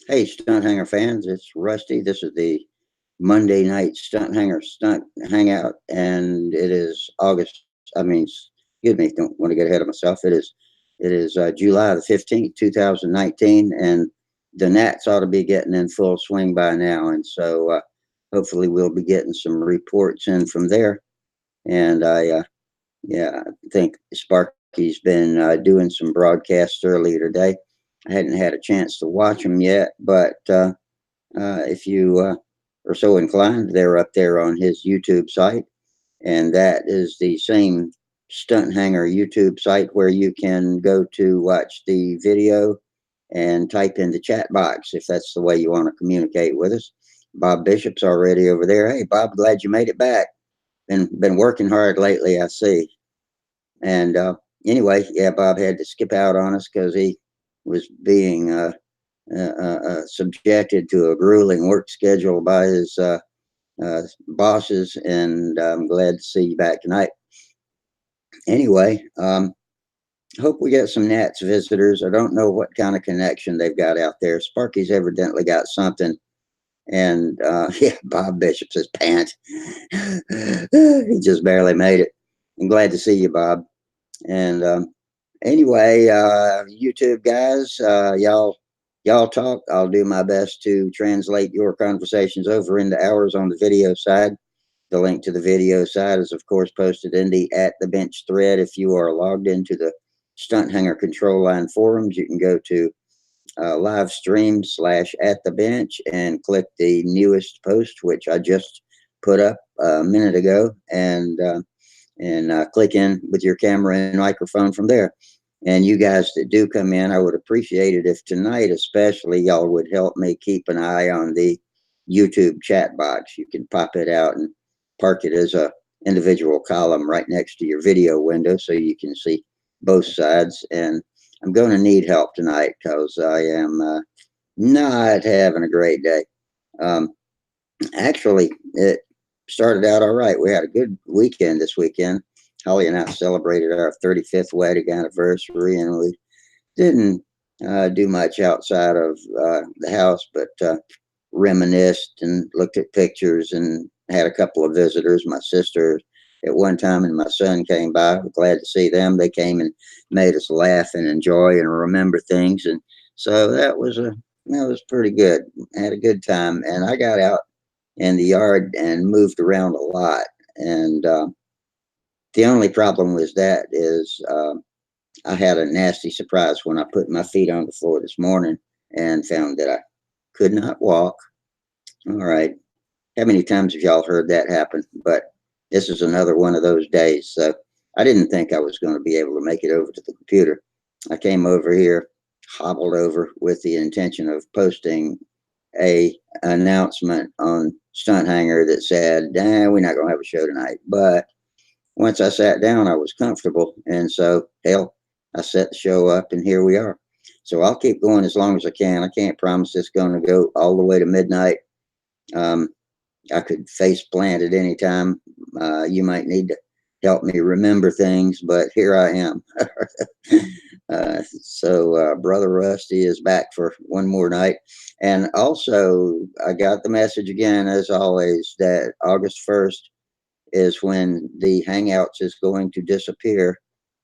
Hey, Stunthanger fans, it's Rusty. This is the Monday night Stunthanger Stunt Hangout, and it is August. Excuse me, don't want to get ahead of myself. It is July the 15th, 2019, and the Nats ought to be getting in full swing by now, and so hopefully we'll be getting some reports in from there. And I think Sparky's been doing some broadcasts earlier today. I hadn't had a chance to watch them yet, but if you are so inclined, they're up there on his YouTube site, and that is the same Stunt Hanger YouTube site where you can go to watch the video and type in the chat box if that's the way you want to communicate with us. Bob Bishop's already over there. Hey, Bob, glad you made it back. Been working hard lately, I see. And anyway, yeah, Bob had to skip out on us because he was being subjected to a grueling work schedule by his bosses, and I'm glad to see you back tonight. Anyway, hope we get some Nats visitors. I don't know what kind of connection they've got out there. Sparky's evidently got something. And yeah, Bob Bishop says pant. He just barely made it. I'm glad to see you, Bob. And anyway, YouTube guys, y'all talk. I'll do my best to translate your conversations over into ours on the video side. The link to the video side is, of course, posted in the At the Bench thread. If you are logged into the Stunt Hanger Control Line forums, you can go to live stream / at the bench and click the newest post, which I just put up a minute ago, and click in with your camera and microphone from there. And you guys that do come in, I would appreciate it if tonight, especially, y'all would help me keep an eye on the YouTube chat box. You can pop it out and park it as a individual column right next to your video window so you can see both sides. And I'm going to need help tonight because I am not having a great day. Um, Actually, it started out all right. We had a good weekend this weekend. Holly and I celebrated our 35th wedding anniversary, and we didn't do much outside of the house, but reminisced and looked at pictures and had a couple of visitors. My sister at one time and my son came by. We're glad to see them. They came and made us laugh and enjoy and remember things, and so that was pretty good. Had a good time, and I got out in the yard and moved around a lot. And the only problem with that is I had a nasty surprise when I put my feet on the floor this morning and found that I could not walk. All right. How many times have y'all heard that happen? But this is another one of those days. So I didn't think I was going to be able to make it over to the computer. I came over here, hobbled over with the intention of posting a announcement on Stunt Hanger that said, we're not going to have a show tonight. But once I sat down, I was comfortable. And so, hell, I set the show up and here we are. So I'll keep going as long as I can. I can't promise it's going to go all the way to midnight. Um, I could face plant at any time. You might need to help me remember things, but here I am. Brother Rusty is back for one more night. And also, I got the message again, as always, that August 1st is when the Hangouts is going to disappear.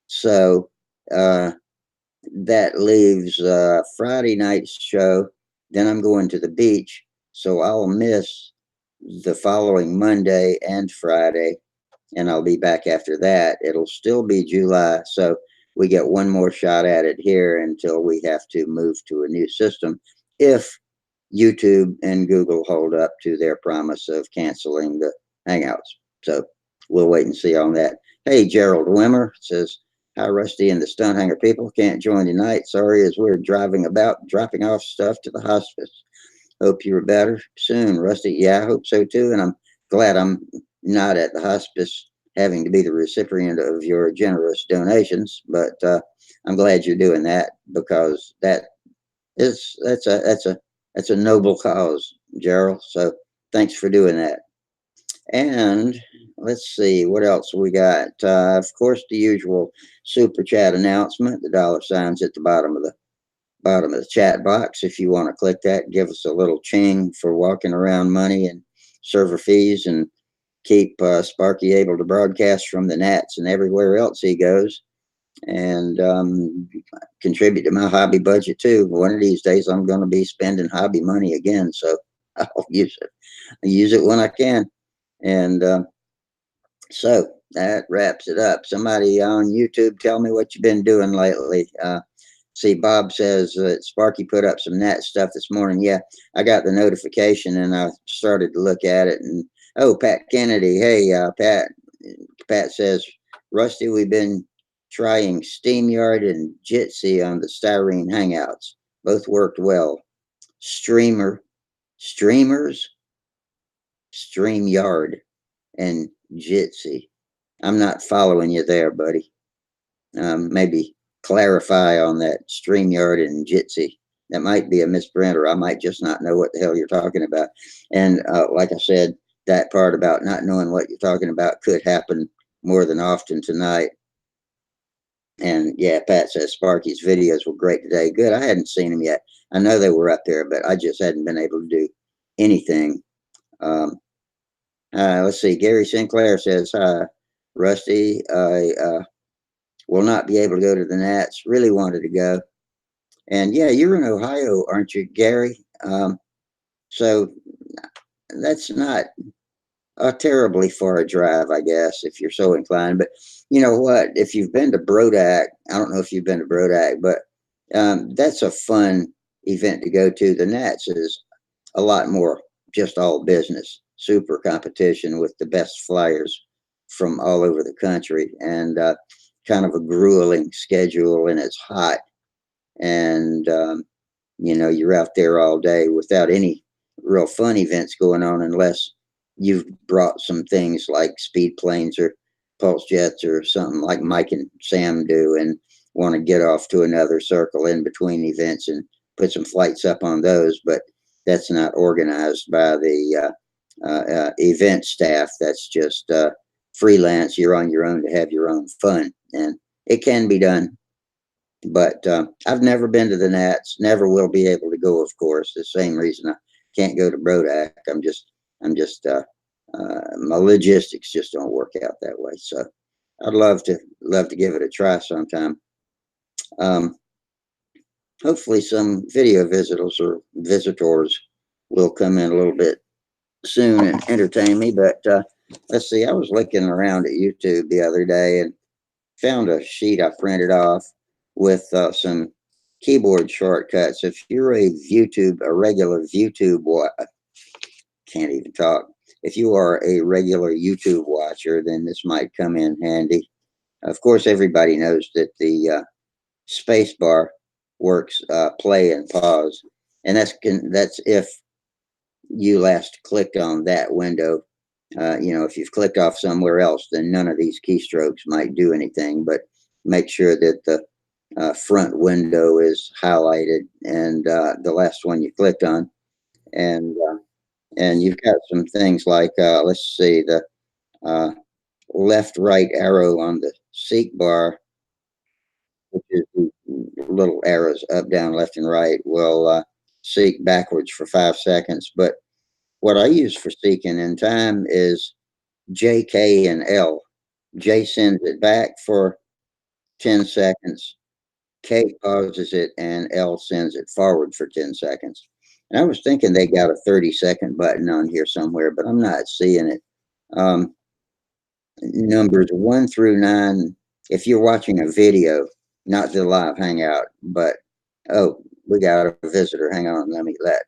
So uh, that leaves Friday night's show. Then I'm going to the beach. So I'll miss the following Monday and Friday, and I'll be back after that. It'll still be July, so we get one more shot at it here until we have to move to a new system if YouTube and Google hold up to their promise of canceling the Hangouts. So we'll wait and see on that. Hey, Gerald Wimmer says, hi, Rusty and the Stunt Hanger people. Can't join tonight. Sorry, as we're driving about, dropping off stuff to the hospice. Hope you're better soon, Rusty. Yeah, I hope so too. And I'm glad I'm not at the hospice having to be the recipient of your generous donations. But I'm glad you're doing that because that's a noble cause, Gerald. So thanks for doing that. And let's see what else we got. Of course, the usual super chat announcement. The dollar signs at the bottom of the bottom of the chat box if you want to click that. Give us a little ching for walking around money and server fees, and keep Sparky able to broadcast from the Nats and everywhere else he goes, and contribute to my hobby budget too. One of these days, I'm going to be spending hobby money again, so I'll use it. I use it when I can, and so that wraps it up. Somebody on YouTube, tell me what you've been doing lately. See, Bob says that Sparky put up some Nat stuff this morning. Yeah, I got the notification and I started to look at it. And oh, Pat Kennedy, hey, Pat. Pat says, Rusty, we've been trying SteamYard and Jitsi on the Styrene Hangouts. Both worked well. Streamers, StreamYard, and Jitsi. I'm not following you there, buddy. Maybe clarify on that StreamYard and Jitsi. That might be a misprint, or I might just not know what the hell you're talking about. And like I said, that part about not knowing what you're talking about could happen more than often tonight. And yeah, Pat says Sparky's videos were great today. Good. I hadn't seen them yet. I know they were up there, but I just hadn't been able to do anything. Let's see. Gary Sinclair says, hi, Rusty. I will not be able to go to the Nats. Really wanted to go. And yeah, you're in Ohio, aren't you, Gary? So that's not a terribly far drive, I guess, if you're so inclined. But you know what? If you've been to Brodak, I don't know if you've been to Brodak, but that's a fun event to go to. The Nats is a lot more just all business, super competition with the best flyers from all over the country, and kind of a grueling schedule, and it's hot. And you know, you're out there all day without any real fun events going on, unless you've brought some things like speed planes or pulse jets or something like Mike and Sam do, and want to get off to another circle in between events and put some flights up on those. But that's not organized by the event staff. That's just freelance. You're on your own to have your own fun, and it can be done. But I've never been to the Nats. Never will be able to go. Of course, the same reason I can't go to Brodak. I'm just my logistics just don't work out that way. So I'd love to give it a try sometime. Hopefully, some video visitors will come in a little bit soon and entertain me. But let's see. I was looking around at YouTube the other day and found a sheet I printed off with some keyboard shortcuts. If you're a regular YouTube, can't even talk. If you are a regular YouTube watcher, then this might come in handy. Of course, everybody knows that the space bar works play and pause, and that's if you last clicked on that window. You know, if you've clicked off somewhere else, then none of these keystrokes might do anything. But make sure that the front window is highlighted and the last one you clicked on, and you've got some things like let's see, the uh, left right arrow on the seek bar, which is the little arrows up, down, left, and right, will seek backwards for 5 seconds. But what I use for seeking in time is J, K, and L. J sends it back for 10 seconds. K pauses it, and L sends it forward for 10 seconds. And I was thinking they got a 30-second button on here somewhere, but I'm not seeing it. Numbers 1 through 9, if you're watching a video, not the live hangout, but oh, we got a visitor. Hang on, let me let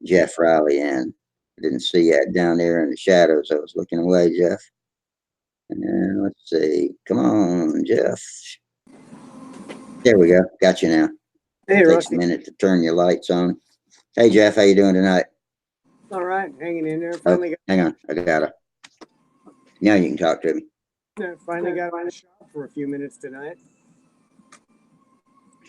Jeff Riley in. I didn't see that down there in the shadows. I was looking away, Jeff. And let's see. Come on, Jeff. There we go. Got you now. Hey, Takes Rusty. a minute to turn your lights on. Hey, Jeff, how you doing tonight? All right, hanging in there. Oh, hang on. I got it. Now you can talk to me. Finally got on the shop for a few minutes tonight.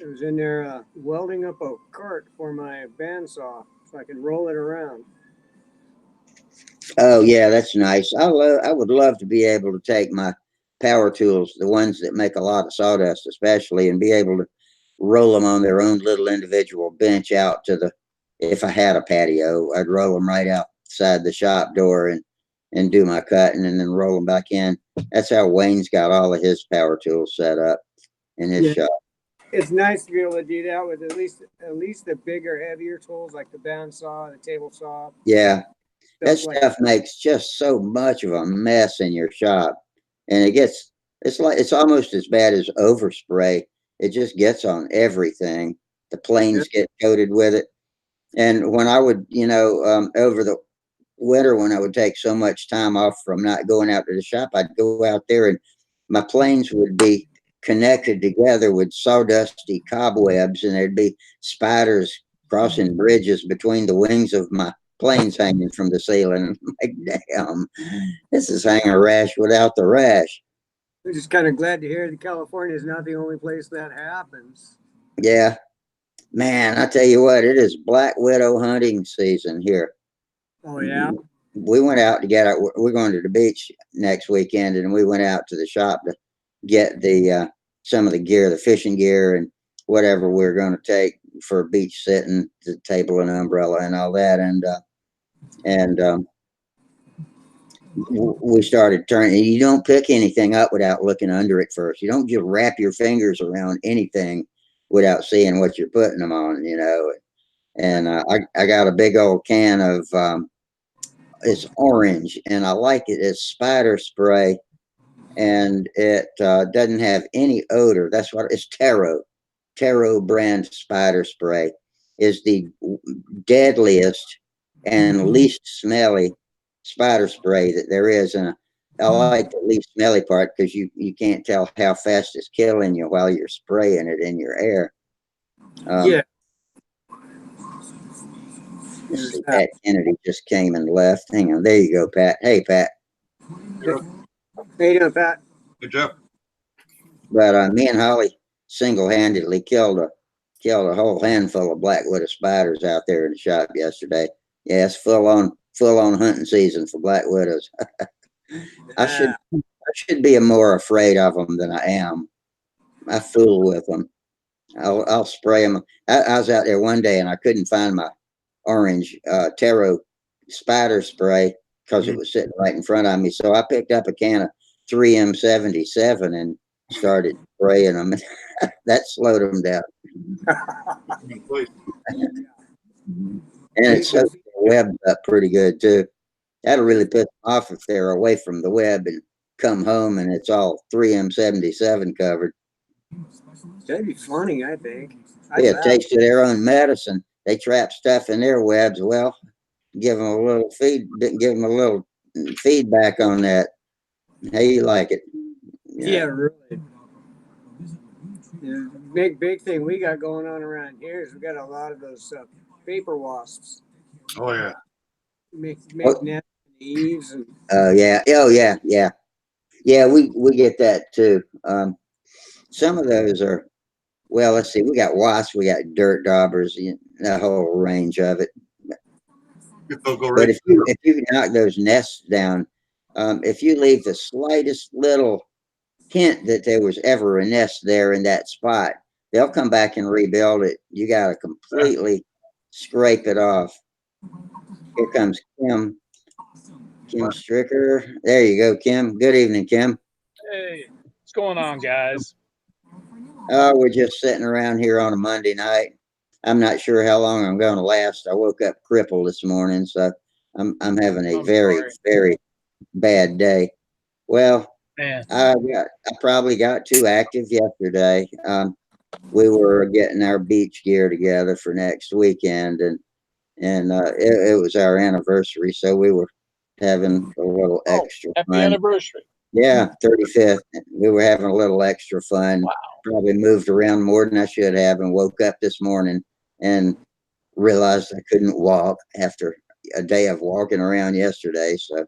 I was in there welding up a cart for my bandsaw so I could roll it around. Oh yeah, that's nice. I would love to be able to take my power tools, the ones that make a lot of sawdust, especially, and be able to roll them on their own little individual bench out to the, if I had a patio, I'd roll them right outside the shop door and do my cutting and then roll them back in. That's how Wayne's got all of his power tools set up in his Yeah, shop. it's nice to be able to do that with at least the bigger, heavier tools like the bandsaw, the table saw, Yeah, that stuff like. stuff makes just so much of a mess in your shop, and it gets, it's like it's almost as bad as overspray. It just gets on everything. The Yeah, planes get coated with it. And when I would, over the winter, when I would take so much time off from not going out to the shop, I'd go out there and my planes would be connected together with sawdusty cobwebs, and there'd be spiders crossing bridges between the wings of my planes hanging from the ceiling. I'm like, damn, this is hanger rash without the rash. I'm just kind of glad to hear that California is not the only place that happens. Yeah, man, I tell you what, it is black widow hunting season here. Oh yeah, We went out to get our, we're going to the beach next weekend, and we went out to the shop to get the some of the gear, the fishing gear and whatever we're going to take for beach sitting, the table and umbrella and all that. And we started turning. You don't pick anything up without looking under it first. You don't just wrap your fingers around anything without seeing what you're putting them on, And I got a big old can of it's orange, and I like it. It's spider spray, and it doesn't have any odor. That's what it's. Taro brand spider spray is the deadliest and least smelly spider spray that there is. And I like the least smelly part because you can't tell how fast it's killing you while you're spraying it in your air. Um, yeah. let's There's see, that. Pat Kennedy just came and left. Hang on, there you go, Pat. Hey, Pat. Hey, how you doing, Pat? Good job. But me and Holly single-handedly killed a whole handful of black widow spiders out there in the shop yesterday. Yeah, it's full on hunting season for black widows. I should Yeah. I should be more afraid of them than I am. I fool with them. I'll spray them. I was out there one day and I couldn't find my orange taro spider spray because it was sitting right in front of me. So I picked up a can of 3M77 and started spraying them. That slowed them down. And it You can soaked see. the web up pretty good too. That'll really piss them off if they're away from the web and come home and it's all 3M77 covered. That'd be funny, I think. I'd Yeah, a laugh. taste of their own medicine. They trap stuff in their webs. Well, give them a little give them a little feedback on that. How you like it? Yeah, Yeah. really. The big thing we got going on around here is we got a lot of those paper wasps. Oh yeah. Make Oh, nests in the eaves and yeah. Oh, yeah. Yeah. Yeah. We get that too. Some of those are, well, let's see. We got wasps. We got dirt daubers. The whole range of it. They'll go But right. if you knock those nests down, if you leave the slightest little hint that there was ever a nest there in that spot, they'll come back and rebuild it. You got to completely scrape it off. Here comes Kim. Kim Stricker. There you go, Kim. Good evening, Kim. Hey, what's going on, guys? Oh, we're just sitting around here on a Monday night. I'm not sure how long I'm going to last. I woke up crippled this morning, so I'm having a I'm very, sorry, very bad day. Well, man. I probably got too active yesterday. We were getting our beach gear together for next weekend, and it was our anniversary, so we were having a little Oh, extra happy fun. anniversary! Yeah, 35th. We were having a little extra fun. Wow, Probably moved around more than I should have, and woke up this morning and realized I couldn't walk after a day of walking around yesterday. So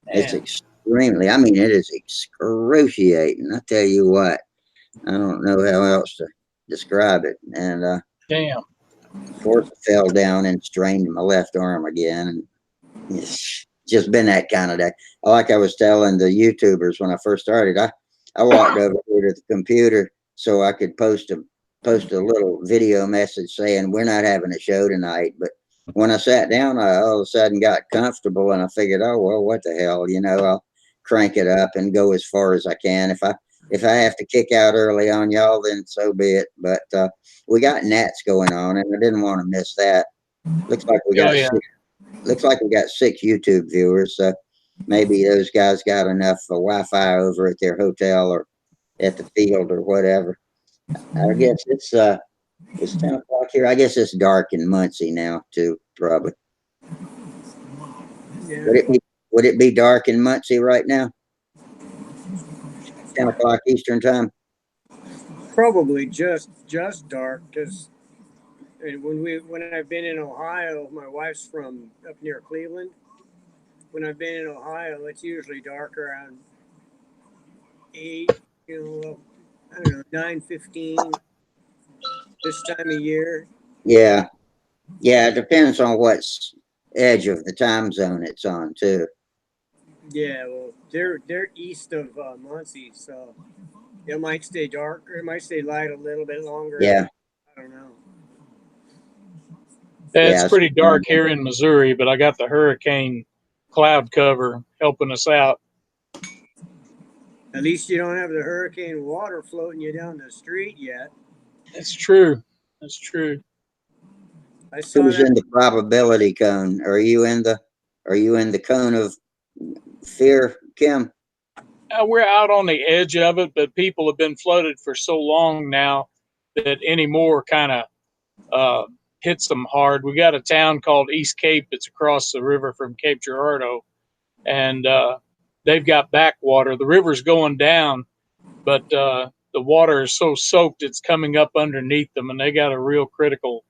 it's man. extremely, I mean, it is excruciating. I tell you what, I don't know how else to describe it. And Damn. of course, I fell down and strained my left arm again. And it's just been that kind of day. Like I was telling the YouTubers when I first started, I walked over here to the computer so I could post posted a little video message saying we're not having a show tonight. But when I sat down, I all of a sudden got comfortable, and I figured, oh well, what the hell, I'll crank it up and go as far as I can. If I have to kick out early on y'all, then so be it. But we got Nats going on, and I didn't want to miss that. Looks like we Oh, got yeah. looks like we got 6 YouTube viewers. So maybe those guys got enough Wi-Fi over at their hotel or at the field or whatever. I guess it's 10 o'clock here. I guess it's dark in Muncie now too, probably. Yeah. Would it be dark in Muncie right now? 10 o'clock Eastern time? Probably just dark, because when I've been in Ohio, my wife's from up near Cleveland. When I've been in Ohio, it's usually dark around 8, I don't know, 9:15 this time of year. Yeah. Yeah, it depends on what's edge of the time zone it's on too. Yeah, well, they're east of Muncie, so it might stay dark or it might stay light a little bit longer. Yeah. I don't know. It's Yeah, pretty dark here in Missouri, but I got the hurricane cloud cover helping us out. At least you don't have the hurricane water floating you down the street yet. It's true. It's true. I saw Who's that. in the probability cone? Are you in the cone of fear, Kim? We're out on the edge of it, but people have been flooded for so long now that any more kind of hits them hard. We got a town called East Cape that's across the river from Cape Girardeau, and they've got backwater. The river's going down, but the water is so soaked it's coming up underneath them, and they got a real critical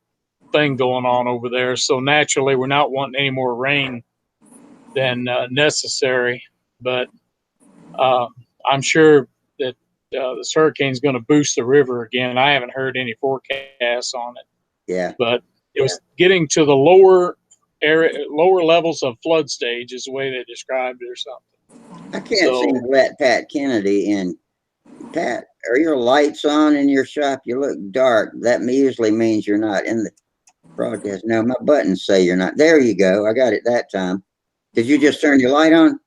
thing going on over there. So naturally, we're not wanting any more rain than necessary, but I'm sure that this hurricane is going to boost the river again. I haven't heard any forecasts on it. Yeah. But it was getting to the lower levels of flood stage is the way they described it or something. I can't seem to let Pat Kennedy in. Pat, are your lights on in your shop? You look dark. That usually means you're not in the broadcast. No, my buttons say you're not. There you go. I got it that time. Did you just turn your light on?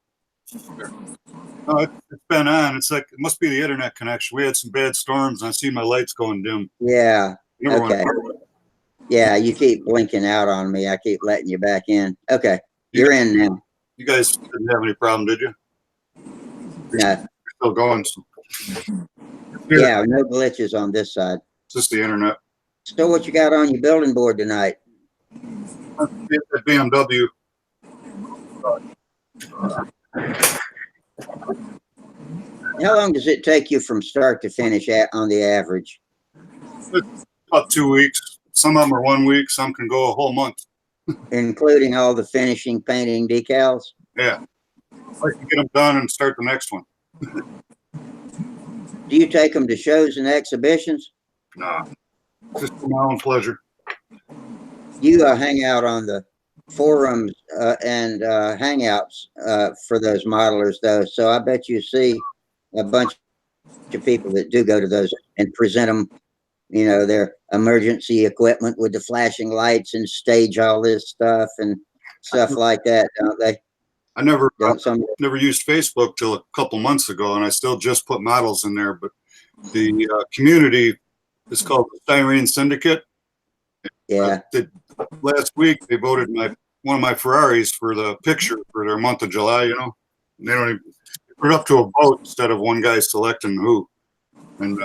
No, it's been on. It's like, it must be the internet connection. We had some bad storms, and I see my lights going dim. Yeah. Okay. Yeah, you keep blinking out on me. I keep letting you back in. Okay. You're in now. You guys didn't have any problem, did you? No. You're still going. So. Yeah, no glitches on this side. It's just the internet. So what you got on your building board tonight? That BMW. How long does it take you from start to finish on the average? About 2 weeks. Some of them are 1 week. Some can go a whole month. Including all the finishing, painting, decals? Yeah. I can get them done and start the next one. Do you take them to shows and exhibitions? Nah. Just for my own pleasure. You hang out on the forums and hangouts for those modelers, though. So I bet you see a bunch of people that do go to those and present them, their emergency equipment with the flashing lights and stage all this stuff and stuff like that, don't they? I never used Facebook till a couple months ago, and I still just put models in there. But the community is called the Styrene Syndicate. Yeah. Last week they voted one of my Ferraris for the picture for their month of July. And they don't even put it up to a vote instead of one guy selecting who. And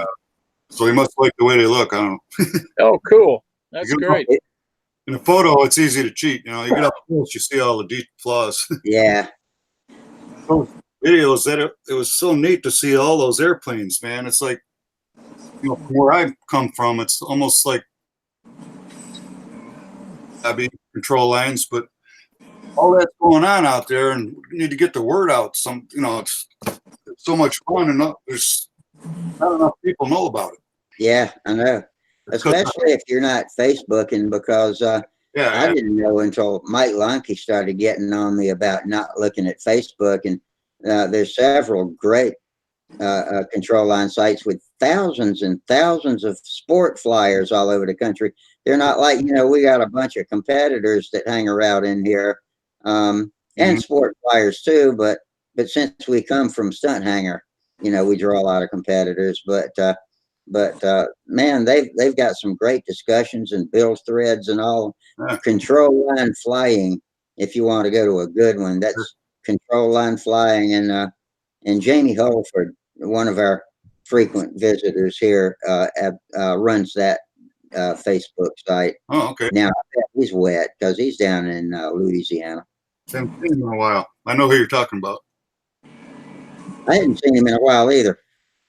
so they must like the way they look. I don't know. Oh, cool! That's great. In a photo, it's easy to cheat. You get up close, you see all the deep flaws. Yeah. Those videos it was so neat to see all those airplanes, man. It's like, from where I come from, it's almost like control lines, but all that's going on out there, and we need to get the word out. It's so much fun, and there's not enough people know about it. Yeah, I know. Especially if you're not Facebooking, because I didn't know until Mike Lonke started getting on me about not looking at Facebook. And there's several great control line sites with thousands and thousands of sport flyers all over the country. They're not like, we got a bunch of competitors that hang around in here, and sport flyers too. But since we come from Stunthangar, we draw a lot of competitors. But man, they've got some great discussions and build threads and all. Control line flying. If you want to go to a good one, that's control line flying. And Jamie Holford, one of our frequent visitors here, runs that Facebook site. Oh, okay. Now he's wet because he's down in Louisiana. Haven't seen him in a while. I know who you're talking about. I hadn't seen him in a while either.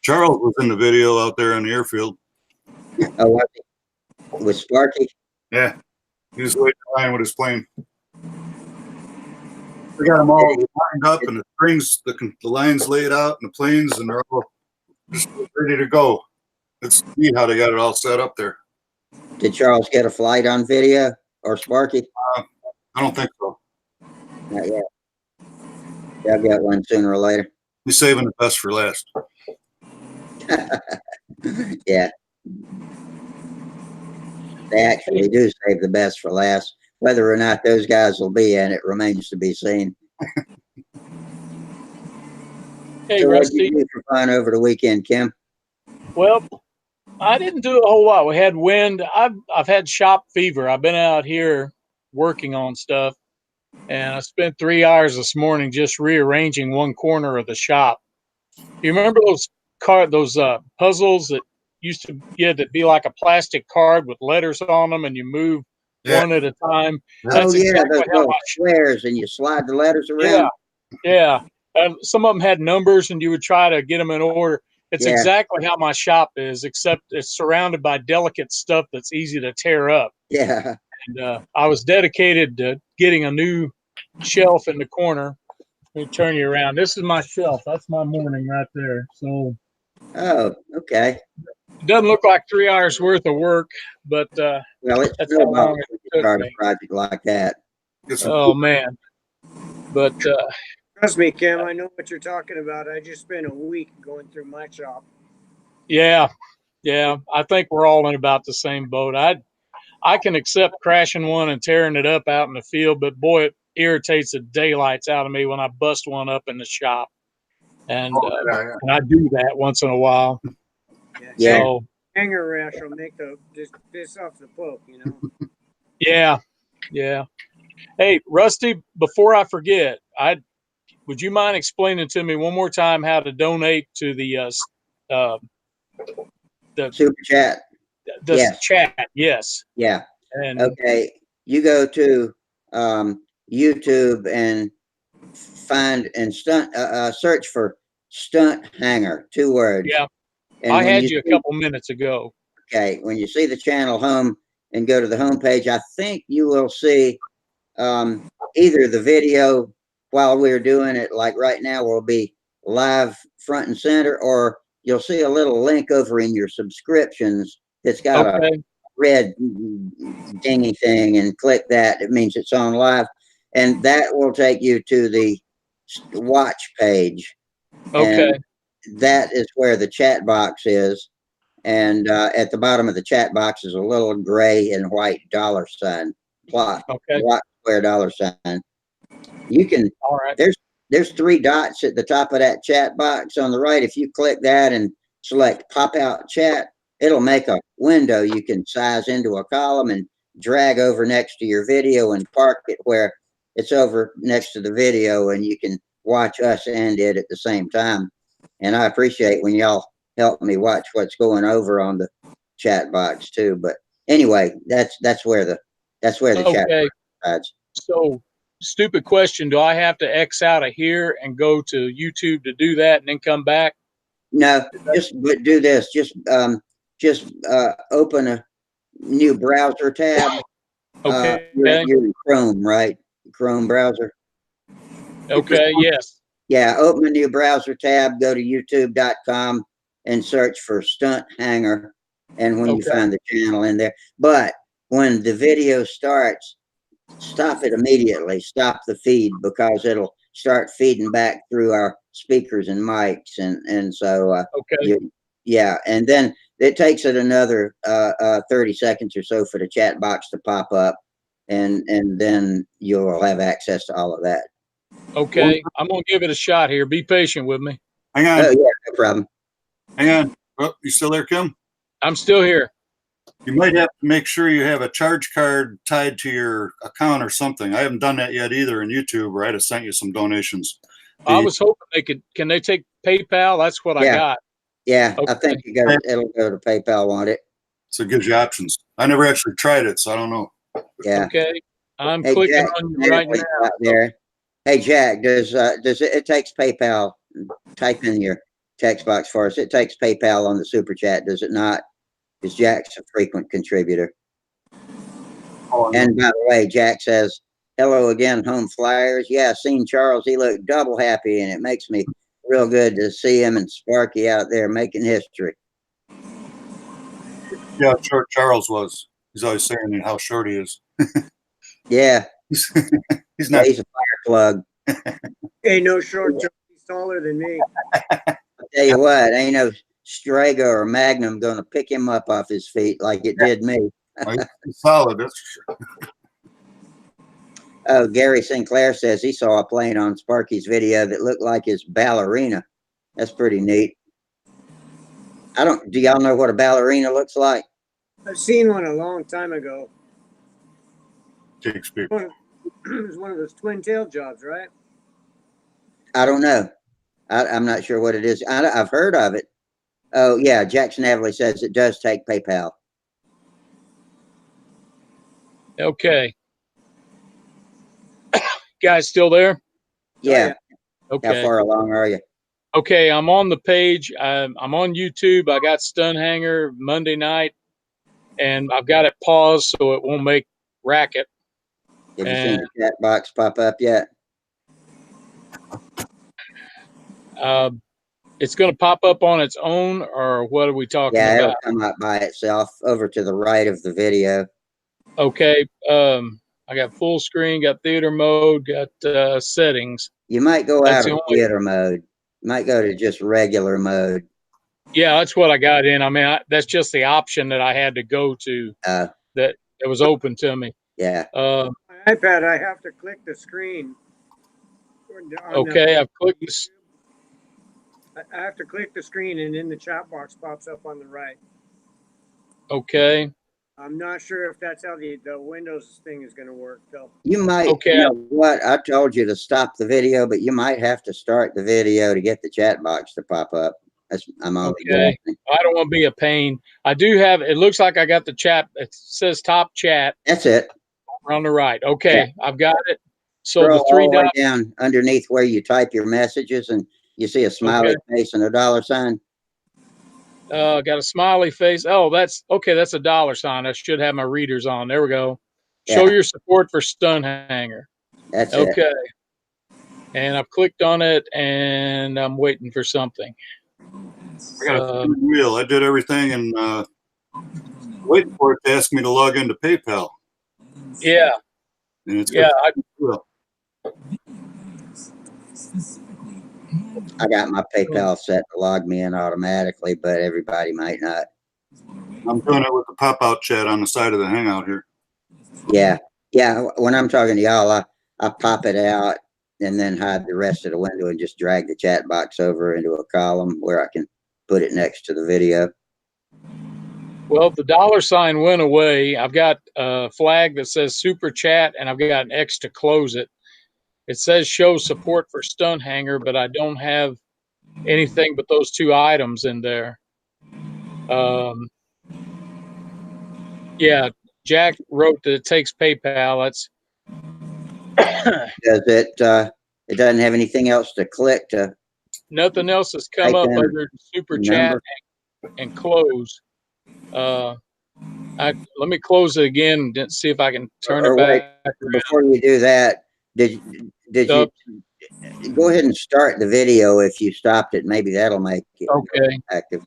Charles was in the video out there on the airfield. Oh, was he? With Sparky? Yeah, he was waiting in line with his plane. We got them all lined up, and the strings, the lines laid out, and the planes, and they're all just ready to go. It's neat how they got it all set up there. Did Charles get a flight on video or Sparky? I don't think so. Not yet. I'll get one sooner or later. He's saving the best for last. Yeah. They actually do save the best for last. Whether or not those guys will be in it remains to be seen. Hey, So what Rusty. did you do for fun over the weekend, Kim? Well, I didn't do a whole lot. We had wind. I've had shop fever. I've been out here working on stuff, and I spent 3 hours this morning just rearranging one corner of the shop. You remember those puzzles that used to that'd be like a plastic card with letters on them, and you move one at a time? That's exactly those little squares, and you slide the letters around. Yeah. And some of them had numbers, and you would try to get them in order. It's exactly how my shop is, except it's surrounded by delicate stuff that's easy to tear up. Yeah. And I was dedicated to getting a new shelf in the corner. Let me turn you around. This is my shelf. That's my morning right there. So. Oh, okay. It doesn't look like 3 hours worth of work, but well, it's that's how long it took start me. a project like that. Oh man! But Trust me, Kim, I know what you're talking about. I just spent a week going through my shop. yeah, I think we're all in about the same boat. I can accept crashing one and tearing it up out in the field, but boy, it irritates the daylights out of me when I bust one up in the shop, and I do that once in a while. Yeah. So, hanger rash will make this off the poke, Yeah. Hey, Rusty, before I forget, would you mind explaining to me one more time how to donate to the super chat? Chat, yes. Yeah. And okay, you go to YouTube and find and search for Stunthangar, 2 words. Yeah. And I had you a couple minutes ago. Okay, when you see the channel home and go to the home page, I think you will see either the video while we're doing it, like right now, will be live front and center, or you'll see a little link over in your subscriptions that's got a red dingy thing, and click that. It means it's on live, and that will take you to the watch page. Okay. And that is where the chat box is. And at the bottom of the chat box is a little gray and white $sign plot. Okay. Square $sign. You can. All right. There's 3 dots at the top of that chat box on the right. If you click that and select pop out chat, it'll make a window you can size into a column and drag over next to your video and park it where it's over next to the video, and you can watch us and it at the same time. And I appreciate when y'all help me watch what's going over on the chat box too. But anyway, that's where the chat box sides. So, stupid question. Do I have to X out of here and go to YouTube to do that and then come back? No, just do this. Just open a new browser tab. Okay. You're in Chrome, right? Chrome browser. Okay. Yes. Yeah. Open a new browser tab. Go to youtube.com and search for Stunthangar. And when you find the channel in there, but when the video starts, stop it immediately. Stop the feed, because it'll start feeding back through our speakers and mics, and so Okay. yeah, and then it takes it another 30 seconds or so for the chat box to pop up, and then you'll have access to all of that. Okay. I'm gonna give it a shot here. Be patient with me. Hang Oh on, yeah, no problem. hang on. Oh, you still there, Kim? I'm still here. You might have to make sure you have a charge card tied to your account or something. I haven't done that yet either in YouTube, or I'd have sent you some donations. I was hoping they could. Can they take PayPal? That's what I Yeah. got. Yeah, I Okay. think it'll go to PayPal, won't it? So it gives you options. I never actually tried it, so I don't know. Yeah. Okay. I'm Hey clicking Jack, on you right Natalie now. out there. Hey Jack, does it takes PayPal? Type in your text box for us. It takes PayPal on the super chat, does it not? Because Jack's a frequent contributor. Oh, I know. And by the way, Jack says, hello again, home flyers. Yeah, seen Charles. He looked double happy, and it makes me real good to see him and Sparky out there making history. Yeah, how short Charles was. He's always saying how short he is. Yeah, He's yeah, not. he's a fire plug. Ain't no short Joe. He's taller than me. I'll tell you what, ain't no Strega or Magnum going to pick him up off his feet like it did me. He's solid. That's for sure. Oh, Gary Sinclair says he saw a plane on Sparky's video that looked like his ballerina. That's pretty neat. Do y'all know what a ballerina looks like? I've seen one a long time ago. Shakespeare. It was one of those twin tail jobs, right? I don't know. I'm not sure what it is. I've heard of it. Oh, yeah. Jackson Avley says it does take PayPal. Okay. Guys, still there? Yeah. Okay. How far along are you? Okay, I'm on the page. I'm on YouTube. I got Stunthangar Monday night, and I've got it paused so it won't make racket. Have you seen the chat box pop up yet? It's going to pop up on its own, or what are we talking Yeah, it'll about? come up by itself over to the right of the video. Okay. I got full screen, got theater mode, got settings. You might go That's out the of only. theater mode. You might go to just regular mode. Yeah, that's what I got in. I mean, that's just the option that I had to go to that it was open to me. Yeah. My iPad, I have to click the screen. Okay, I've clicked this. I have to click the screen, and then the chat box pops up on the right. Okay. I'm not sure if that's how the Windows thing is going to work, though. You might, Okay. you know what? I told you to stop the video, but you might have to start the video to get the chat box to pop up. I'm only Okay. guessing. I don't want to be a pain. I do have, it looks like I got the chat. It says top chat That's it. on the right. Okay. Yeah. I've got it. So Scroll the three all the way dots down underneath where you type your messages, and you see a smiley face and a $sign. Got a smiley face. Oh, that's okay. That's a $sign. I should have my readers on. There we go. Show your support for Stunthangar. That's okay. it. And I've clicked on it, and I'm waiting for something. I got a wheel. I did everything, and waiting for it to ask me to log into PayPal. Yeah. And it's I got my PayPal set to log me in automatically, but everybody might not. I'm doing it with the pop-out chat on the side of the Hangout here. Yeah. Yeah. When I'm talking to y'all, I pop it out and then hide the rest of the window and just drag the chat box over into a column where I can put it next to the video. Well, the $sign went away. I've got a flag that says super chat, and I've got an X to close it. It says show support for Stunthangar, but I don't have anything but those two items in there. Yeah, Jack wrote that it takes PayPal. That's Does it? It doesn't have anything else to click to. Nothing else has come up under super chat and close. Let me close it again and see if I can turn it back. Before you do that, did you go ahead and start the video? If you stopped it, maybe that'll make it active.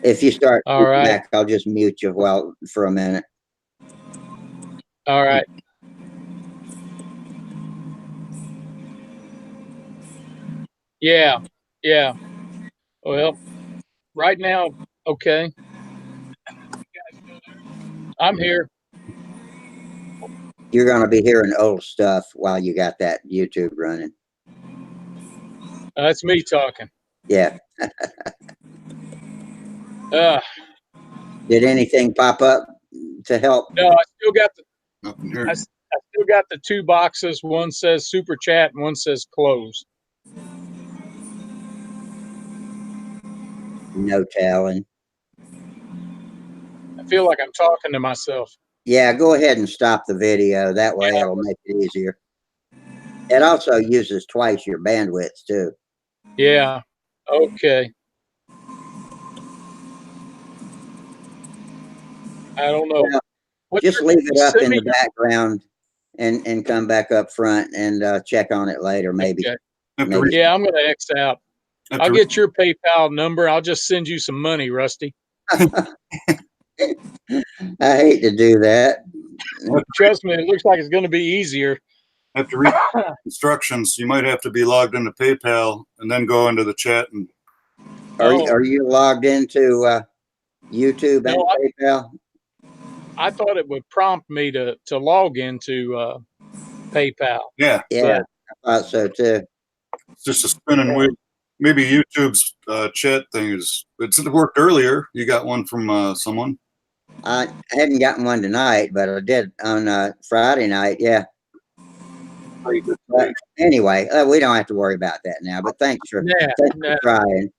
If you start back, I'll just mute you for a minute. All right. Yeah. Yeah. Well, right now, okay. I'm here. You're going to be hearing old stuff while you got that YouTube running. That's me talking. Yeah. Uh, Did anything pop up to help? no, I still got the Nothing here. I still got the two boxes. One says super chat and one says close. No telling. I feel like I'm talking to myself. Yeah, go ahead and stop the video. That way Yeah. it'll make it easier. It also uses twice your bandwidth too. Yeah. Okay. I don't know. Well, What's just your, leave it up send in me the background and come back up front and check on it later. Maybe. okay. Have to Maybe. read, Yeah, I'm gonna X out. have I'll to get your PayPal number. I'll just send you some money, Rusty. I hate to do that. Trust me, it looks like it's gonna be easier. have to read instructions. You might have to be logged into PayPal and then go into the chat and Oh. Are you logged into YouTube and No, PayPal? I thought it would prompt me to log into PayPal. yeah, Yeah, I thought so too. it's just a spinning wheel. Maybe YouTube's chat thing it's worked earlier. You got one from someone. I hadn't gotten one tonight, but I did on Friday night. Yeah. But anyway, we don't have to worry about that now. But thanks for Nah. trying.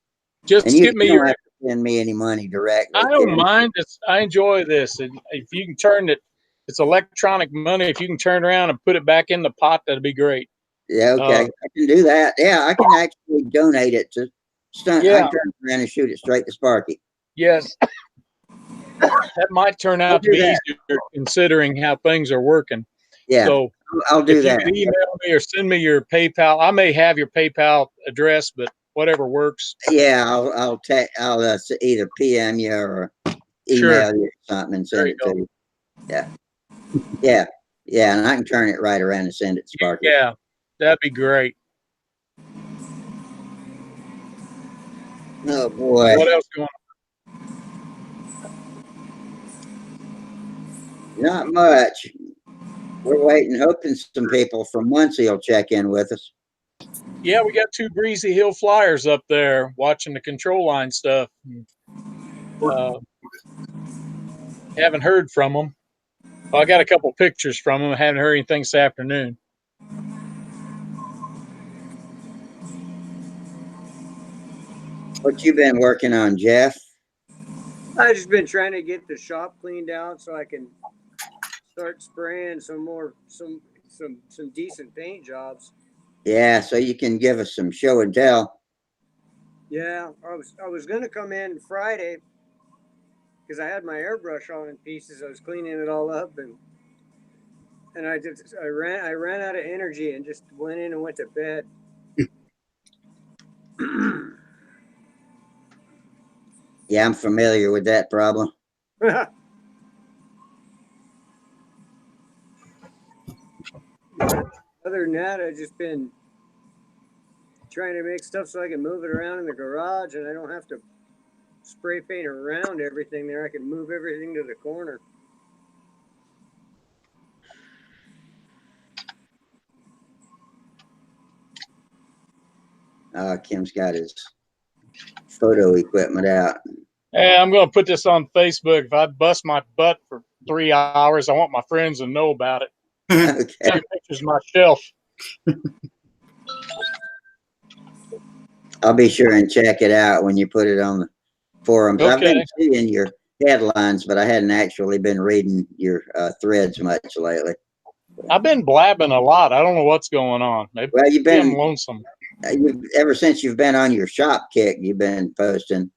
Just And you give me don't your. have to send me any money directly. I don't Tim. mind. I enjoy this. And if you can turn it, it's electronic money. If you can turn around and put it back in the pot, that'd be great. Yeah, okay. I can do that. Yeah, I can actually donate it to Stunt. I Yeah. can turn around and shoot it straight to Sparky. Yes. That might turn out to do be that. easier considering how things are working. Yeah, So I'll do if you that. can email me or send me your PayPal, I may have your PayPal address, but whatever works. Yeah, I'll either PM you or Sure. email you or something and There send you it go. to you. Yeah, and I can turn it right around and send it to Sparky. Yeah, that'd be great. Oh boy, What else going not much. We're waiting, hoping some people from Muncie will check in with us. on? Yeah, we got two Breezy Hill Flyers up there watching the control line stuff. Haven't heard from them. Well, I got a couple pictures from them. I haven't heard anything this afternoon. What you been working on, Jeff? I've just been trying to get the shop cleaned out so I can start spraying some decent paint jobs. Yeah, so you can give us some show and tell. Yeah, I was gonna come in Friday because I had my airbrush all in pieces. I was cleaning it all up and I ran out of energy and just went in and went to bed. Yeah, I'm familiar with that problem. Other than that, I've just been trying to make stuff so I can move it around in the garage and I don't have to spray paint around everything there. I can move everything to the corner. Kim's got his photo equipment out. Hey, I'm going to put this on Facebook. If I bust my butt for 3 hours, I want my friends to know about it. Okay. Take pictures of my shelf. I'll be sure and check it out when you put it on the forums. Okay. I've been seeing your headlines, but I hadn't actually been reading your threads much lately. I've been blabbing a lot. I don't know what's going on. Maybe Well, I'm lonesome. Ever since you've been on your shop kick, you've been posting.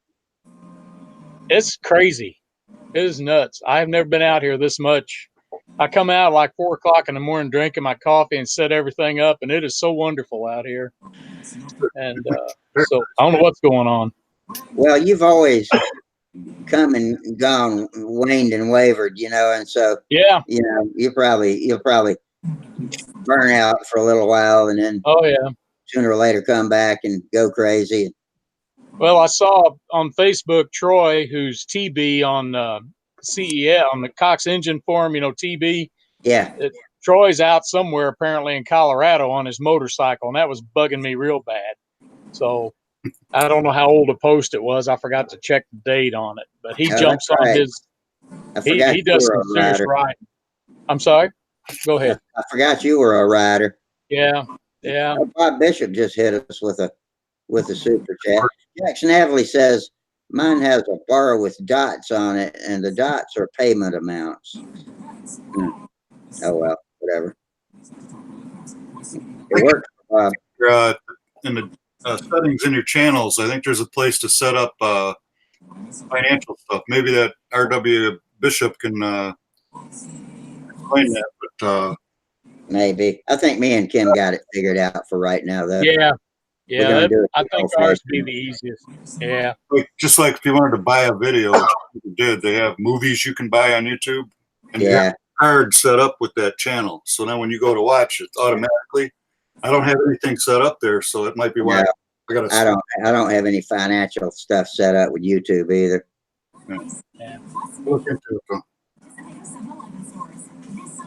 It's crazy. It is nuts. I've never been out here this much. I come out like 4 o'clock in the morning, drinking my coffee and set everything up, and it is so wonderful out here. And so I don't know what's going on. Well, you've always come and gone, waned and wavered, and so Yeah. you'll probably burn out for a little while and then Oh yeah. sooner or later come back and go crazy. Well, I saw on Facebook Troy, who's TB on CEL on the Cox Engine Forum. You know, TB. Yeah. Troy's out somewhere apparently in Colorado on his motorcycle, and that was bugging me real bad. So I don't know how old a post it was. I forgot to check the date on it, but he jumps on his. I forgot He does some serious riding. I'm sorry. Go ahead. I forgot you were a rider. Yeah, yeah. Bob Bishop just hit us with a super chat. Jackson Avley says mine has a bar with dots on it, and the dots are payment amounts. Oh well, whatever. It works. In the settings in your channels, I think there's a place to set up financial stuff. Maybe that R.W. Bishop can explain that. But maybe I think me and Kim got it figured out for right now, though. Yeah, yeah. I think ours would be the easiest. Yeah. Just like if you wanted to buy a video, which you did, they have movies you can buy on YouTube, and you have a card set up with that channel. So now when you go to watch it, automatically. I don't have anything set up there, so it might be why I don't have any financial stuff set up with YouTube either. Yeah. Look into it though.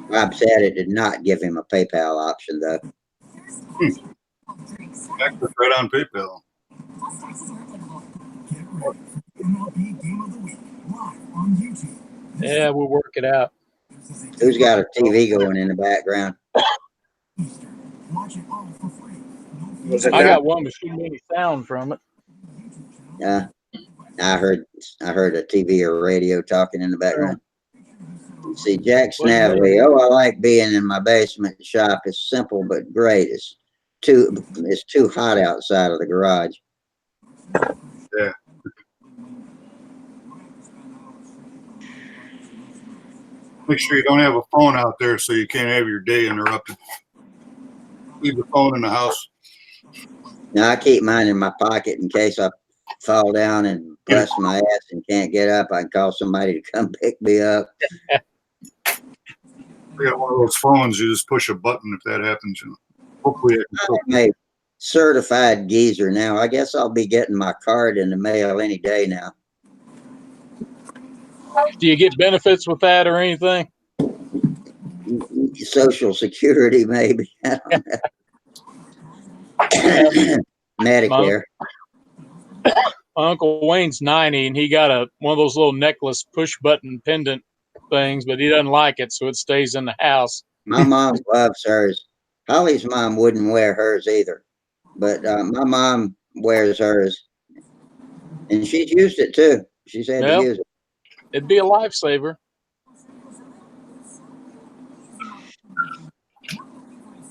Bob said it did not give him a PayPal option though. Access right on PayPal. Yeah, we'll work it out. Who's got a TV going in the background? I got one machine any sound from it. Yeah, I heard a TV or radio talking in the background. See, Jack Snavely. Oh, I like being in my basement shop. It's simple but great. It's too hot outside of the garage. Yeah. Make sure you don't have a phone out there so you can't have your day interrupted. Leave the phone in the house. Now I keep mine in my pocket in case I fall down and bust my ass and can't get up. I can call somebody to come pick me up. We got one of those phones. You just push a button if that happens. You know. Hopefully, I'm a certified geezer now. I guess I'll be getting my card in the mail any day now. Do you get benefits with that or anything? Social Security, maybe. I don't know. Medicare. My Uncle Wayne's 90, and he got one of those little necklace push button pendant things, but he doesn't like it, so it stays in the house. My mom loves hers. Holly's mom wouldn't wear hers either, but my mom wears hers, and she's used it too. She's had to use it. It'd be a lifesaver.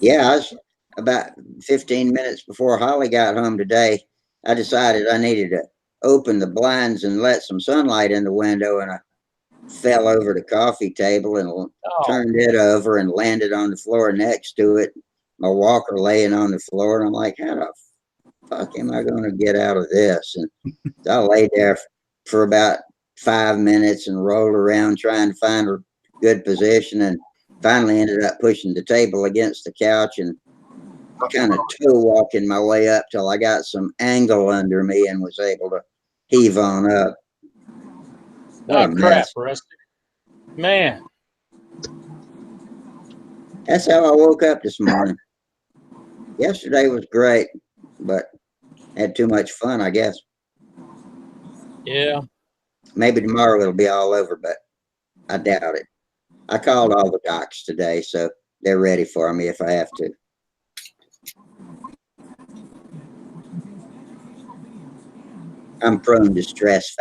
Yeah, I was about 15 minutes before Holly got home today. I decided I needed to open the blinds and let some sunlight in the window, and I fell over the coffee table and turned it over and landed on the floor next to it. My walker laying on the floor, and I'm like, how the fuck am I going to get out of this? And I lay there for about 5 minutes and rolled around trying to find a good position, and finally ended up pushing the table against the couch and kind of toe walking my way up till I got some angle under me and was able to heave on up. Oh, crap, Rusty. Man. That's how I woke up this morning. Yesterday was great, but had too much fun, I guess. Yeah. Maybe tomorrow it'll be all over, but I doubt it. I called all the docs today, so they're ready for me if I have to. I'm prone to stress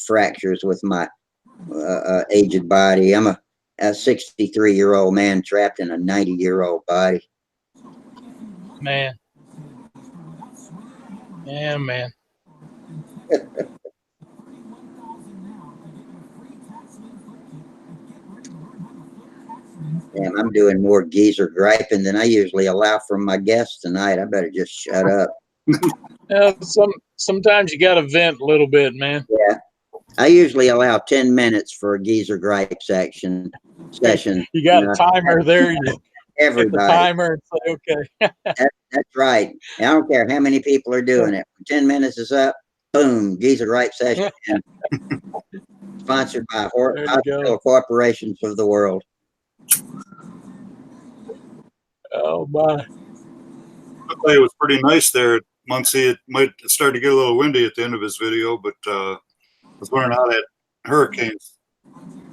fractures with my aged body. I'm a 63-year-old man trapped in a 90-year-old body. Man. Yeah, man. Damn, I'm doing more geezer griping than I usually allow from my guests tonight. I better just shut up. Sometimes you got to vent a little bit, man. Yeah. I usually allow 10 minutes for a geezer gripe session. You got a timer there. hit the everybody. timer and say, okay. That's right. And I don't care how many people are doing it. When 10 minutes is up, boom, geezer right session. And sponsored by There you go. hospital corporations of the world. Oh my. Luckily, it was pretty nice there at Muncie. It might start to get a little windy at the end of his video, but I was wondering how that hurricane's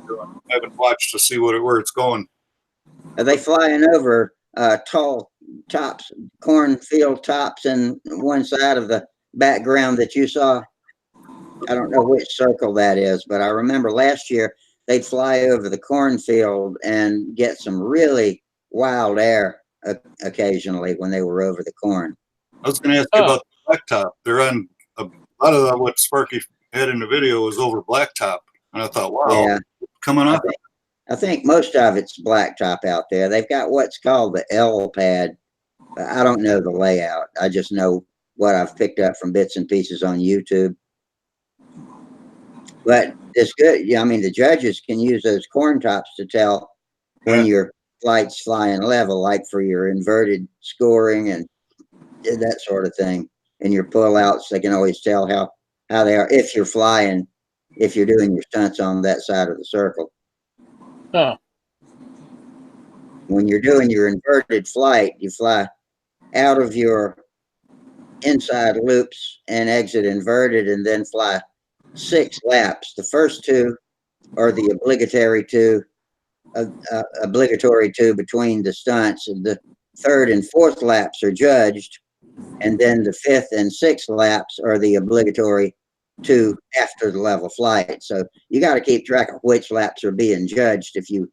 doing. I haven't watched to see where it's going. Are they flying over tall tops, cornfield tops, in one side of the background that you saw? I don't know which circle that is, but I remember last year they'd fly over the cornfield and get some really wild air occasionally when they were over the corn. I was going to ask you about the blacktop. They're on a lot of what Sparky had in the video was over blacktop, and I thought, wow, Yeah, coming up. I think most of it's blacktop out there. They've got what's called the L pad. I don't know the layout. I just know what I've picked up from bits and pieces on YouTube. But it's good. Yeah, I mean, the judges can use those corn tops to tell when your flight's flying level, like for your inverted scoring and that sort of thing. And your pullouts, they can always tell how they are if you're flying, if you're doing your stunts on that side of the circle. Huh. When you're doing your inverted flight, you fly out of your inside loops and exit inverted and then fly 6 laps. The first 2 are the obligatory 2 between the stunts, and the 3rd and 4th laps are judged, and then the 5th and 6th laps are the obligatory 2 after the level flight. So you got to keep track of which laps are being judged. If you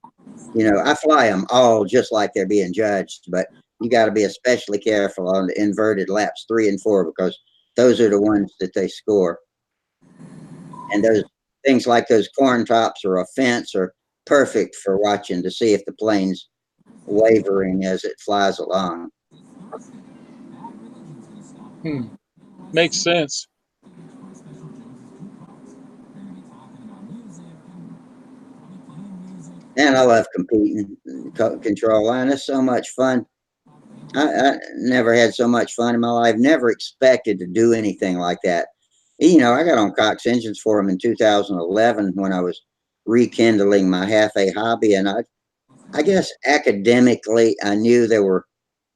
know, I fly them all just like they're being judged, but you got to be especially careful on the inverted laps 3 and 4 because those are the ones that they score. And those things like those corn tops or a fence are perfect for watching to see if the plane's wavering as it flies along. Makes sense. And I love competing control line. It's so much fun. I never had so much fun in my life. Never expected to do anything like that. You know, I got on Cox Engines for them in 2011 when I was rekindling my half-A hobby. And I guess academically, I knew there were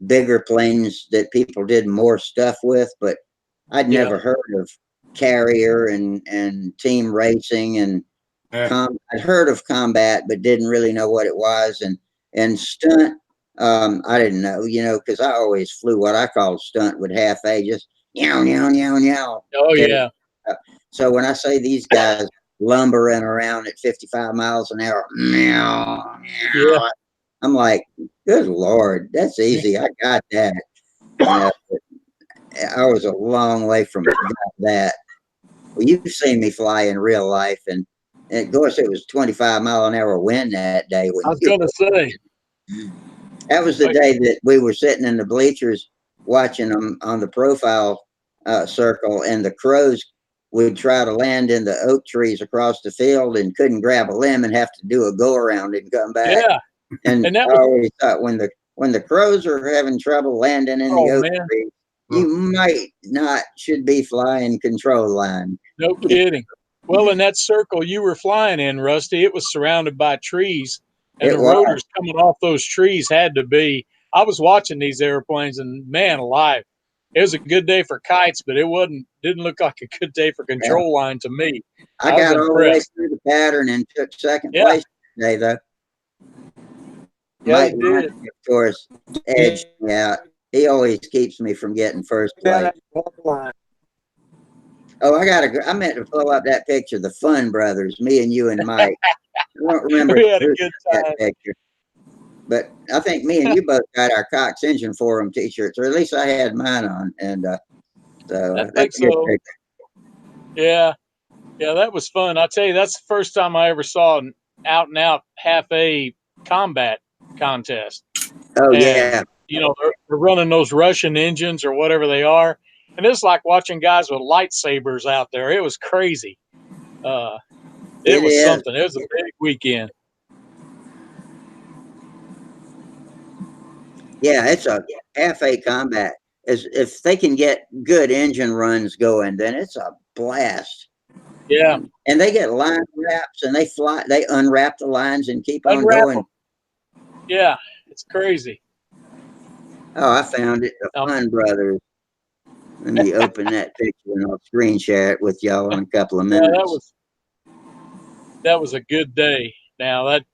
bigger planes that people did more stuff with, but I'd never heard of carrier and team racing and I'd heard of combat, but didn't really know what it was. And stunt, I didn't know, you know, because I always flew what I called stunt with half-A, just meow, meow, meow, meow. Oh yeah. So when I say these guys lumbering around at 55 miles an hour, meow, meow, Yeah. I'm like, good Lord, that's easy. I got that. You know, I was a long way from that. Well, you've seen me fly in real life, and of course, it was 25-mile-an-hour wind that day. I was gonna say That was the day that we were sitting in the bleachers watching them on the profile circle, and the crows would try to land in the oak trees across the field and couldn't grab a limb and have to do a go around and come back. yeah. And And that I was always thought when the crows are having trouble landing in the oak trees, you might not should be flying control line. no kidding. Well, in that circle you were flying in, Rusty, it was surrounded by trees, and It the was. rotors coming off those trees had to be. I was watching these airplanes, and man alive, it was a good day for kites, but didn't look like a good day for control line to me. I was got all the way impressed. through the pattern and took second place today, though. Yeah, Mike you did. Monty, of course, edged me out. He always keeps me from getting first place. Oh, I meant to pull up that picture, the Fun Brothers, me and you and Mike. I don't remember We had a who good took time. that picture, but I think me and you both got our Cox Engine Forum T-shirts, or at least I had mine on, and so I think that's a good so. picture. Yeah, that was fun. I'll tell you, that's the first time I ever saw an out and out half-A combat contest. Oh And, yeah, you know, they're running those Russian engines or whatever they are. And it's like watching guys with lightsabers out there. It was crazy. It was something. It was a big weekend. Yeah, it's a half-A combat. As if they can get good engine runs going, then it's a blast. Yeah, And they get line wraps and they fly. They unwrap the lines and keep on unwrap going. them. Yeah, it's crazy. Oh, I found it. The Fun Brothers. Let me open that picture and I'll screen share it with y'all in a couple of Yeah, minutes. that was a good day. Now that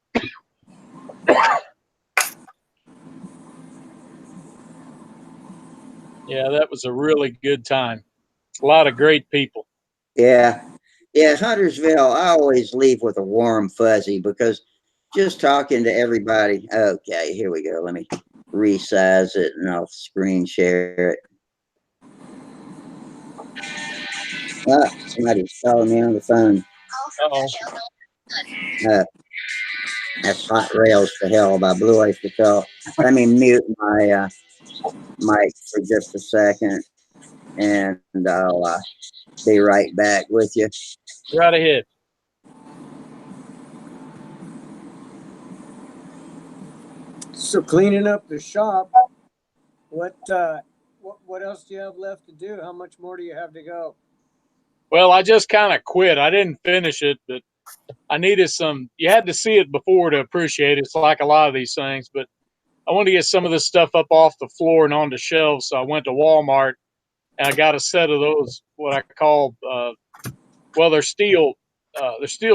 yeah, that was a really good time. A lot of great people. Yeah. Yeah, Huntersville, I always leave with a warm fuzzy because just talking to everybody. Okay, here we go. Let me resize it and I'll screen share it. Somebody's calling me on the phone. Uh-oh. Uh, that's Hot Rails to Hell by Blue Oyster Cult. Let me mute my mic for just a second and I'll be right back with you. Right ahead. So cleaning up the shop. What what else do you have left to do? How much more do you have to go? Well, I just kind of quit. I didn't finish it, but I needed some. You had to see it before to appreciate it. It's like a lot of these things, but I wanted to get some of this stuff up off the floor and onto shelves. So I went to Walmart and I got a set of those, what I call, well, they're steel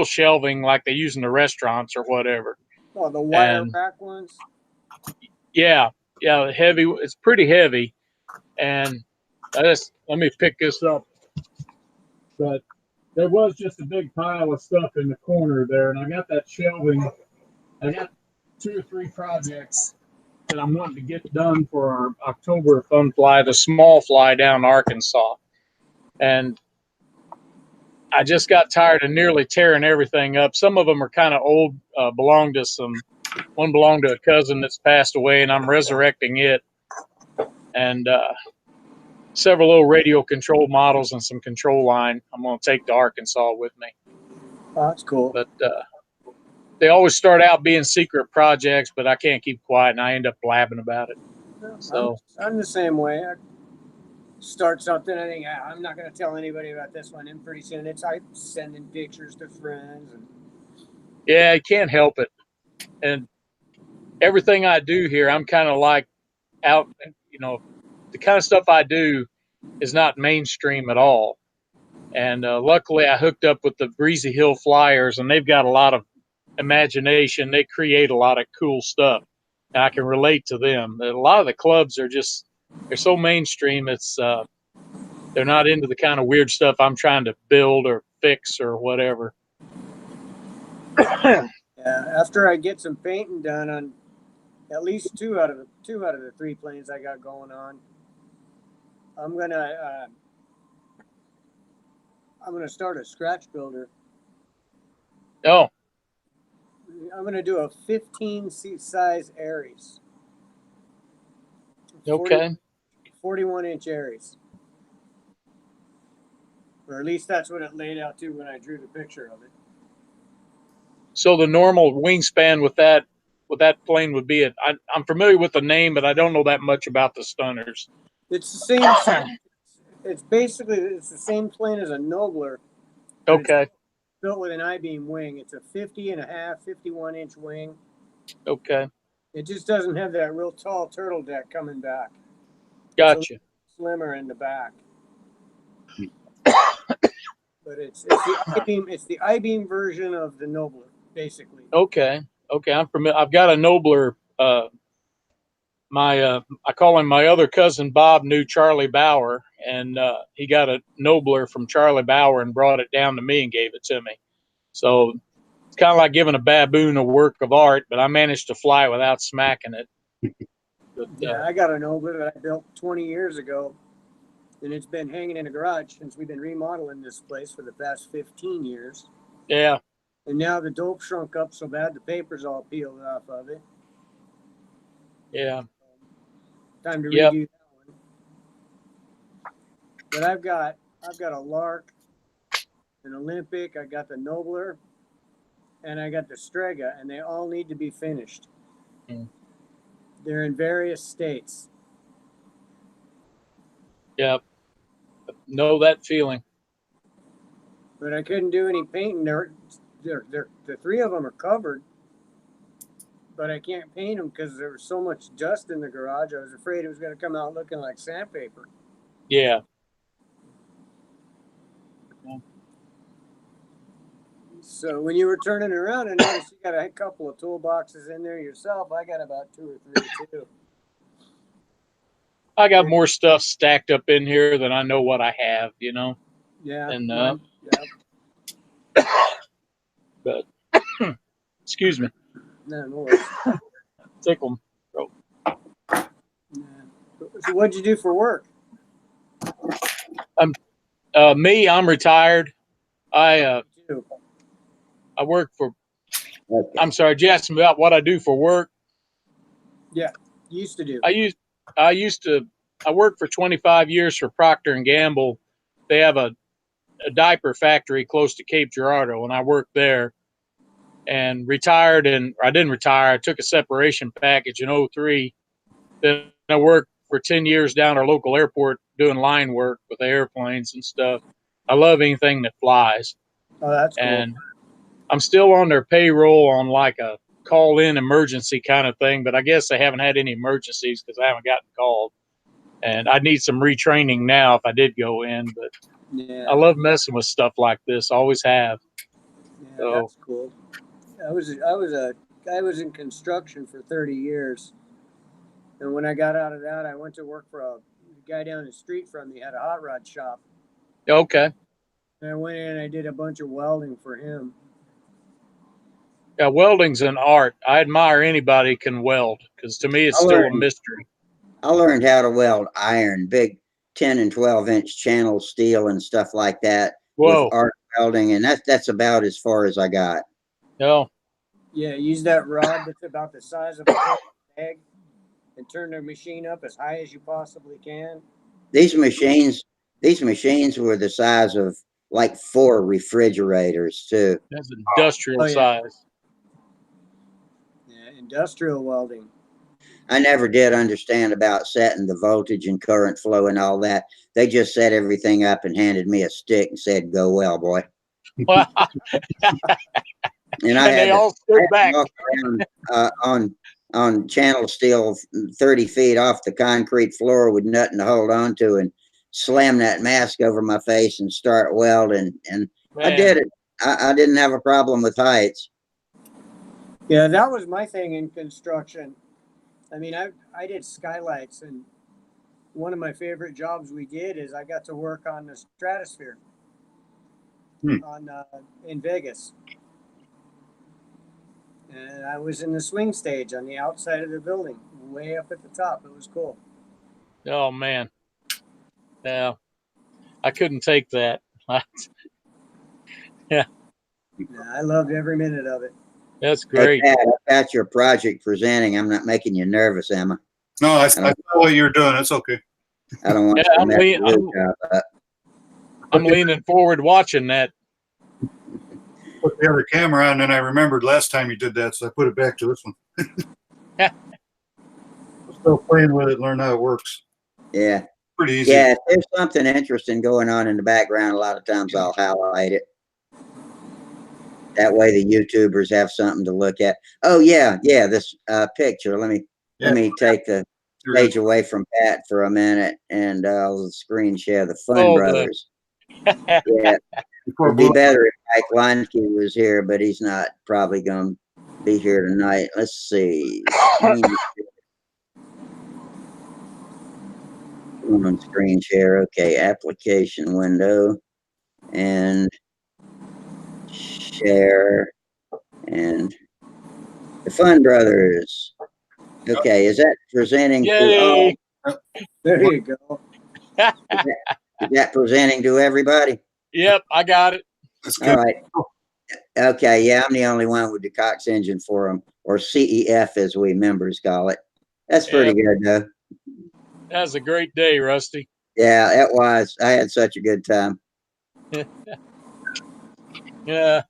shelving like they use in the restaurants or whatever. Oh, the wire And rack ones. yeah, yeah, heavy. It's pretty heavy. And let me pick this up. But there was just a big pile of stuff in the corner there, and I got that shelving. I got 2 or 3 projects that I'm wanting to get done for our October fun fly, the small fly down in Arkansas. And I just got tired of nearly tearing everything up. Some of them are kind of old, one belonged to a cousin that's passed away, and I'm resurrecting it. And several little radio control models and some control line I'm going to take to Arkansas with me. Oh, that's cool. But they always start out being secret projects, but I can't keep quiet, and I end up blabbing about it. So I'm the same way. I start something, I think I'm not going to tell anybody about this one, and pretty soon I'm sending pictures to friends. And yeah, I can't help it. And everything I do here, I'm kind of like out, the kind of stuff I do is not mainstream at all. And luckily, I hooked up with the Breezy Hill Flyers, and they've got a lot of imagination. They create a lot of cool stuff, and I can relate to them. A lot of the clubs they're so mainstream. They're not into the kind of weird stuff I'm trying to build or fix or whatever. yeah, after I get some painting done on at least two out of the 3 planes I got going on, I'm gonna start a scratch builder. Oh, I'm gonna do a 15 size Aries. 40, okay. 41-inch Aries. Or at least that's what it laid out to when I drew the picture of it. So the normal wingspan with that plane would be it. I'm familiar with the name, but I don't know that much about the Stunners. It's the same. It's the same plane as a Nobler, but it's Okay. built with an I-beam wing. It's a 51-inch wing. Okay. It just doesn't have that real tall turtle deck coming back. It's a little Gotcha. slimmer in the back. But it's the I-beam. It's the I-beam version of the Nobler, basically. Okay. Okay. I'm familiar. I've got a Nobler. I call him my other cousin Bob knew Charlie Bauer, and he got a Nobler from Charlie Bauer and brought it down to me and gave it to me. So it's kind of like giving a baboon a work of art, but I managed to fly without smacking it. But Yeah, I got a Nobler that I built 20 years ago, and it's been hanging in a garage since we've been remodeling this place for the past 15 years. yeah, And now the dope shrunk up so bad the paper's all peeled off of it. yeah, Time to yep. redo that one. But I've got a Lark, an Olympic, I got the Nobler, and I got the Strega, and they all need to be finished. Mm. They're in various states. Yeah, know that feeling. But I couldn't do any painting. The three of them are covered, but I can't paint them because there was so much dust in the garage. I was afraid it was going to come out looking like sandpaper. Yeah. So when you were turning around, I noticed you got a couple of toolboxes in there yourself. I got about 2 or 3 too. I got more stuff stacked up in here than I know what I have, you know. Yeah. And Yeah. but excuse me, No worries. tickle. Yeah. So what'd you do for work? Me, I'm retired. I work for. Okay. I'm sorry, you asked me about what I do for work. Yeah, used to do. I used to. I worked for 25 years for Procter and Gamble. They have a diaper factory close to Cape Girardeau, and I worked there. And retired, and I didn't retire. I took a separation package in '03. Then I worked for 10 years down our local airport doing line work with the airplanes and stuff. I love anything that flies. Oh, that's cool. And I'm still on their payroll on like a call in emergency kind of thing, but I guess they haven't had any emergencies because I haven't gotten called. And I need some retraining now if I did go in, but Yeah. I love messing with stuff like this. Always have. Yeah, So, that's cool. I was in construction for 30 years. And when I got out of that, I went to work for a guy down the street from me, had a hot rod shop. okay. And I went in and I did a bunch of welding for him. Yeah, welding's an art. I admire anybody who can weld because to me it's still a mystery. I learned how to weld iron, big 10 and 12-inch channel steel and stuff like that with Whoa. arc welding, and that's about as far as I got. No. Yeah, use that rod that's about the size of a egg and turn the machine up as high as you possibly can. These machines were the size of like 4 refrigerators too. That's industrial size. Yeah, industrial welding. I never did understand about setting the voltage and current flow and all that. They just set everything up and handed me a stick and said, "Go well, boy." And I had they all stood back. walk around on channel steel 30 feet off the concrete floor with nothing to hold on to and slam that mask over my face and start welding. And Man. I did it. I didn't have a problem with heights. Yeah, that was my thing in construction. I mean, I did skylights, and one of my favorite jobs we did is I got to work on the stratosphere in Vegas. And I was in the swing stage on the outside of the building, way up at the top. It was cool. Oh man. Yeah. I couldn't take that. Yeah. I loved every minute of it. That's Hey, great. Pat, I got your project presenting. I'm not making you nervous, am I? No, I saw what you're doing. It's okay. I don't want Yeah, you to mess your job up. I'm leaning forward watching that. Put the other camera on, and then I remembered last time you did that, so I put it back to this one. I'm still playing with it, learn how it works. Yeah. Pretty easy. Yeah, if there's something interesting going on in the background, a lot of times I'll highlight it. That way the YouTubers have something to look at. Oh yeah, this picture. Let me take the page away from Pat for a minute and I'll screen share the Fun Brothers. Yeah. It'd be better if Mike Leinke was here, but he's not probably going to be here tonight. Let's see. On screen share. Okay, application window and share and the Fun Brothers. Okay, is that presenting Yay. to There you go. is that presenting to everybody? Yep, I got it. All right. Okay, yeah, I'm the only one with the Cox engine for them, or CEF as we members call it. That's pretty good though. That was a great day, Rusty. Yeah, it was. I had such a good time. Yeah.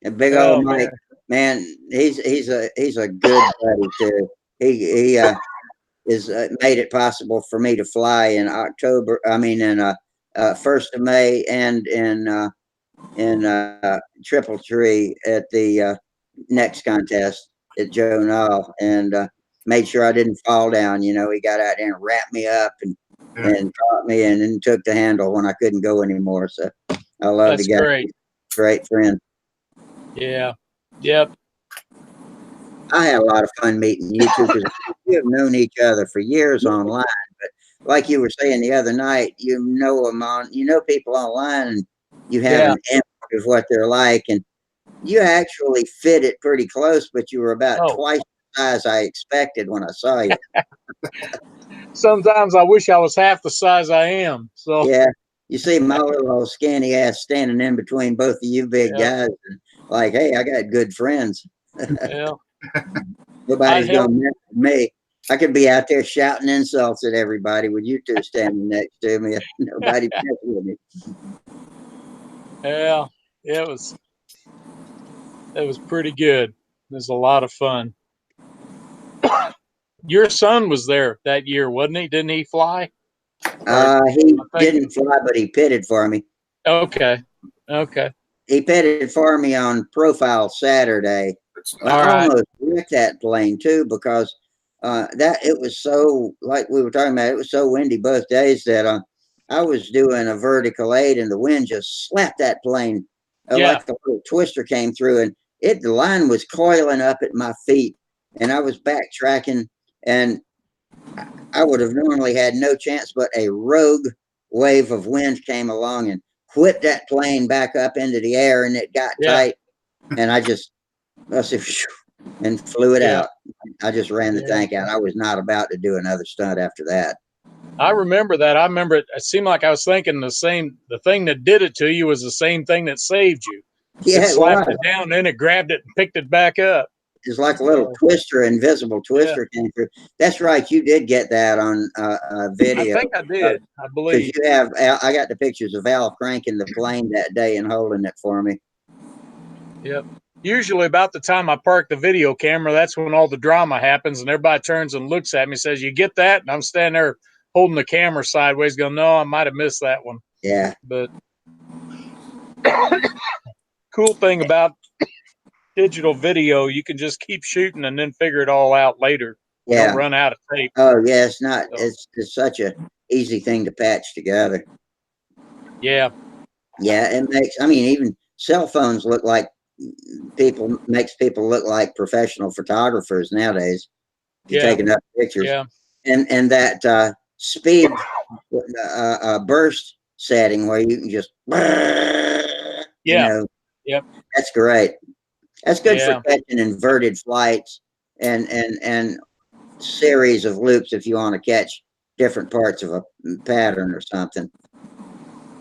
And big old Mike, man, he's a good buddy too. is made it possible for me to fly in October. I mean, in 1st of May and in Triple Tree at the next contest at Joe Null, and made sure I didn't fall down. You know, he got out there and wrapped me up and caught me and then took the handle when I couldn't go anymore. So I love the That's guy. great. Great friend. Yeah. Yep. I had a lot of fun meeting you two because we have known each other for years online. But like you were saying the other night, you know people online, and you have Yeah. an image of what they're like, and you actually fit it pretty close. But you were about Oh, twice the size I expected when I saw you. sometimes I wish I was half the size I am. So, Yeah, you see my little old skinny ass standing in between both of you big yeah. guys, and like, hey, I got good friends. Yeah. I'd Nobody's gonna help. mess with me. I could be out there shouting insults at everybody with you two standing next to me. Nobody mess with me. Yeah. Yeah. It was pretty good. It was a lot of fun. Your son was there that year, wasn't he? Didn't he fly? Or He I think. didn't fly, but he pitted for me. Okay. Okay. He pitted for me on Profile Saturday. I All right. almost wrecked that plane too because that it was so, like we were talking about, it was so windy both days that I was doing a vertical 8 and the wind just slapped that plane Yeah. like a little twister came through, and the line was coiling up at my feet, and I was backtracking, and I would have normally had no chance, but a rogue wave of wind came along and whipped that plane back up into the air, and it got Yeah. tight, and I said, and flew it Yeah. out. I just ran the Yeah. tank out. I was not about to do another stunt after that. I remember that. I remember it. It seemed like I was thinking the thing that did it to you was the same thing that saved you. It Yeah, it slapped was. it down, then it grabbed it and picked it back up. It's like a little So, twister, invisible yeah, twister came through. That's right. You did get that on I video. think I did. I Because believe. you have, I got the pictures of Al cranking the plane that day and holding it for me. Yep. Usually about the time I park the video camera, that's when all the drama happens and everybody turns and looks at me and says, "You get that?" And I'm standing there holding the camera sideways going, "No, I might have missed that one." Yeah. But cool thing about digital video, you can just keep shooting and then figure it all out later. You don't Yeah. run out of tape. Oh, yeah. It's not, So, it's such a easy thing to patch together. yeah. Yeah. It makes, I mean, even cell phones look like makes people look like professional photographers nowadays. If you take Yeah. enough pictures, Yeah. and that speed burst setting where you can just, you Yeah. know, Yep. that's great. That's good for Yeah. catching inverted flights and series of loops if you want to catch different parts of a pattern or something.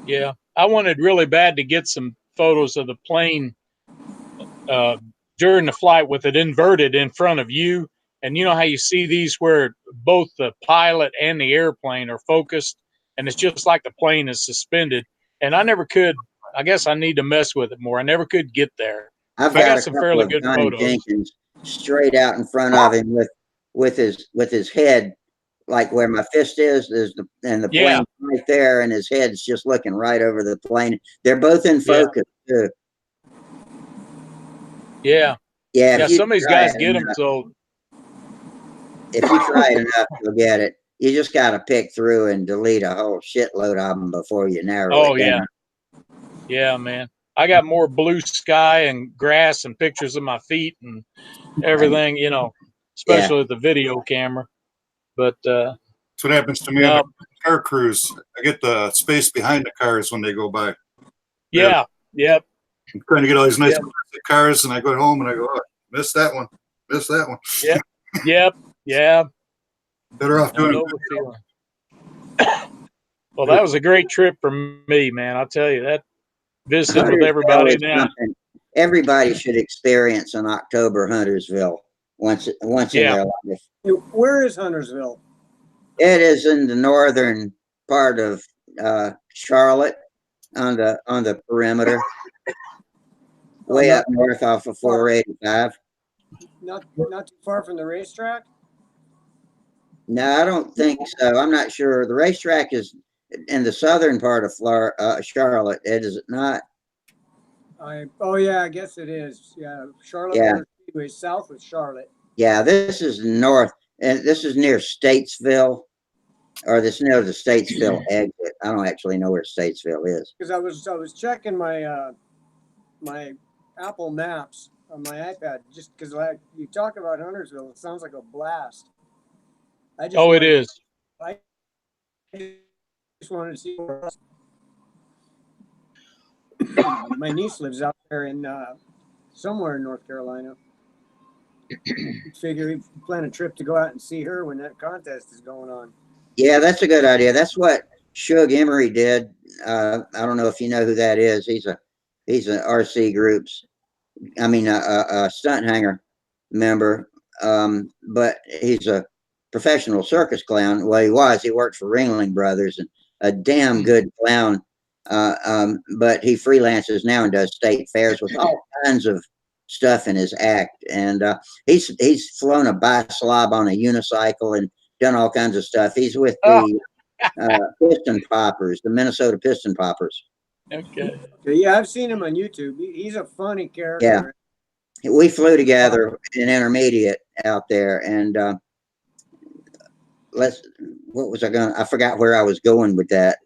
Yeah. I wanted really bad to get some photos of the plane uh, during the flight with it inverted in front of you. And you know how you see these where both the pilot and the airplane are focused, and it's just like the plane is suspended. And I never could. I guess I need to mess with it more. I never could get there. I've I got got a some couple fairly of good Johnny photos. Jenkins straight out in front of him with his head like where my fist is and the Yeah. plane right there, and his head's just looking right over the plane. They're both in Yeah. focus too. Yeah. Yeah, Yeah. Some of these guys get them. So, if you try it enough, you'll get it. You just got to pick through and delete a whole shitload of them before you narrow oh, it yeah. down. Yeah, man. I got more blue sky and grass and pictures of my feet and everything, Yeah, especially with the video camera. But That's what happens to me on no, the car cruise. I get the space behind the cars when they go by. yeah, yep, I'm trying to get all these nice yep, cars, and I go home and I go, oh, missed that one, missed that one. yep, yep, yeah. Better off I doing know the feeling. Well, that was a great trip for me, man. I'll tell you that. Visited with Huntersville everybody is now. something everybody should experience in October. Huntersville once in Yeah, their life. Where is Huntersville? It is in the northern part of Charlotte on the perimeter, way Not up north off of 485. not too far from the racetrack. No, I don't think so. I'm not sure. The racetrack is in the southern part of Florida, Charlotte. Is it not? Oh yeah, I guess it is. Yeah, Charlotte Yeah, Motor Speedway south of Charlotte. yeah. This is north, and this is near Statesville, or this near the Statesville exit. I don't actually know where Statesville is. Because I was checking my Apple Maps on my iPad just because like you talk about Huntersville, it sounds like a blast. I just Oh, it wanted is. I just wanted to see where else. My niece lives out there in somewhere in North Carolina. Figure we plan a trip to go out and see her when that contest is going on. Yeah, that's a good idea. That's what Shug Emery did. I don't know if you know who that is. He's an RC groups. I mean, a Stunthangar member, but he's a professional circus clown. Well, he was. He worked for Ringling Brothers and a damn good clown. But he freelances now and does state fairs with all kinds of stuff in his act. And he's flown a bi-slob on a unicycle and done all kinds of stuff. He's with Oh, the Piston Poppers, the Minnesota Piston Poppers. okay. Yeah, I've seen him on YouTube. He's a funny Yeah, character. we flew together in intermediate out there, and let's. What was I going? I forgot where I was going with that.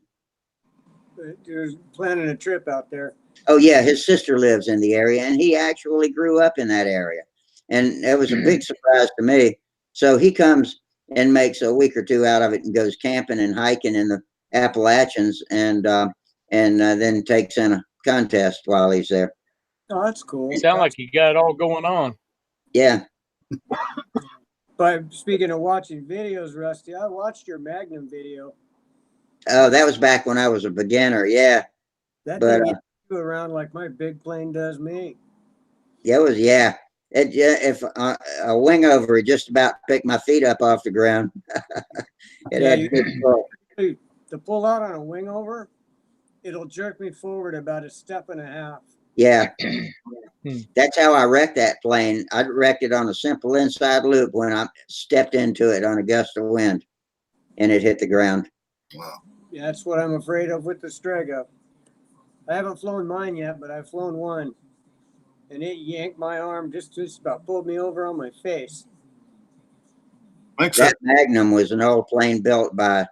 He was planning a trip out there. Oh yeah, his sister lives in the area, and he actually grew up in that area, and it was a big surprise to me. So he comes and makes a week or two out of it, and goes camping and hiking in the Appalachians, and then takes in a contest while he's there. Oh, that's cool. Sound like you got it all going on. Yeah. But speaking of watching videos, Rusty, I watched your Magnum video. Oh, that was back when I was a beginner. Yeah, That but thing you around like my big plane does me. yeah, it was yeah. It, yeah, if a wing over, it just about picked my feet up off the ground. It Yeah, had good pull. to pull out on a wing over, it'll jerk me forward about a step and a half. Yeah, Hmm. that's how I wrecked that plane. I wrecked it on a simple inside loop when I stepped into it on a gust of wind, and it hit the ground. Wow. Yeah, that's what I'm afraid of with the Strega. I haven't flown mine yet, but I've flown one, and it yanked my arm just about pulled me over on my face. Thanks. That Magnum was an old plane built by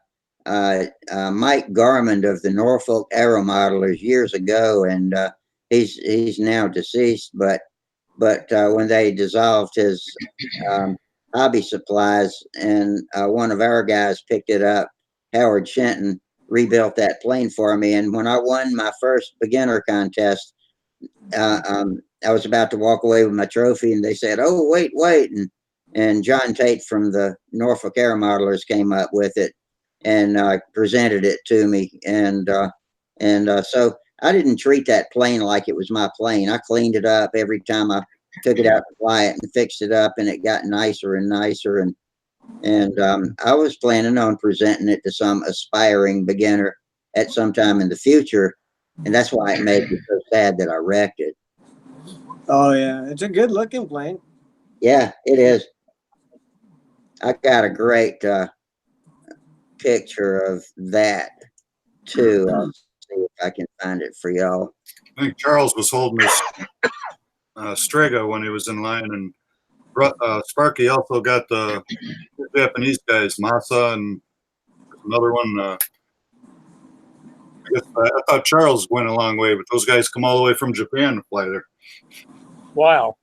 Mike Garmond of the Norfolk Aeromodelers years ago, and he's now deceased. But when they dissolved his hobby supplies, and one of our guys picked it up, Howard Shenton rebuilt that plane for me. And when I won my first beginner contest, I was about to walk away with my trophy, and they said, "Oh, wait!" And John Tate from the Norfolk Air Modelers came up with it and presented it to me, and so I didn't treat that plane like it was my plane. I cleaned it up every time I took it out to fly it and fixed it up, and it got nicer and nicer. And I was planning on presenting it to some aspiring beginner at some time in the future, and that's why it made me so sad that I wrecked it. Oh yeah, it's a good looking plane. Yeah, it is. I got a great picture of that too. I'll see if I can find it for y'all. I think Charles was holding his Strega when he was in line, and Sparky also got the Japanese guys, Masa, and another one. I thought Charles went a long way, but those guys come all the way from Japan to fly there. Wow.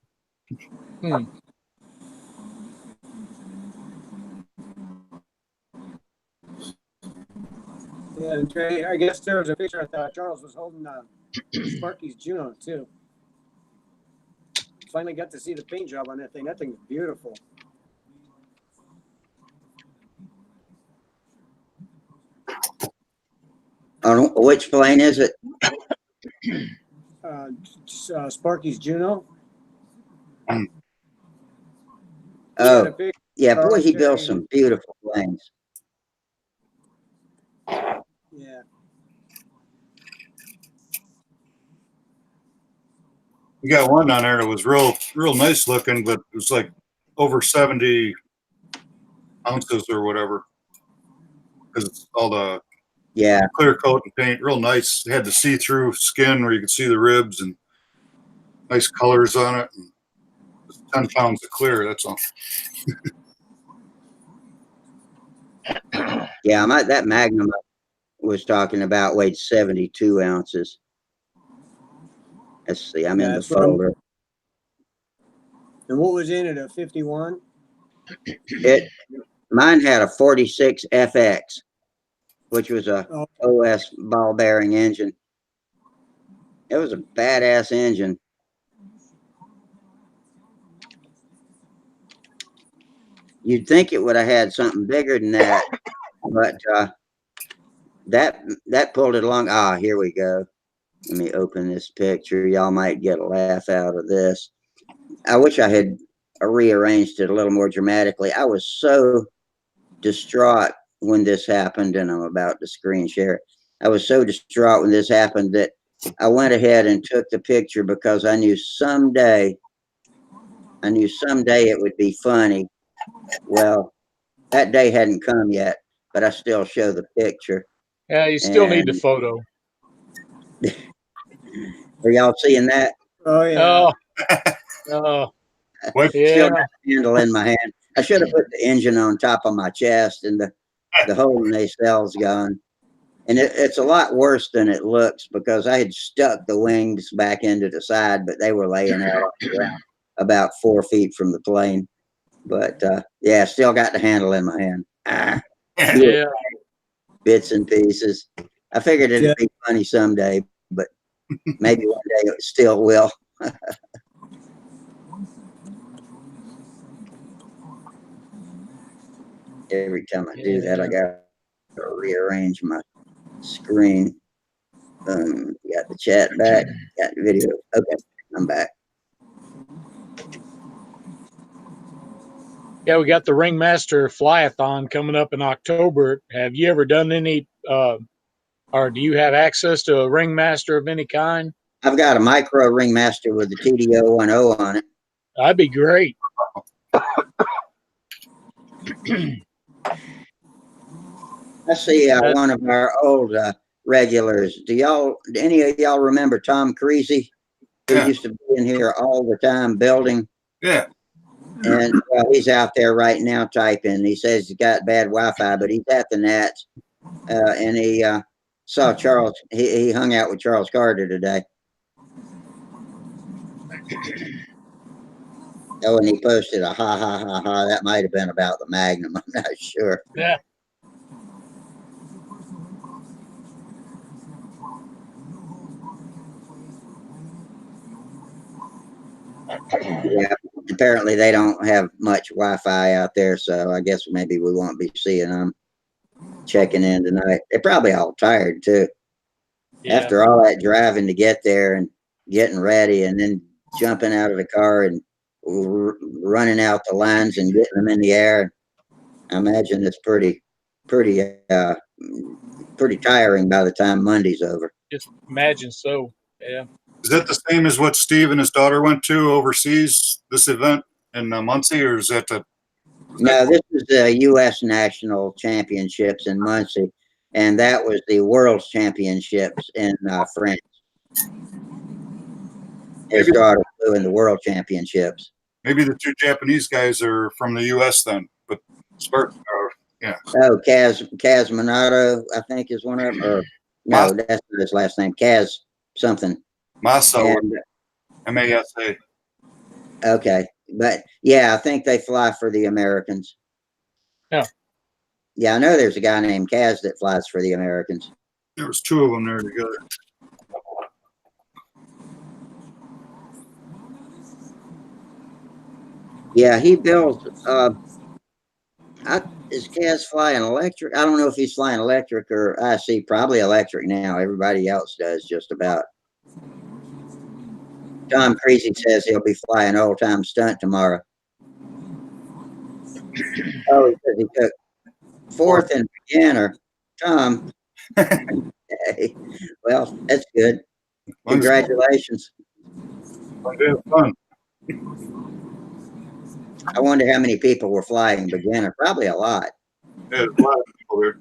Hmm. Yeah, and Trey, I guess there was a picture I thought Charles was holding Sparky's Juno too. Finally got to see the paint job on that thing. That thing's beautiful. On which plane is it? Sparky's Juno. Oh, yeah, boy, he built some beautiful planes. Yeah. You got one on there that was real nice looking, but it was like over 70 ounces or whatever. Because it's all the Yeah. clear coat and paint, real nice. It had the see-through skin where you could see the ribs and nice colors on it. And 10 pounds of clear, that's all. Yeah, that Magnum I was talking about weighed 72 ounces. Let's see, I'm in the That's what I'm. folder. And what was in it? A 51? Mine had a 46 FX, which was a Oh, OS ball bearing engine. It was a badass engine. You'd think it would have had something bigger than that, but that pulled it along. Ah, here we go. Let me open this picture. Y'all might get a laugh out of this. I wish I had rearranged it a little more dramatically. I was so distraught when this happened, and I'm about to screen share it. I was so distraught when this happened that I went ahead and took the picture because I knew someday it would be funny. Well, that day hadn't come yet, but I still show the picture. Yeah, you still need the And photo. are y'all seeing that? oh yeah. Oh, What? yeah. Still got the handle in my hand. I should have put the engine on top of my chest, and the whole nacelle's gone. And it's a lot worse than it looks because I had stuck the wings back into the side, but they were laying out on the ground about 4 feet from the plane. But yeah, still got the handle in my hand. Yeah. Bits and pieces. I figured it'd Yeah. be funny someday, but maybe one day it still will. Every time I do that, I got to rearrange my screen. Got the chat back, got the video. Okay, I'm back. Yeah, we got the Ringmaster Flyathon coming up in October. Have you ever done any, or do you have access to a Ringmaster of any kind? I've got a micro Ringmaster with the TD010 on it. That'd be great. I see one of our old regulars. Do any of y'all remember Tom Creasy, who Yeah. used to be in here all the time building? Yeah. And he's out there right now typing. He says he's got bad Wi-Fi, but he's at the Nats. And he saw Charles. He hung out with Charles Carter today. Oh, and he posted a ha ha ha ha. That might have been about the Magnum. I'm not sure. Yeah. Yeah. Apparently they don't have much Wi-Fi out there, so I guess maybe we won't be seeing them checking in tonight. They're probably all tired too. Yeah. After all that driving to get there and getting ready, and then jumping out of the car and running out the lines and getting them in the air. I imagine it's pretty tiring by the time Monday's over. Just imagine so. Yeah. Is that the same as what Steve and his daughter went to overseas, this event in Muncie, or is that the? No, this is the U.S. National Championships in Muncie, and that was the World Championships in France. His daughter flew in the World Championships. Maybe the two Japanese guys are from the U.S. then, but Spartan, yeah. Oh, Kaz Minato, I think is one of them. Or no, that's not his last name. Kaz something. Masa, And, M-A-S-A. okay, but yeah, I think they fly for the Americans. Yeah. Yeah, I know there's a guy named Kaz that flies for the Americans. There was two of them there together. Yeah, he builds. Is Kaz flying electric? I don't know if he's flying electric or I see probably electric now. Everybody else does just about. Tom Creasy says he'll be flying old time stunt tomorrow. Oh, he says he took fourth in beginner. Tom. Hey, well, that's good. Congratulations. Fun. I wonder how many people were flying beginner. Probably a lot. Yeah, there's a lot of people there.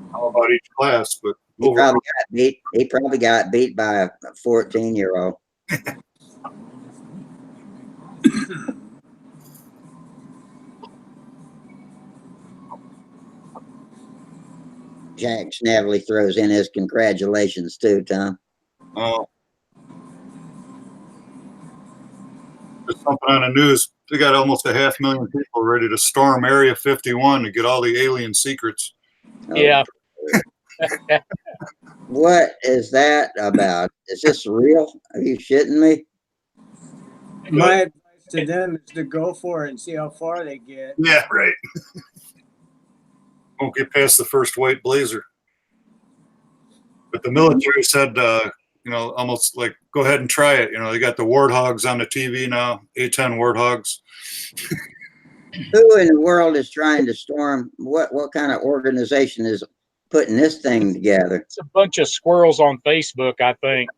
I don't know about each class, but He overall, probably got beat. He probably got beat by a 14-year-old. Jack Snavely throws in his congratulations too, Tom. there's something on the news. They got almost 500,000 people ready to storm Area 51 to get all the alien secrets. Oh, Yeah. what is that about? Is this real? Are you shitting me? My advice to them is to go for it and see how far they get. Yeah, right. Won't get past the first white blazer. But the military said, almost like, go ahead and try it. They got the warthogs on the TV now, A-10 warthogs. Who in the world is trying to storm? What kind of organization is putting this thing together? It's a bunch of squirrels on Facebook, I think.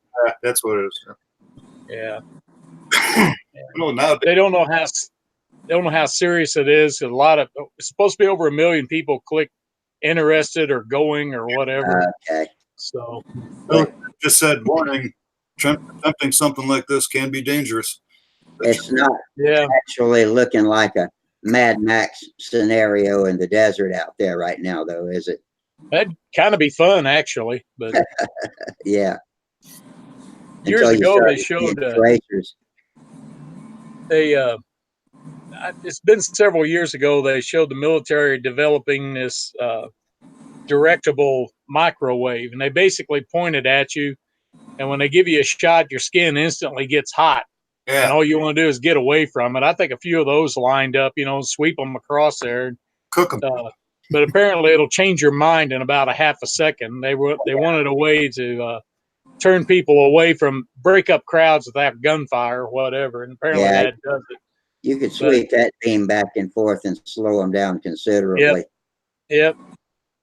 That's what it is. Yeah. Now They don't know how serious it is. It's supposed to be over 1 million people click interested or going or whatever. Okay. So just said, warning, attempting something like this can be dangerous. It's not actually looking like a Mad Max scenario in the desert out there right now, though, is it? that'd kind of be fun, actually. But yeah. years ago, they showed tracers. It's been several years ago. They showed the military developing this directable microwave, and they basically point it at you. And when they give you a shot, your skin instantly gets hot. Yeah. And all you want to do is get away from it. I think a few of those lined up, sweep them across there. Cook them. But apparently it'll change your mind in about a half a second. They wanted a way to turn people away from break up crowds without gunfire or whatever. And apparently that does it. You could sweep that beam back and forth and slow them down considerably. Yep.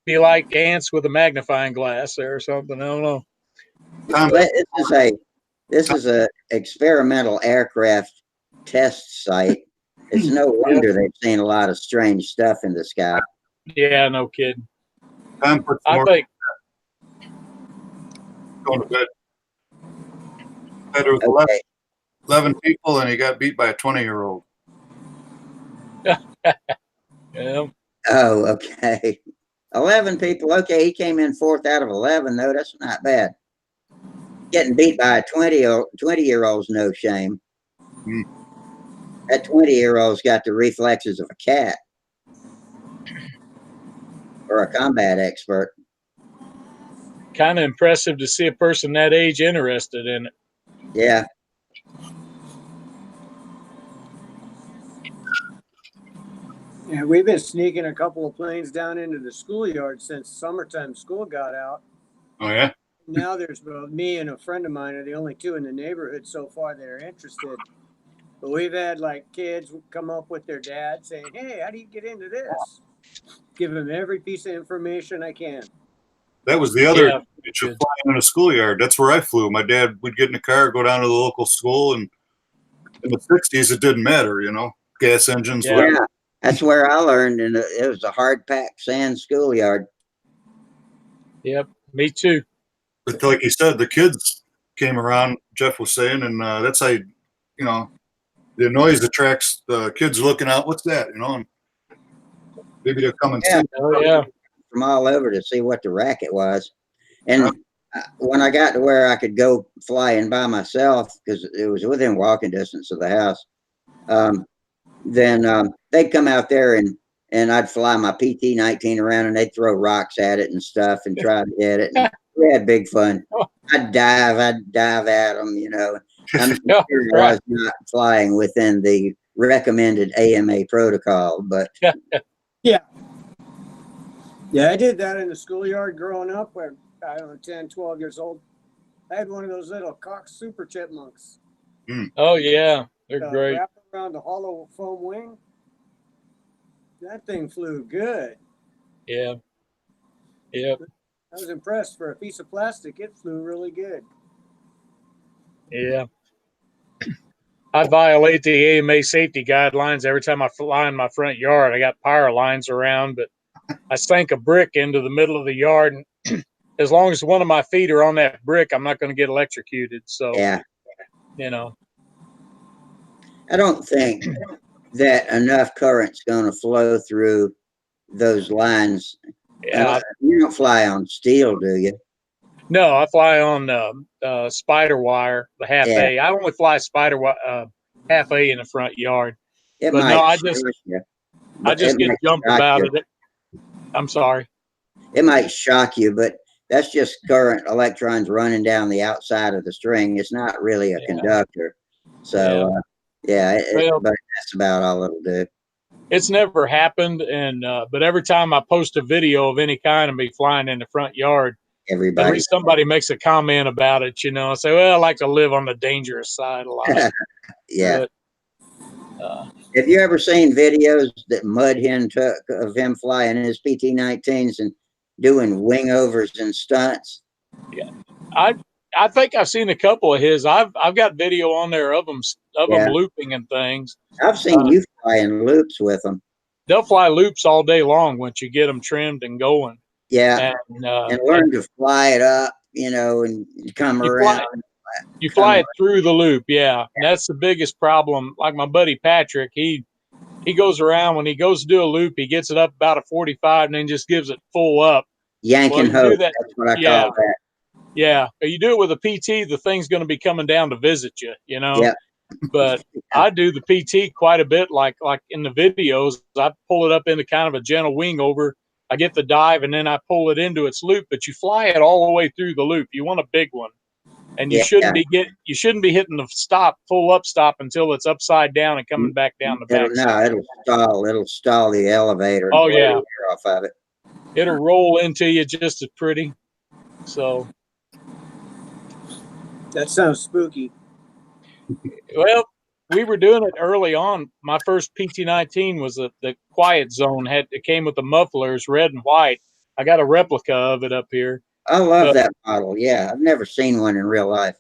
Be like ants with a magnifying glass there or something. I don't know. This is a experimental aircraft test site. It's no wonder they've seen a lot of strange stuff in the sky. Yeah, no kidding. I think going to bed. There was 11 people, and he got beat by a 20-year-old. Yeah. Oh, okay. 11 people. Okay, he came in 4th out of 11, though. That's not bad. Getting beat by a 20-year-old's no shame. Mm. That 20-year-old's got the reflexes of a cat or a combat expert. Kind of impressive to see a person that age interested in it. Yeah. Yeah, we've been sneaking a couple of planes down into the schoolyard since summertime school got out. Oh, yeah? Now there's me and a friend of mine are the only two in the neighborhood so far that are interested. But we've had kids come up with their dad saying, hey, how do you get into this? Give them every piece of information I can. That was the other flying in a schoolyard. That's where I flew. My dad would get in the car, go down to the local school, and in the 60s, it didn't matter, gas engines. Yeah, that's where I learned, and it was a hard-packed sand schoolyard. Yep, me too. But like you said, the kids came around, Jeff was saying, and that's how, the noise attracts the kids looking out. What's that, and maybe they'll come and see. Oh, yeah. From all over to see what the racket was. And when I got to where I could go flying by myself, because it was within walking distance of the house, then they'd come out there and I'd fly my PT-19 around and they'd throw rocks at it and stuff and try to hit it. And we had big fun. I'd dive at them, I'm sure I was not flying within the recommended AMA protocol, but yeah, I did that in the schoolyard growing up when I was 10, 12 years old. I had one of those little Cox Super Chipmunks. Oh, yeah. They're great. Wrapped around the hollow foam wing. That thing flew good. Yeah. Yep. I was impressed. For a piece of plastic, it flew really good. Yeah. I violate the AMA safety guidelines every time I fly in my front yard. I got power lines around, but I sank a brick into the middle of the yard. And as long as one of my feet are on that brick, I'm not going to get electrocuted. So, Yeah. you know, I don't think that enough current's going to flow through those lines. yeah. You don't fly on steel, do you? No, I fly on spider wire, the half Yeah. A. I only fly half A in the front yard. It But no, might I shock you, just it get might jumped shock about you. it. I'm sorry. It might shock you, but that's just current electrons running down the outside of the string. It's not really a Yeah. conductor. So, Well, but that's about all it'll do. it's never happened, and but every time I post a video of any kind of me flying in the front yard, at Everybody. least somebody makes a comment about it. You know, I say, well, I like to live on the dangerous side a lot. Yeah. But, Have you ever seen videos that Mudhen took of him flying his PT-19s and doing wing overs and stunts? yeah, I think I've seen a couple of his. I've got video on there of them Yeah. looping and things. I've seen you fly in loops with them. They'll fly loops all day long once you get them trimmed and going. Yeah. And learn to fly it up, and come around. You fly it through the loop, yeah. And that's the biggest problem. Like my buddy Patrick, he goes around when he goes to do a loop, he gets it up about a 45 and then just gives it full up. Yanking Well, hope. That's what I call that. Yeah. But you do it with a PT, the thing's going to be coming down to visit you, you know. Yeah. But I do the PT quite a bit, like in the videos. I pull it up into kind of a gentle wing over. I get the dive and then I pull it into its loop, but you fly it all the way through the loop. You want a big one. And you shouldn't be hitting the full up stop until it's upside down and coming back down the back. It'll stall. It'll stall the elevator. Oh yeah, off of it. It'll roll into you just as pretty. So that sounds spooky. Well, we were doing it early on. My first PT-19 was the quiet zone. It came with the mufflers, red and white. I got a replica of it up here. I love that model. Yeah, I've never seen one in real life.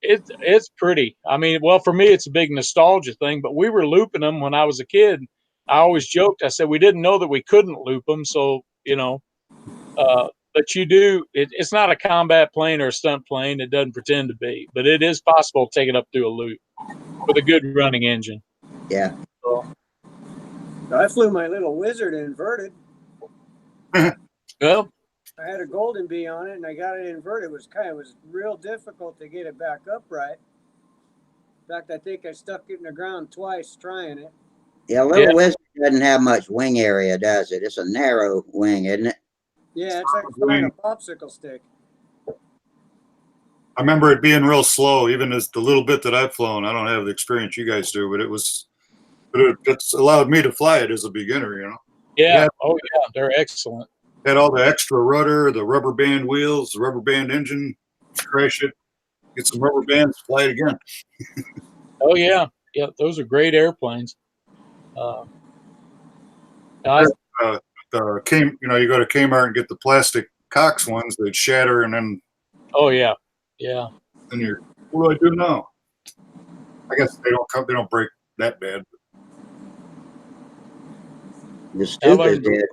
It's pretty. I mean, well, for me, it's a big nostalgia thing. But we were looping them when I was a kid. I always joked. I said we didn't know that we couldn't loop them. So but you do. It's not a combat plane or a stunt plane. It doesn't pretend to be, but it is possible to take it up through a loop with a good running engine. Yeah. So I flew my little Wizard inverted. Well, I had a Golden Bee on it, and I got it inverted. It was real difficult to get it back upright. In fact, I think I stuck it in the ground twice trying it. Yeah, Little Wizard doesn't have much wing area, does it? It's a narrow wing, isn't it? Yeah, it's like flying a popsicle stick. I remember it being real slow, even as the little bit that I've flown. I don't have the experience you guys do, but it's allowed me to fly it as a beginner, Yeah. They're excellent. Had all the extra rudder, the rubber band wheels, the rubber band engine. Crash it, get some rubber bands, fly it again. Oh yeah, those are great airplanes. You go to Kmart and get the plastic Cox ones that shatter, and then. Oh yeah. And what do I do now? I guess they don't break that bad. The Stukas did.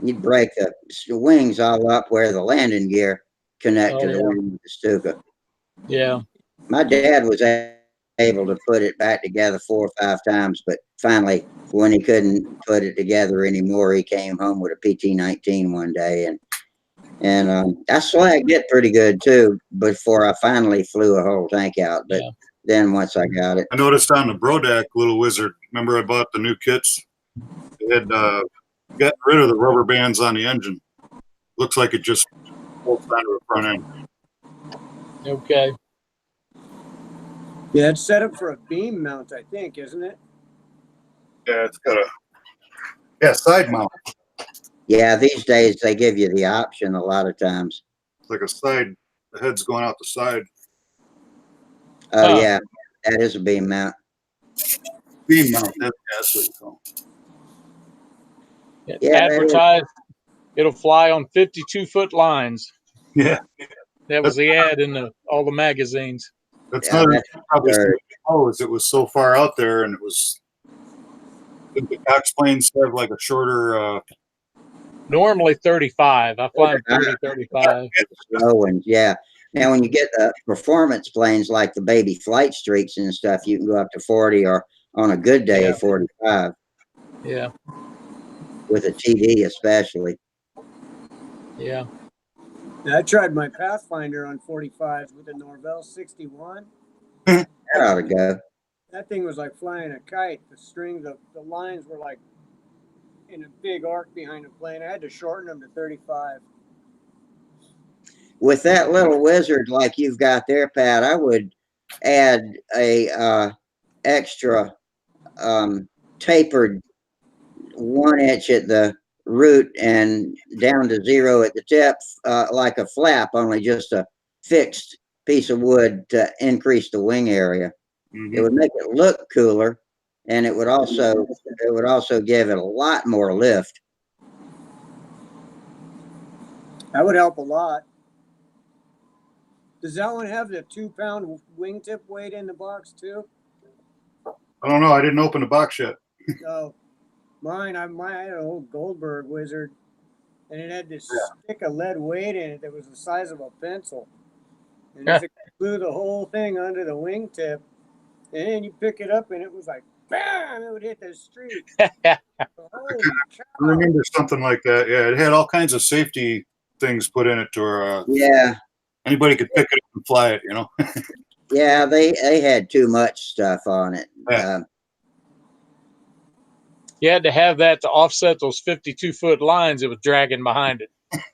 You'd break the wings all up where the landing gear connect to the wing of the Stuka. Yeah. My dad was able to put it back together 4 or 5 times, but finally, when he couldn't put it together anymore, he came home with a PT-19 one day, and I slagged it pretty good too before I finally flew a whole tank out. But then once I got it, I noticed on the Brodac Little Wizard. Remember, I bought the new kits. It had gotten rid of the rubber bands on the engine. Looks like it just bolts onto the front end. Okay. Yeah, it's set up for a beam mount, I think, isn't it? Yeah, it's got a side mount. Yeah, these days they give you the option a lot of times. It's like a side. The head's going out the side. Oh yeah, that is a beam mount. Beam mount. That's what it's called. Advertised. It'll fly on 52-foot lines. Yeah. That was the ad in all the magazines. That's probably knows, it was so far out there, and it was the Cox planes have like a shorter. Normally 35. I fly them 30, 35. Slow ones, yeah. Now, when you get the performance planes like the baby flight streaks and stuff, you can go up to 40, or on a good day, Yeah. 45 Yeah. with a TD, especially. Yeah. I tried my Pathfinder on 45s with a Norvell 61. That ought to go. That thing was like flying a kite. The string, the lines were like in a big arc behind the plane. I had to shorten them to 35. With that little wizard like you've got there, Pat, I would add a extra tapered 1 inch at the root and down to 0 at the tip, like a flap, only just a fixed piece of wood to increase the wing area. It would make it look cooler, and it would also give it a lot more lift. That would help a lot. Does that one have the 2-pound wingtip weight in the box too? I don't know. I didn't open the box yet. No, I had an old Goldberg Wizard, and it had this stick of lead weight in it that was the size of a pencil. And if it blew the whole thing under the wingtip, and then you pick it up, and it was like, bam! It would hit the street. Holy cow! I remember something like that. Yeah, it had all kinds of safety things put in it to Yeah, anybody could pick it up and fly it. yeah, they had too much stuff on it. Yeah. You had to have that to offset those 52-foot lines it was dragging behind it.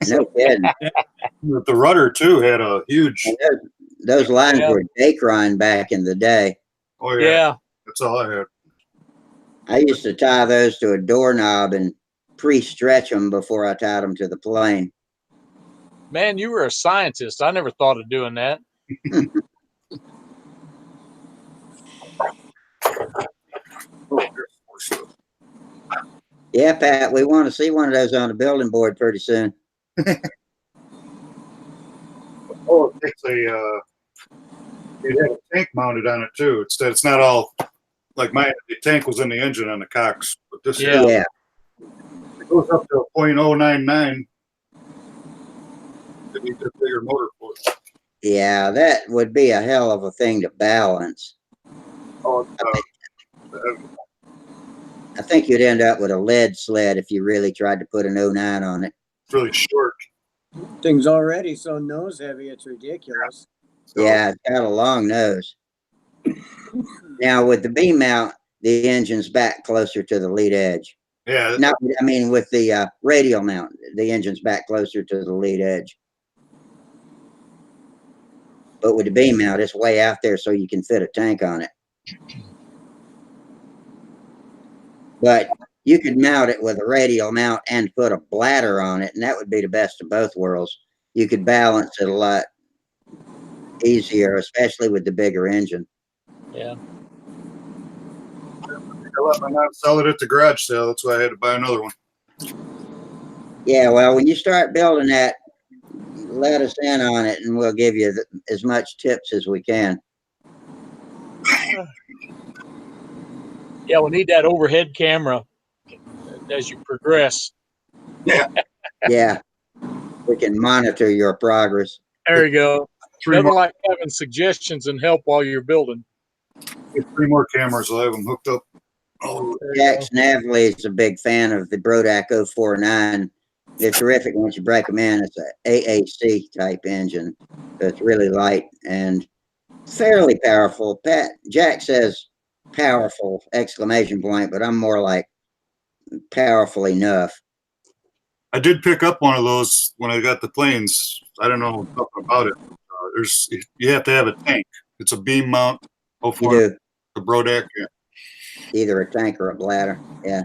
No kidding. But the rudder too had a huge. And those lines were Dacron back in the day. Oh yeah, that's all I had. I used to tie those to a doorknob and pre-stretch them before I tied them to the plane. Man, you were a scientist. I never thought of doing that. Yeah, Pat, we want to see one of those on the building board pretty soon. Oh, it's it had a tank mounted on it too. It's not all like the tank was in the engine on the Cox, but this Yeah. it goes up to a .099. It needs a bigger motor for it. Yeah, that would be a hell of a thing to balance. Oh, I think you'd end up with a lead sled if you really tried to put an 09 on it. it's really short. Thing's already so nose heavy, it's ridiculous. Yeah, it's got a long nose. Now, with the beam mount, the engine's back closer to the lead edge. Yeah. With the radial mount, the engine's back closer to the lead edge. But with the beam mount, it's way out there so you can fit a tank on it. But you could mount it with a radial mount and put a bladder on it, and that would be the best of both worlds. You could balance it a lot easier, especially with the bigger engine. Yeah. I let my mom sell it at the garage sale. That's why I had to buy another one. Yeah, well, when you start building that, let us in on it, and we'll give you as much tips as we can. Yeah, we'll need that overhead camera as you progress. Yeah. Yeah, we can monitor your progress. There you go. Three Nothing more, like having suggestions and help while you're building. get 3 more cameras. I'll have them hooked up. Oh, Jack Snavely is a big fan of the Brodak 049. They're terrific once you break them in. It's an AAC type engine. So it's really light and fairly powerful. Jack says powerful exclamation point, but I'm more like powerful enough. I did pick up one of those when I got the planes. I don't know nothing about it. You have to have a tank. It's a beam mount. You Hopefully, do the Brodak. Yeah. either a tank or a bladder. Yeah.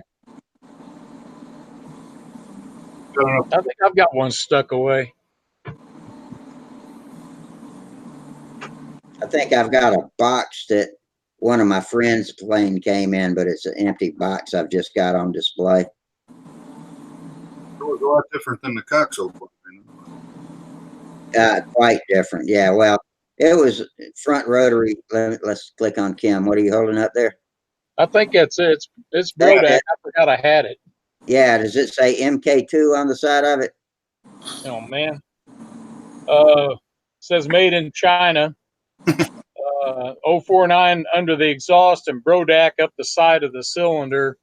I don't know. I think I've got one stuck away. I think I've got a box that one of my friends' plane came in, but it's an empty box I've just got on display. It was a lot different than the Cox 049. Quite different. Yeah, well, It was front rotary. Let's click on Kim. What are you holding up there? I think that's it. It's That's Brodak. it. I forgot I had it. Yeah, does it say MK2 on the side of it? Oh man. Says made in China. 049 under the exhaust and Brodak up the side of the cylinder.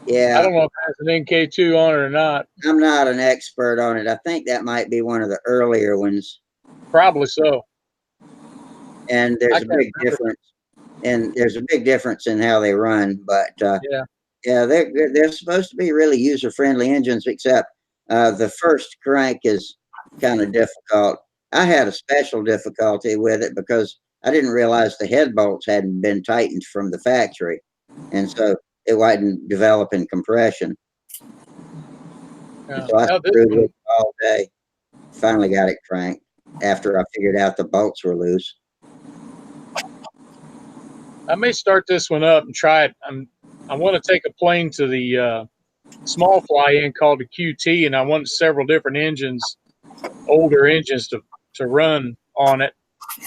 Yeah, I don't know if it has an NK2 on it or not. I'm not an expert on it. I think that might be one of the earlier ones. Probably so. And I there's a can't big remember. difference. And there's a big difference in how they run. But Yeah. yeah, they're supposed to be really user-friendly engines, except the first crank is kind of difficult. I had a special difficulty with it because I didn't realize the head bolts hadn't been tightened from the factory, and so it wasn't developing compression. Yeah. So I Now this screwed with one, it all day. Finally got it cranked after I figured out the bolts were loose. I may start this one up and try it. I want to take a plane to the small fly-in called the QT, and I want several different engines, older engines to run on it.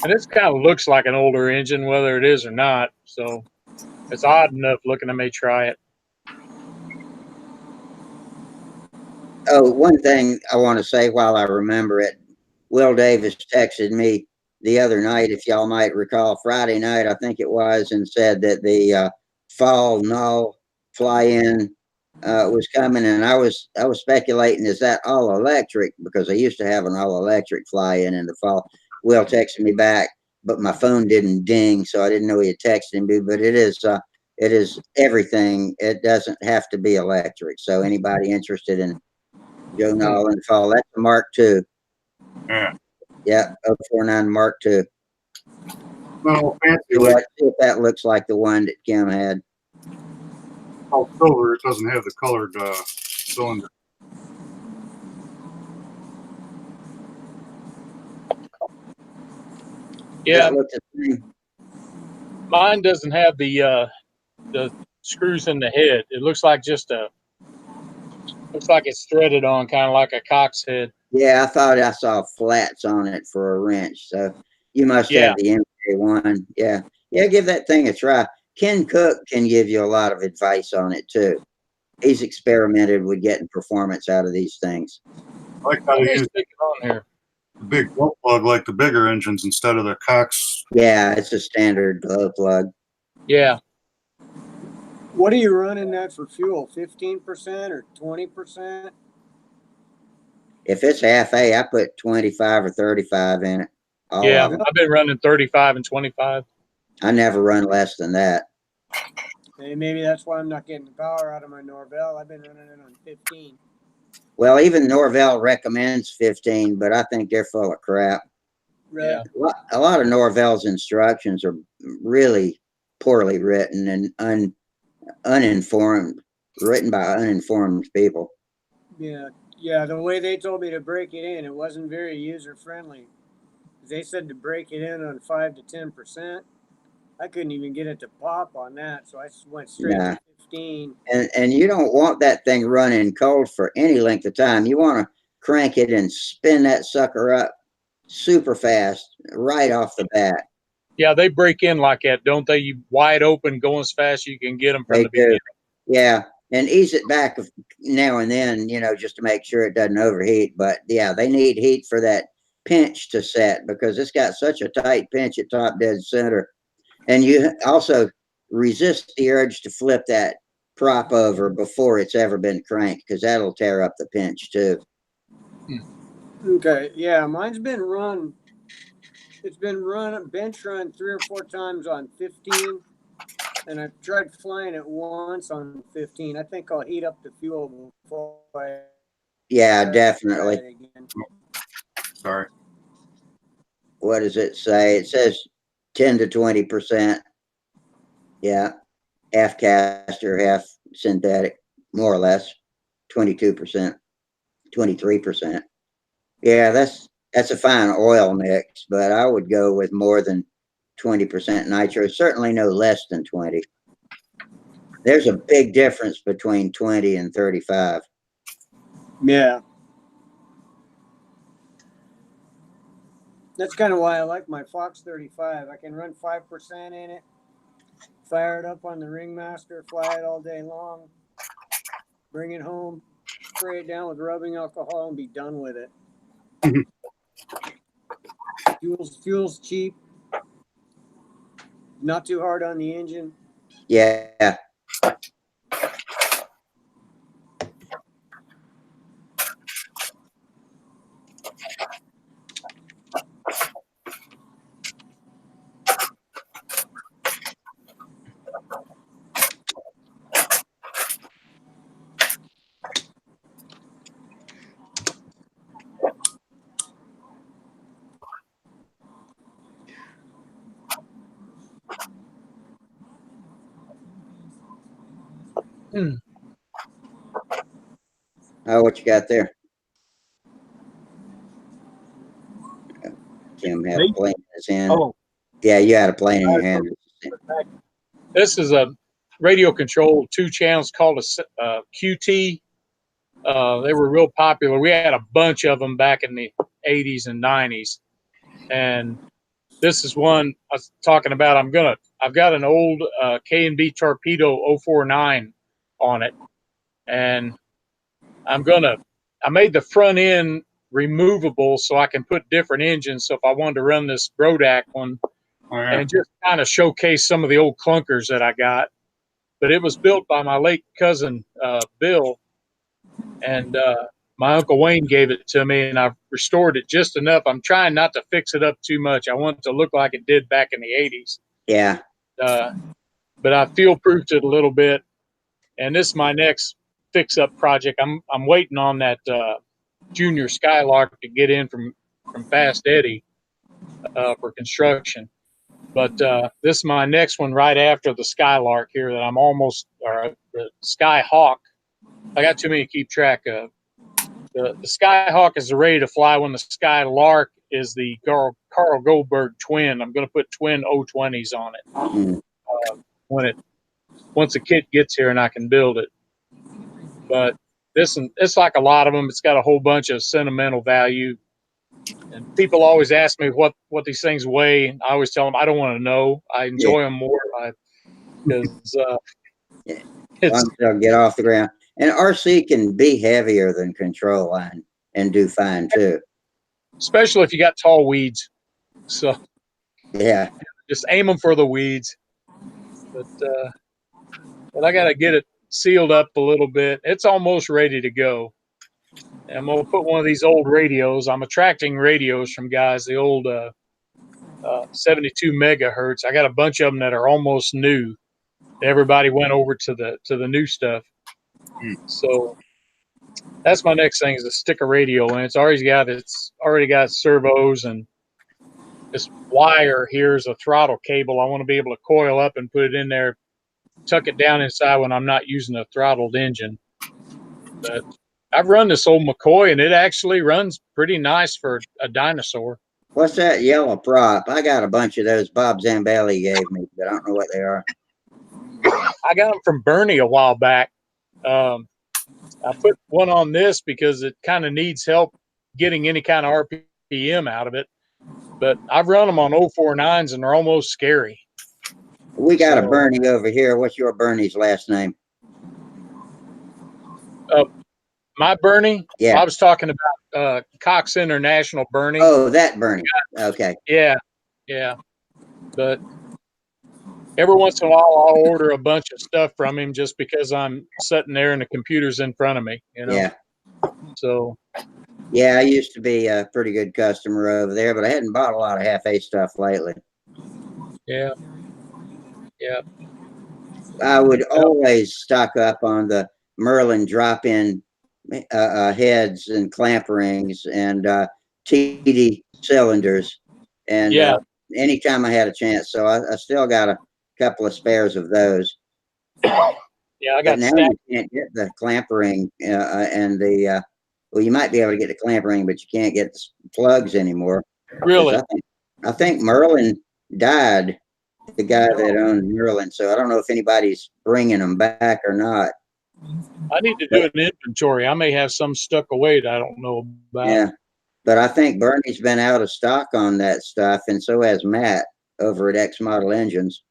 And this kind of looks like an older engine, whether it is or not. So it's odd enough looking. I may try it. Oh, one thing I want to say while I remember it, Will Davis texted me the other night, if y'all might recall, Friday night, I think it was, and said that the fall null fly-in was coming, and I was speculating, is that all electric? Because I used to have an all electric fly-in the fall. Will texted me back, but my phone didn't ding, so I didn't know he had texted me. But it is everything. It doesn't have to be electric. So anybody interested in Joe Nolan fall. That's a Mark II. Yeah. Yeah, 049 Mark II. No, fancy See like if that looks like the one that Kim had. all silver. It doesn't have the colored cylinder. Yeah, That looked the same. mine doesn't have the screws in the head. It looks like looks like it's threaded on, kind of like a Cox head. Yeah, I thought I saw flats on it for a wrench. So you must Yeah, have the MK1. Yeah. Yeah, give that thing a try. Ken Cook can give you a lot of advice on it too. He's experimented with getting performance out of these things. I like how I they may use stick it on here. the big glow plug like the bigger engines instead of the Cox. Yeah, it's a standard glow plug. Yeah, What are you running that for fuel? 15% or 20%? If it's half A, I put 25 or 35 in it. All yeah. of them. I've been running 35 and 25. I never run less than that. Hey, maybe that's why I'm not getting the power out of my Norvell. I've been running it on 15. Well, even Norvell recommends 15, but I think they're full of crap. Right. Yeah. A lot of Norvell's instructions are really poorly written and uninformed, written by uninformed people. Yeah. Yeah. The way they told me to break it in, it wasn't very user friendly. They said to break it in on 5 to 10%. I couldn't even get it to pop on that. So I just went straight Nah. to 15. And you don't want that thing running cold for any length of time. You want to crank it and spin that sucker up super fast right off the bat. Yeah, they break in like that, don't they? You wide open, go as fast as you can get them from They the do. beginning. Yeah. And ease it back now and then, just to make sure it doesn't overheat. But yeah, they need heat for that pinch to set because it's got such a tight pinch at top dead center. And you also resist the urge to flip that prop over before it's ever been cranked because that'll tear up the pinch too. Okay. Yeah. Mine's been run. It's been bench run 3 or 4 times on 15. And I've tried flying it once on 15. I think I'll heat up the fuel before I Yeah, try definitely. it again. Sorry. What does it say? It says 10 to 20%. Yeah. Half caster, half synthetic, more or less. 22%, 23%. Yeah, that's a fine oil mix, but I would go with more than 20% nitro, certainly no less than 20. There's a big difference between 20 and 35. Yeah. That's kind of why I like my Fox 35. I can run 5% in it, fire it up on the Ringmaster, fly it all day long, bring it home, spray it down with rubbing alcohol, and be done with it. Fuel's cheap, not too hard on the engine. Yeah. Hmm. Oh, what you got there? Tim had a Me? plane in his hand. Oh, Yeah, you had a plane in your hand. this is a radio controlled 2 channels called a QT. They were real popular. We had a bunch of them back in the 80s and 90s. And this is one I was talking about. I've got an old K&B Torpedo 049 on it. And I made the front end removable so I can put different engines. So if I wanted to run this Brodak one and just kind of showcase some of the old clunkers that I got. But it was built by my late cousin, Bill, and my Uncle Wayne gave it to me, and I've restored it just enough. I'm trying not to fix it up too much. I want it to look like it did back in the 80s. Yeah. But I fuel proofed it a little bit, and this is my next fix-up project. I'm waiting on that Junior Skylark to get in from Fast Eddie for construction. But this is my next one right after the Skylark here that I'm almost, or the Skyhawk. I got too many to keep track of. The Skyhawk is ready to fly when the Skylark is the Carl Goldberg twin. I'm going to put twin O20s on it once the kit gets here and I can build it. But it's like a lot of them. It's got a whole bunch of sentimental value. And people always ask me what these things weigh. And I always tell them I don't want to know. I enjoy them more because Once they'll get off the ground. And RC can be heavier than control line and do fine too. Especially if you got tall weeds. So yeah, just aim them for the weeds. But I got to get it sealed up a little bit. It's almost ready to go. And I'm going to put one of these old radios. I'm attracting radios from guys, the old 72 megahertz. I got a bunch of them that are almost new. Everybody went over to the new stuff. So that's my next thing is to stick a radio, and it's already got servos, and this wire here is a throttle cable. I want to be able to coil up and put it in there, tuck it down inside when I'm not using a throttled engine. But I've run this old McCoy, and it actually runs pretty nice for a dinosaur. What's that yellow prop? I got a bunch of those Bob Zambelli gave me, but I don't know what they are. I got them from Bernie a while back. I put one on this because it kind of needs help getting any kind of RPM out of it. But I've run them on 049s, and they're almost scary. We got a Bernie over here. What's your Bernie's last name? My Bernie? Yeah. I was talking about Cox International Bernie. Oh, that Bernie. Okay. Yeah. But every once in a while, I'll order a bunch of stuff from him just because I'm sitting there and the computer's in front of me, you know? Yeah. So. Yeah, I used to be a pretty good customer over there, but I hadn't bought a lot of half-A stuff lately. Yeah. I would always stock up on the Merlin drop-in heads and clamp rings and TD cylinders. And anytime I had a chance. So I still got a couple of spares of those. Yeah, I got now you can't get the clamp ring and the well, you might be able to get the clamp ring, but you can't get the plugs anymore. Really? I think Merlin died, the guy that owned Merlin. So I don't know if anybody's bringing them back or not. I need to do an inventory. I may have some stuck away that I don't know about. Yeah. But I think Bernie's been out of stock on that stuff, and so has Matt over at X Model Engines.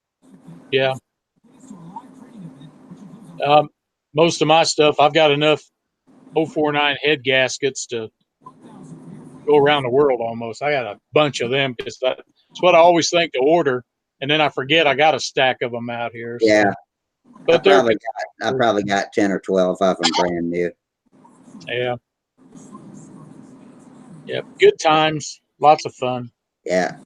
Yeah. Most of my stuff, I've got enough 049 head gaskets to go around the world almost. I got a bunch of them because that's what I always think to order, and then I forget I got a stack of them out here. Yeah, so. But I probably got 10 or 12 of them brand new. Yeah. Yep. Good times. Lots of fun. Yeah.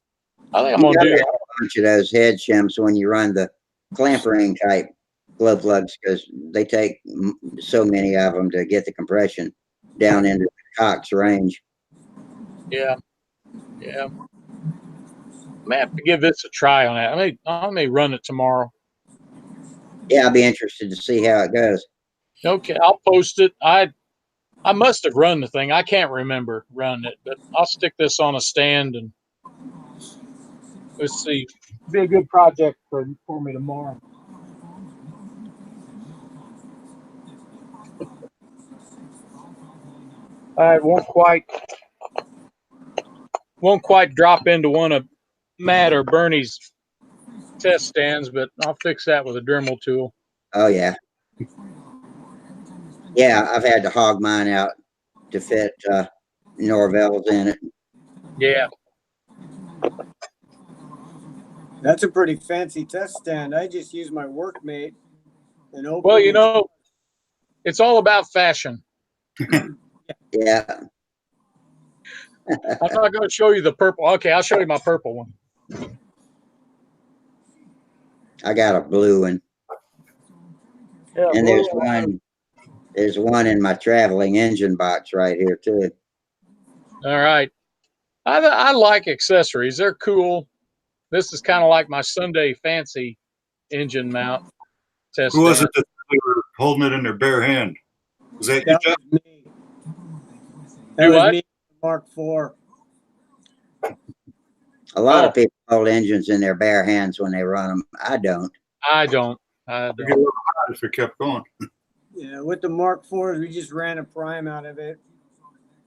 I think I'm going to do a bunch of those head shims when you run the clamp ring type glow plugs because they take so many of them to get the compression down into the Cox range. Yeah. Yeah. I may have to give this a try on that. I may run it tomorrow. Yeah, I'll be interested to see how it goes. Okay. I'll post it. I must have run the thing. I can't remember running it, but I'll stick this on a stand and let's see. It'll be a good project for me tomorrow. I won't quite drop into one of Matt or Bernie's test stands, but I'll fix that with a Dremel tool. Oh yeah. Yeah, I've had to hog mine out to fit Norvell's in it. Yeah. That's a pretty fancy test stand. I just use my workmate and open. Well, you know, it's all about fashion. Yeah. I'm not going to show you the purple. Okay, I'll show you my purple one. I got a blue one. Yeah, and there's one in my traveling engine box right here too. All right. I like accessories. They're cool. This is kind of like my Sunday fancy engine mount test. Who was it that they were holding it in their bare hand? Was that you, Jeff? Was me. That was me, Mark IV. A lot of people hold engines in their bare hands when they run them. I don't. I don't. If it kept going. Yeah, with the Mark IVs, we just ran a prime out of it.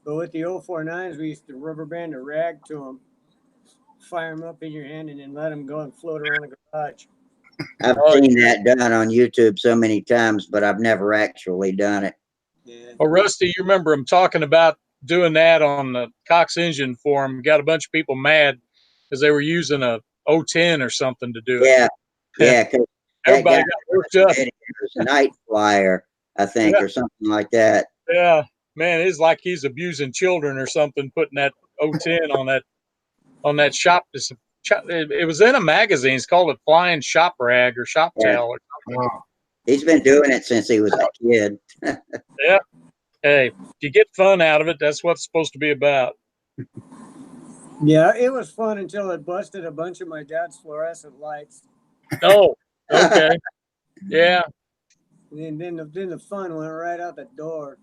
But with the 049s, we used to rubber band a rag to them, fire them up in your hand, and then let them go and float around the garage. I've seen that done on YouTube so many times, but I've never actually done it. Yeah. Oh, Rusty, you remember him talking about doing that on the Cox engine forum? Got a bunch of people mad because they were using a 010 or something to do it. Yeah, because everybody got worked up. It was a night flyer, I think, or something like that. Yeah, man, it's like he's abusing children or something, putting that 010 on that shop. It was in a magazine. It's called a Flying Shop Rag or Shop Tail or something. Wow. He's been doing it since he was a kid. Yeah. Hey, if you get fun out of it, that's what it's supposed to be about. Yeah, it was fun until it busted a bunch of my dad's fluorescent lights. Oh, okay. Yeah. And then the fun went right out the door.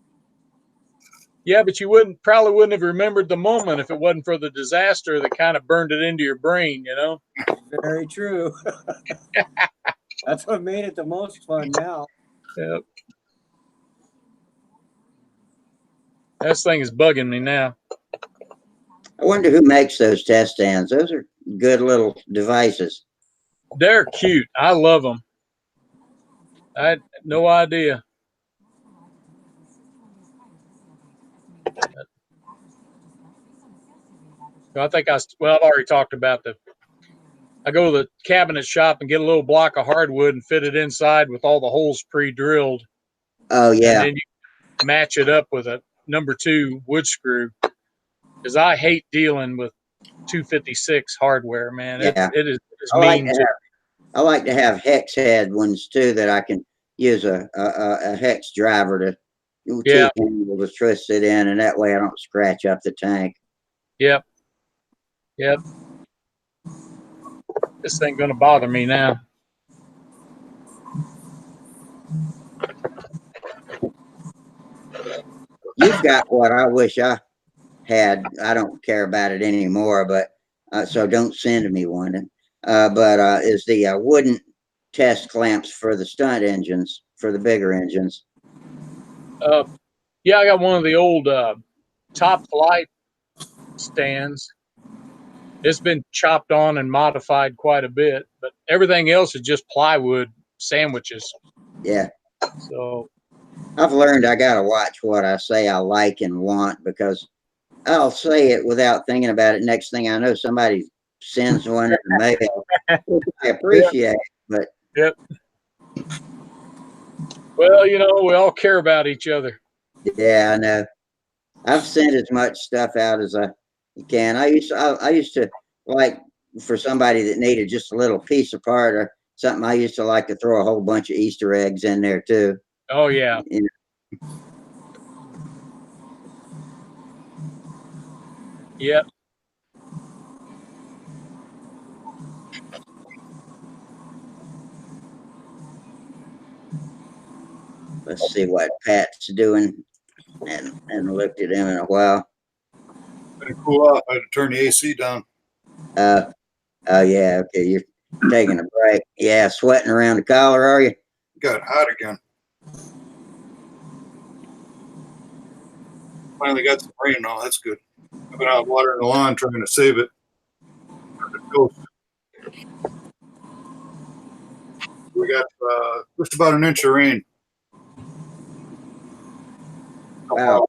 Yeah, but you probably wouldn't have remembered the moment if it wasn't for the disaster that kind of burned it into your brain, you know? Very true. That's what made it the most fun now. Yep. This thing is bugging me now. I wonder who makes those test stands. Those are good little devices. They're cute. I love them. I had no idea. I think I've already talked about I go to the cabinet shop and get a little block of hardwood and fit it inside with all the holes pre-drilled. Oh, yeah. And then you match it up with a number 2 wood screw. Because I hate dealing with 256 hardware, man. Yeah. It is mean. I like to have hex head ones too that I can use a hex driver to twist it in, and that way I don't scratch up the tank. Yep. This ain't gonna bother me now. You've got what I wish I had. I don't care about it anymore, but so don't send me one. But is the wooden test clamps for the stunt engines, for the bigger engines. Yeah, I got one of the old Top Flight stands. It's been chopped on and modified quite a bit, but everything else is just plywood sandwiches. Yeah. So I've learned I got to watch what I say I like and want, because I'll say it without thinking about it. Next thing I know, somebody sends one in the mail, which I appreciate, but yep. Well, you know, we all care about each other. yeah, I know. I've sent as much stuff out as I can. I used to like, for somebody that needed just a little piece of part or something, I used to like to throw a whole bunch of Easter eggs in there too. Oh yeah. You know, Yep. let's see what Pat's doing, and looked at him in a while. Better cool off. I had to turn the AC down. Uh, oh yeah, okay, you're taking a break. Yeah, sweating around the collar, are you? Got hot again. Finally got some rain now. That's good. I've been out watering the lawn trying to save it. We got just about an inch of rain. Wow,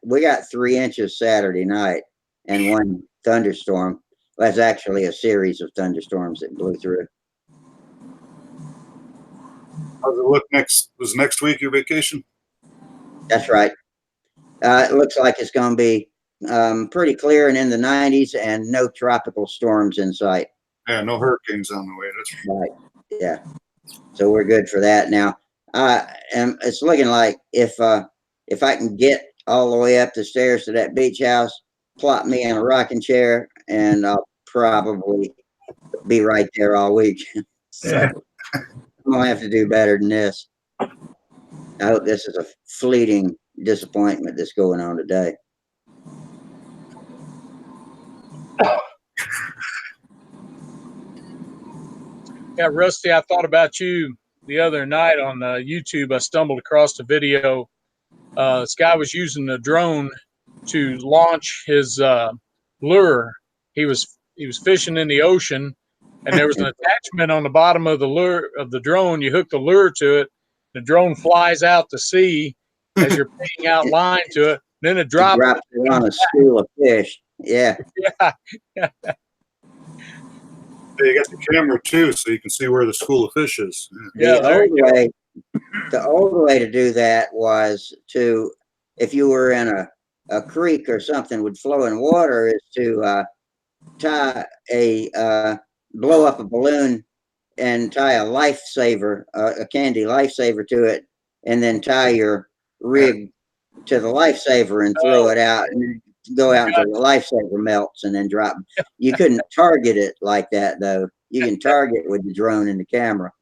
we got 3 inches Saturday night and one thunderstorm. Well, that's actually a series of thunderstorms that blew through. How's it look next? Was next week your vacation? That's right. It looks like it's going to be pretty clear and in the 90s, and no tropical storms in sight. Yeah, no hurricanes on the way. That's Right. Yeah. So we're good for that now. And it's looking like if I can get all the way up the stairs to that beach house, plop me in a rocking chair, and I'll probably be right there all week. So yeah. I'm gonna have to do better than this. I hope this is a fleeting disappointment that's going on today. Yeah, Rusty, I thought about you the other night on YouTube. I stumbled across a video. This guy was using a drone to launch his lure. He was fishing in the ocean, and there was an attachment on the bottom of the lure of the drone. You hook the lure to it, the drone flies out to sea as you're paying out line to it. Then it It drops. drops it on a school of fish. Yeah. Yeah, You got the camera too, so you can see where the school of fish is. yeah. There you go. The old way to do that was to, if you were in a creek or something with flowing water, is to tie blow up a balloon and tie a lifesaver, a candy lifesaver to it, and then tie your rig to the lifesaver and throw it out and go out until the lifesaver melts and then drop. You couldn't target it like that though. You can target with the drone and the camera.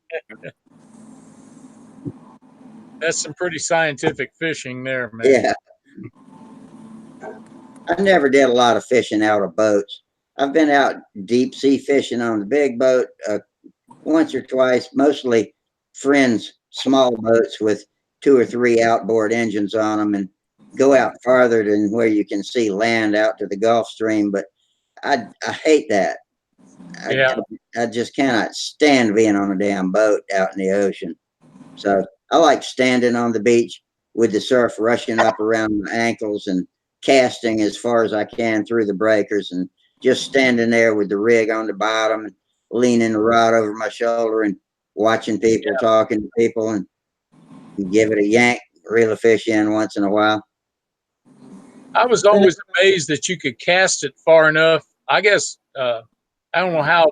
That's some pretty scientific fishing there, man. Yeah. I never did a lot of fishing out of boats. I've been out deep sea fishing on the big boat once or twice, mostly friends' small boats with 2 or 3 outboard engines on them, and go out farther than where you can see land out to the Gulf Stream. But I hate that. Yeah. I just cannot stand being on a damn boat out in the ocean. So I like standing on the beach with the surf rushing up around my ankles and casting as far as I can through the breakers, and just standing there with the rig on the bottom and leaning the rod over my shoulder and watching people, talking to people, and give it a yank, reel a fish in once in a while. I was always amazed that you could cast it far enough. I guess I don't know how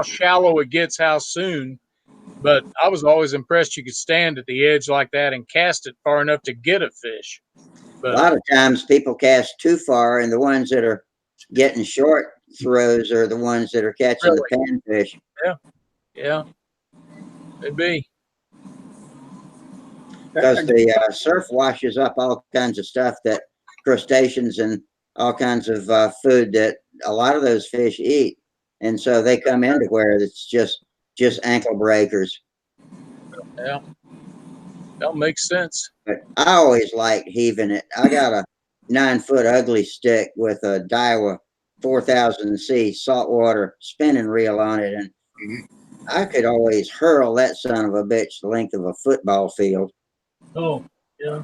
shallow it gets, how soon, but I was always impressed you could stand at the edge like that and cast it far enough to get a fish. A lot of times people cast too far, and the ones that are getting short throws are the ones that are catching the panfish. Yeah, it'd be. Because the surf washes up all kinds of stuff, that crustaceans and all kinds of food that a lot of those fish eat, and so they come into where it's just ankle breakers. Yeah, that makes sense. But I always like heaving it. I got 9-foot ugly stick with a Daiwa 4000C saltwater spinning reel on it, and Mhm. I could always hurl that son of a bitch the length of a football field. Oh, yeah.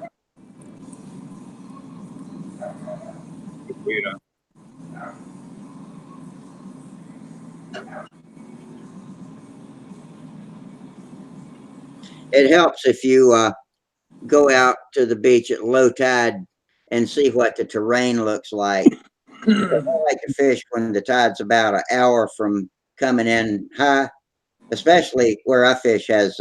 You know, It helps if you go out to the beach at low tide and see what the terrain looks like. I like to fish when the tide's about an hour from coming in high, especially where I fish has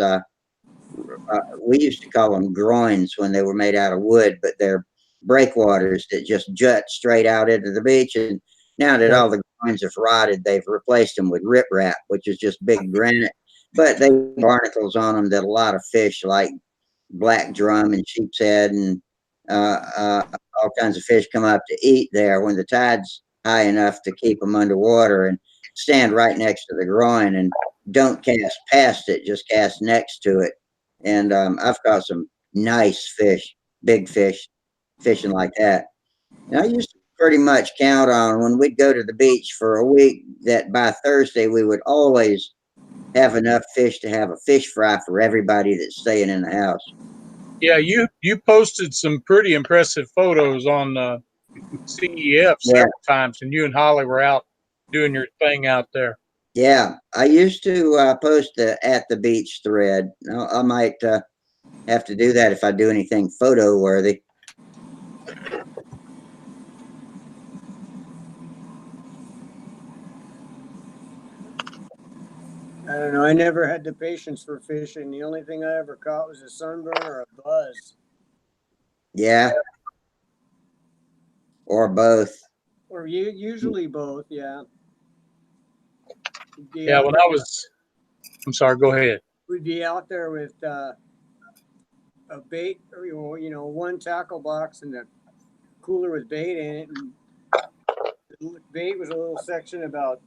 we used to call them groins when they were made out of wood, but they're breakwaters that just jut straight out into the beach. And now that all the groins have rotted, they've replaced them with riprap, which is just big granite. But they have barnacles on them that a lot of fish like black drum and sheep's head and all kinds of fish come up to eat there when the tide's high enough to keep them underwater, and stand right next to the groin and don't cast past it, just cast next to it. And I've caught some nice fish, big fish, fishing like that. And I used to pretty much count on when we'd go to the beach for a week that by Thursday we would always have enough fish to have a fish fry for everybody that's staying in the house. Yeah, you posted some pretty impressive photos on CEF Yeah, several times, and you and Holly were out doing your thing out there. yeah. I used to post the at the beach thread. I might have to do that if I do anything photo worthy. I don't know. I never had the patience for fishing. The only thing I ever caught was a sunburn or a buzz, Yeah, or both. or usually both. Yeah, we'd be Yeah, out when there. I was, I'm sorry, go ahead. We'd be out there with a bait, or, one tackle box and a cooler with bait in it, and the bait was a little section about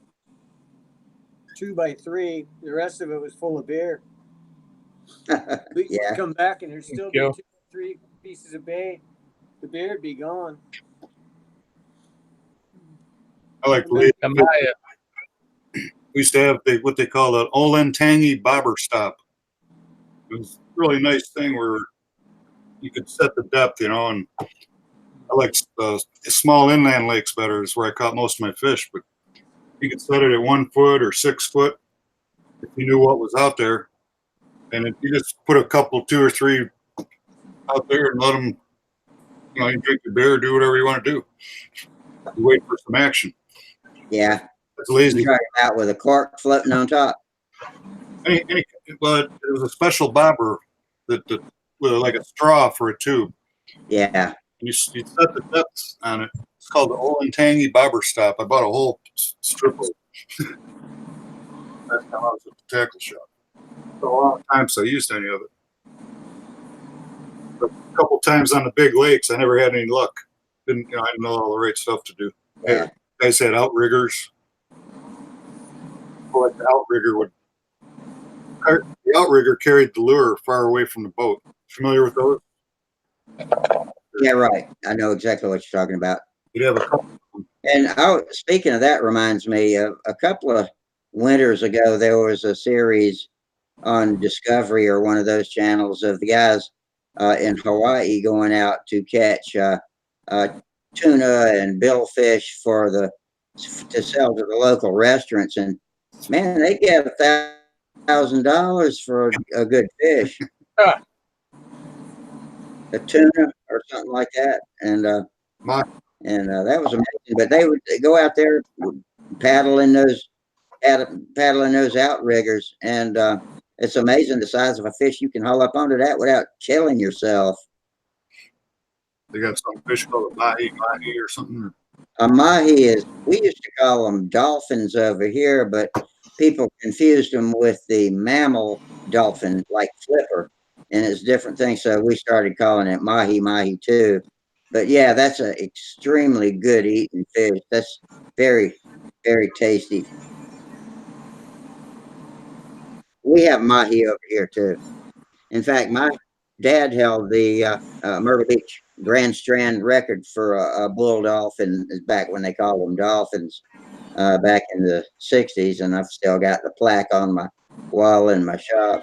2 by 3. The rest of it was full of beer. We'd Yeah, come back and there'd still be Joe. 2 or 3 pieces of bait. The beer would be gone. I like to And then leave. Am We I, used to have what they call an Olentangy bobber stop. It was a really nice thing where you could set the depth, and I like small inland lakes better. Is where I caught most of my fish, but you could set it at 1 foot or 6 foot if you knew what was out there. And if you just put a couple, 2 or 3 out there and let them, you drink your beer, do whatever you want to do. You wait for some action. yeah. It's You lazy. try it out with a cork floating on top. Any, but it was a special bobber that with like a straw for a tube. Yeah, And you set the depth on it. It's called the Olentangy bobber stop. I bought a whole strip of it. Last time I was at the tackle shop. It's a long time since I used any of it. But a couple times on the big lakes, I never had any luck. I didn't know all the right stuff to do. yeah. Guys had outriggers. Well, like the outrigger would. The outrigger carried the lure far away from the boat. Familiar with those? Yeah, right. I know exactly what you're talking about. You'd have a couple. And speaking of that, reminds me of a couple of winters ago, there was a series on Discovery or one of those channels of the guys in Hawaii going out to catch uh, tuna and billfish to sell to the local restaurants. And man, they get $1,000 for a good fish, ah, a tuna or something like that. And that was amazing. But they would go out there paddling those paddling those outriggers, and it's amazing the size of a fish you can haul up onto that without killing yourself. They got some fish called a mahi or something. A mahi is, we used to call them dolphins over here, but people confused them with the mammal dolphin like flipper, and it's different things. So we started calling it mahi too. But yeah, that's an extremely good eating fish. That's very, very tasty. We have mahi over here too. In fact, dad held the Myrtle Beach Grand Strand record for a bull dolphin back when they called them dolphins back in the 60s, and I've still got the plaque on my wall in my shop.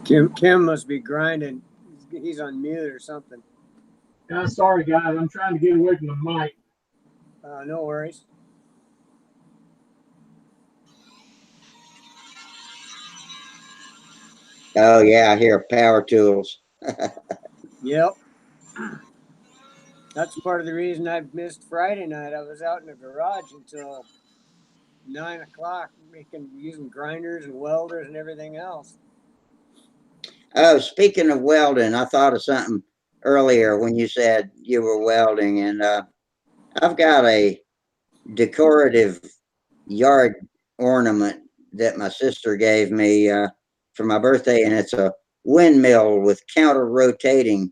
Kim must be grinding. He's on mute or something. Sorry, guys. I'm trying to get away from the mic. No worries. Oh yeah, I hear power tools. Yep. That's part of the reason I missed Friday night. I was out in the garage until 9 o'clock, using grinders and welders and everything else. Oh, speaking of welding, I thought of something earlier when you said you were welding, and I've got a decorative yard ornament that my sister gave me for my birthday, and it's a windmill with counter rotating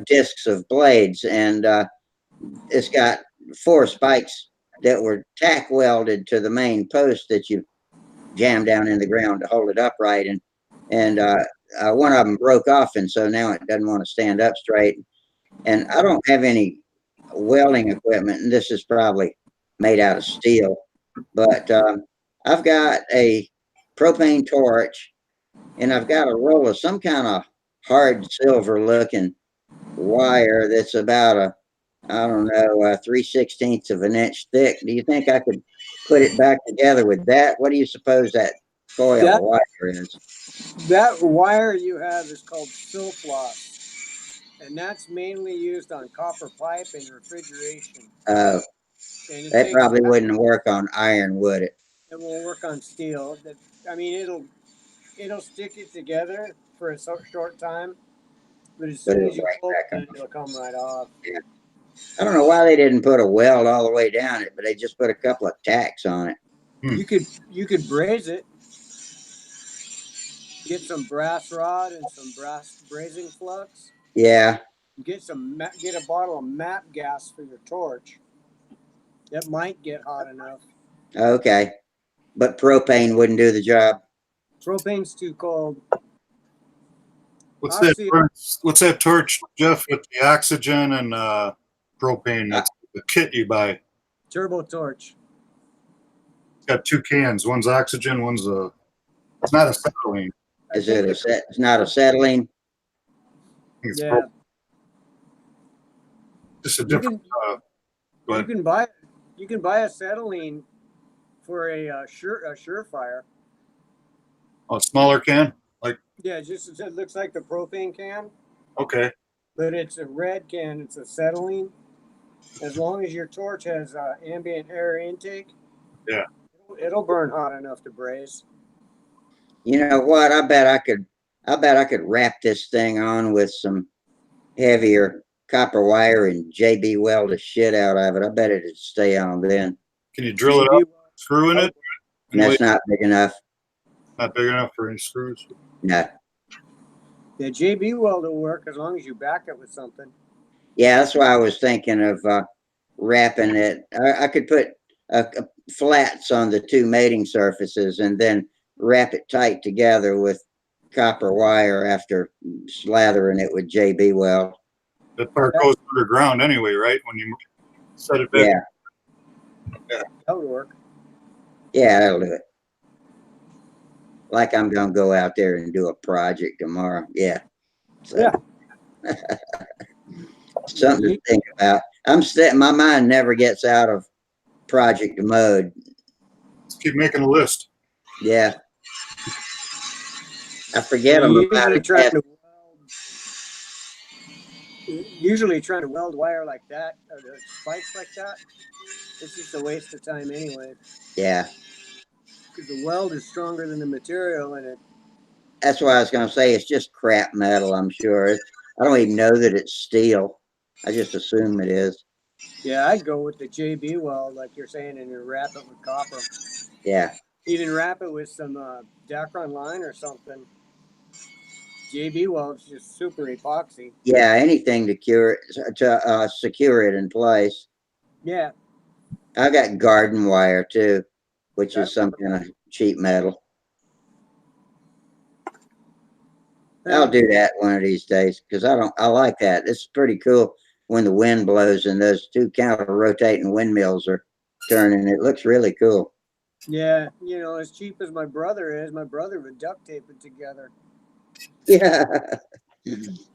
discs of blades, and it's got 4 spikes that were tack welded to the main post that you jam down in the ground to hold it upright, and one of them broke off, and so now it doesn't want to stand up straight. And I don't have any welding equipment, and this is probably made out of steel, but I've got a propane torch, and I've got a roll of some kind of hard silver looking wire that's about I don't know, 3/16 of an inch thick. Do you think I could put it back together with that? What do you suppose that coil That wire is? that wire you have is called silfloss, and that's mainly used on copper pipe and refrigeration. Uh, And it that takes probably wouldn't work on iron, would it? it will work on steel. I mean, it'll stick it together for a short time, but as But soon it'll as you break pull back it, it'll come right off. on. I don't know why they didn't put a weld all the way down it, but they just put a couple of tacks on it. You could braze it. Get some brass rod and some brass brazing flux. Yeah, Get a bottle of MAP gas for your torch. That might get hot enough. okay. But propane wouldn't do the job. Propane's too cold. What's I'll that? see. What's that torch, Jeff? With the oxygen and propane. That's the kit you buy. Turbo torch. It's got 2 cans. One's oxygen. One's a. It's not acetylene. Is it a set? It's not acetylene. I think it's Yeah. just a You different. can Go you ahead. can buy acetylene for a Surefire. Oh, smaller can. Like Yeah, it looks like the propane can, okay. but it's a red can. It's acetylene. As long as your torch has ambient air intake, Yeah. it'll burn hot enough to braze. You know what? I bet I could. I bet I could wrap this thing on with some heavier copper wire and JB weld the shit out of it. I bet it'd stay on then. Can you drill it JB up? Screw in it? And that's not big enough. Not big enough for any screws. No. Yeah, JB weld will work as long as you back it with something. Yeah, that's why I was thinking of wrapping it. I could put flats on the 2 mating surfaces and then wrap it tight together with copper wire after slathering it with JB weld. That part goes underground anyway, right? When you set it back. Yeah, That would work. yeah, that'll do it. Like I'm gonna go out there and do a project tomorrow. Yeah. So, Yeah. something to think about. My mind never gets out of project mode. Let's keep making a list. Yeah. I forget them about it. Usually trying to weld wire like that, or the spikes like that, it's just a waste of time anyway. Yeah. Because the weld is stronger than the material in it. That's why I was going to say it's just crap metal, I'm sure. I don't even know that it's steel. I just assume it is. Yeah, I'd go with the JB weld, like you're saying, and you wrap it with copper. Yeah. Even wrap it with some Dacron line or something. JB weld's just super epoxy. Yeah, anything to cure it, to secure it in place. Yeah, I got garden wire too, which is some that'll kind work. of cheap metal. I'll Well, do that one of these days because I like that. It's pretty cool when the wind blows and those two counter rotating windmills are turning. It looks really cool. yeah, as cheap as my brother is, my brother would duct tape it together. Yeah.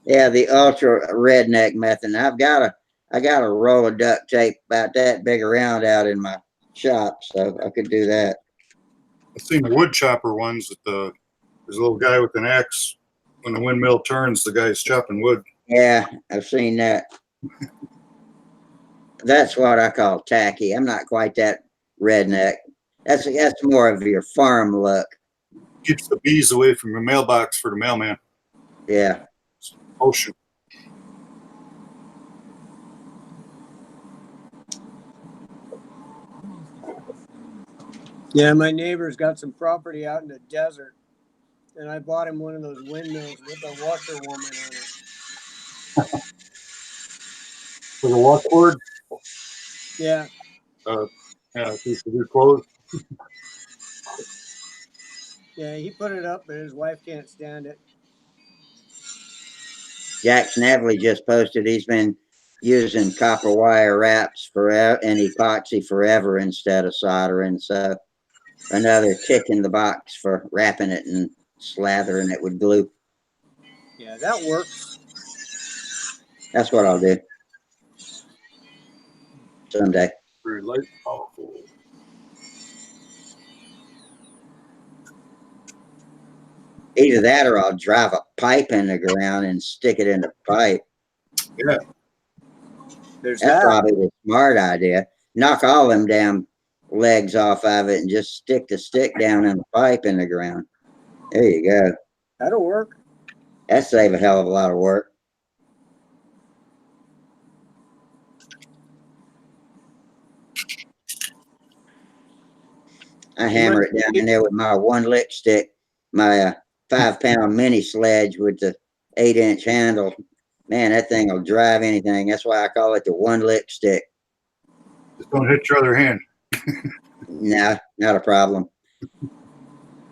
Yeah, the ultra redneck method. I got a roll of duct tape about that big around out in my shop, so I could do that. I've seen the wood chopper ones that there's a little guy with an axe. When the windmill turns, the guy's chopping wood. Yeah, I've seen that. That's what I call tacky. I'm not quite that redneck. That's more of your farm look. Keeps the bees away from your mailbox for the mailman. Yeah. Ocean. Yeah, my neighbor's got some property out in the desert, and I bought him one of those windmills with a washerwoman on it. For the washboard, Yeah, yeah, piece of your clothes. yeah, he put it up, but his wife can't stand it. Jack Snavely just posted he's been using copper wire wraps forever and epoxy forever instead of soldering. So another tick in the box for wrapping it and slathering it with glue. Yeah, that works. That's what I'll do someday. Very light, powerful. Either that or I'll drive a pipe in the ground and stick it in the pipe. Yeah. There's That's that. probably the smart idea. Knock all them damn legs off of it and just stick the stick down in the pipe in the ground. There you go. That'll work. That save a hell of a lot of work. I hammer it down in there with my one lick stick, my 5-pound mini sledge with the 8-inch handle. Man, that thing will drive anything. That's why I call it the one lick stick. Just don't hit your other hand. No, not a problem.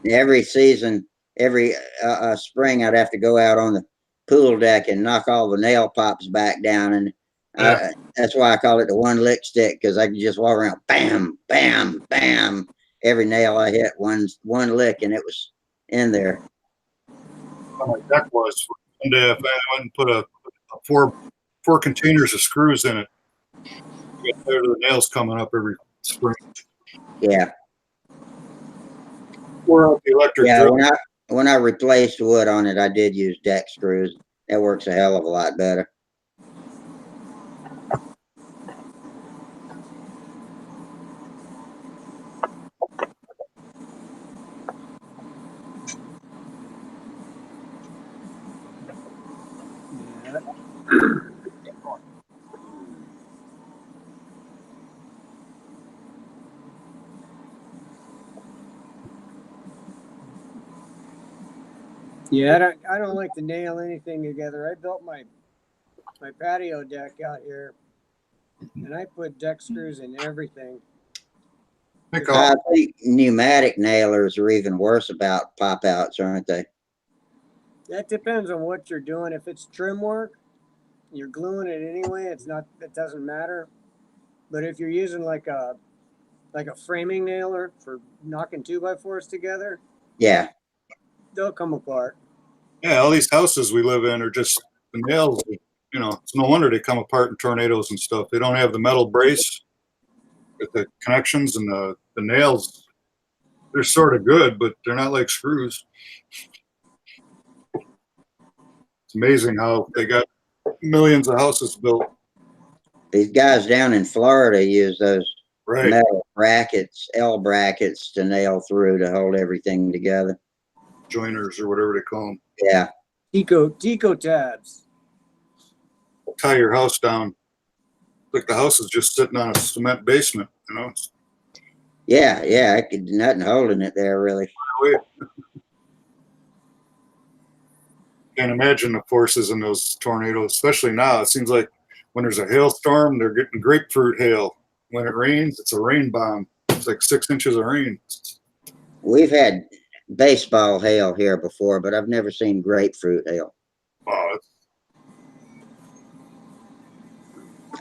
Every season, every spring, I'd have to go out on the pool deck and knock all the nail pops back down. And that's why I call it the one lick stick, because I can just walk around, bam, bam, bam. Every nail I hit, one lick, and it was in there. How my deck was. One day I went and put a four containers of screws in it. You get tired of the nails coming up every spring. Yeah. Wore out the electric Yeah, drill. when I replaced wood on it, I did use deck screws. That works a hell of a lot better. Yeah, I don't like to nail anything together. I built my patio deck out here, and I put deck screws in everything. I think pneumatic nailers are even worse about pop outs, aren't they? That depends on what you're doing. If it's trim work, you're gluing it anyway. It doesn't matter. But if you're using like a framing nailer for knocking 2x4s together, Yeah. they'll come apart. Yeah, all these houses we live in are just the nails. You know, it's no wonder they come apart in tornadoes and stuff. They don't have the metal brace with the connections, and the nails. They're sort of good, but they're not like screws. It's amazing how they got millions of houses built. These guys down in Florida use those Right. metal brackets, L brackets, to nail through to hold everything together. Joiners or whatever they call them. Yeah. Deco tabs. Tie your house down. Like the house is just sitting on a cement basement, you know. Yeah, yeah, I could nothing holding it there really. Can't imagine the forces in those tornadoes, especially now. It seems like when there's a hailstorm, they're getting grapefruit hail. When it rains, it's a rain bomb. It's like 6 inches of rain. We've had baseball hail here before, but I've never seen grapefruit hail. Wow, it's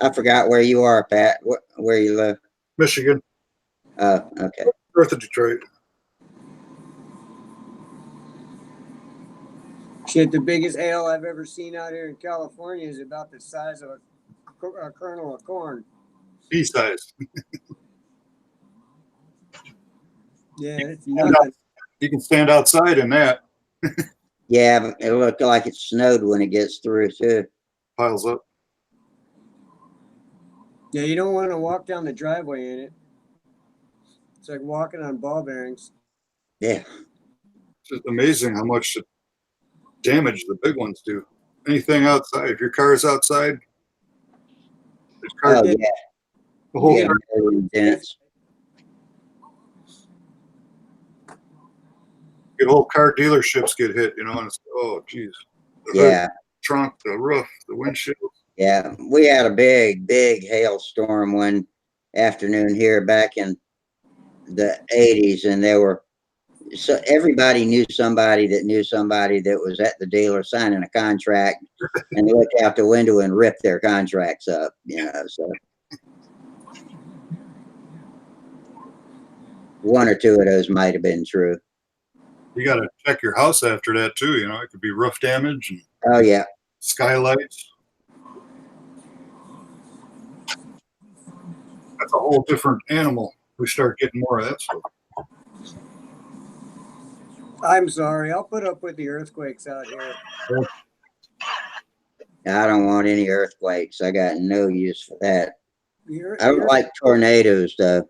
I forgot where you are, Pat. Where you live? Michigan, Okay. north of Detroit. Shit, the biggest hail I've ever seen out here in California is about the size of a kernel of corn. Pea size. Yeah, it's nothing. You can stand outside in that. Yeah, but it looked like it snowed when it gets through too. Piles up. Yeah, you don't want to walk down the driveway in it. It's like walking on ball bearings. Yeah. It's just amazing how much damage the big ones do. Anything outside, if your car is outside, there's cars, Oh Yeah. yeah. the whole Yeah. car, Really dense. the whole car dealerships get hit, and it's, oh, geez. The hood, Yeah. trunk, the roof, the windshield. Yeah. We had a big hailstorm one afternoon here back in the 80s, and so everybody knew somebody that was at the dealer signing a contract and looked out the window and ripped their contracts up, so one or two of those might have been true. You got to check your house after that too. It could be roof damage and Oh yeah. skylights. That's a whole different animal. We start getting more of that stuff. I'm sorry. I'll put up with the earthquakes out here. I don't want any earthquakes. I got no use for that. The I don't like tornadoes though.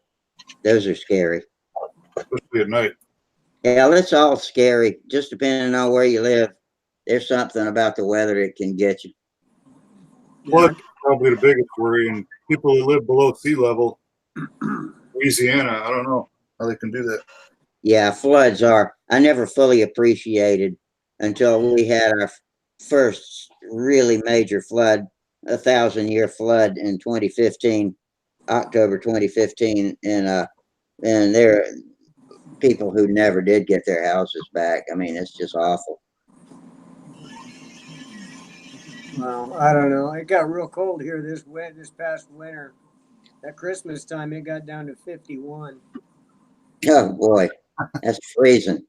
Those are scary. Especially at night. Yeah, it's all scary. Just depending on where you live, there's something about the weather that can get you. Flood probably the biggest worry, and people who live below sea level, Louisiana, I don't know how they can do that. Yeah, floods are. I never fully appreciated until we had our first really major flood, 1,000-year flood in 2015, October 2015, and there are people who never did get their houses back. I mean, it's just awful. Well, I don't know. It got real cold here this past winter. At Christmas time, it got down to 51. Oh boy, that's freezing.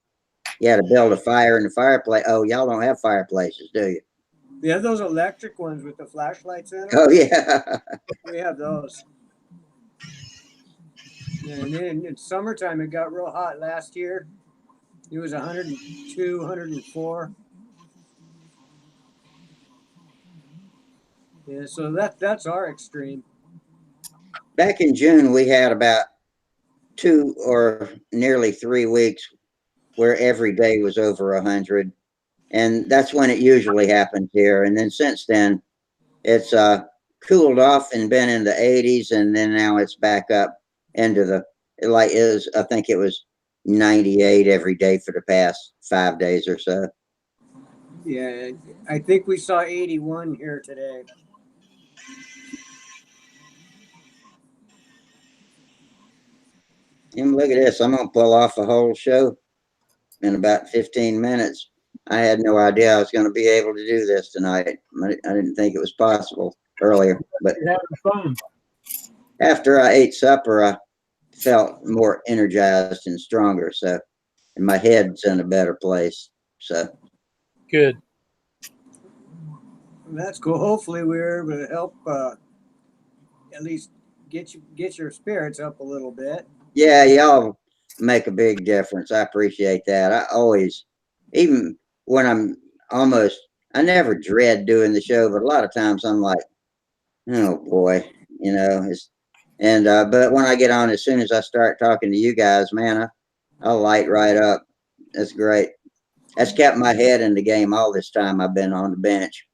You had to build a fire in the fireplace. Oh, y'all don't have fireplaces, do you? We have those electric ones with the flashlights in them. Oh yeah. We have those. Yeah, and then in summertime, it got real hot last year. It was 102, 104. Yeah, so that's our extreme. Back in June, we had about 2 or nearly 3 weeks where every day was over 100, and that's when it usually happens here. And then since then, it's cooled off and been in the 80s, and then now it's back up into the like is I think it was 98 every day for the past 5 days or so. Yeah, I think we saw 81 here today. And look at this, I'm gonna pull off a whole show in about 15 minutes. I had no idea I was going to be able to do this tonight. I didn't think it was possible earlier, but You're having fun. after I ate supper, I felt more energized and stronger. So, and my head's in a better place. So, Good. That's cool. Hopefully, we were able to help at least get your spirits up a little bit. yeah, y'all make a big difference. I appreciate that. I always, even when I never dread doing the show, but a lot of times I'm like, oh boy, but when I get on, as soon as I start talking to you guys, man, I'll light right up. That's great. That's kept my head in the game all this time I've been on the bench.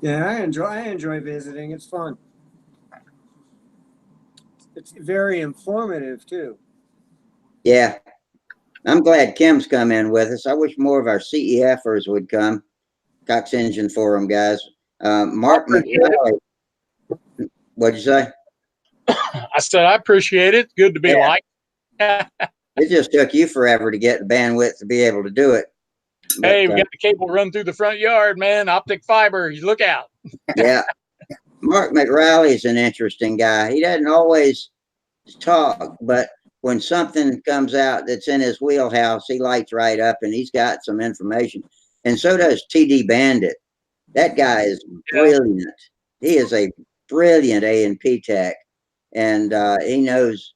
Yeah, I enjoy visiting. It's fun. It's very informative too. Yeah, I'm glad Kim's come in with us. I wish more of our CEFers would come. Cox Engine Forum guys. Mark McNally. What'd you say? I said, I appreciate it. Good to be Yeah. liked. It just took you forever to get the bandwidth to be able to do it. But, Hey, we got the cable run through the front yard, man. Optic fiber. You look out. yeah. Mark McRally's an interesting guy. He doesn't always talk, but when something comes out that's in his wheelhouse, he lights right up and he's got some information. And so does TD Bandit. That guy is brilliant. He is a brilliant A&P tech, and he knows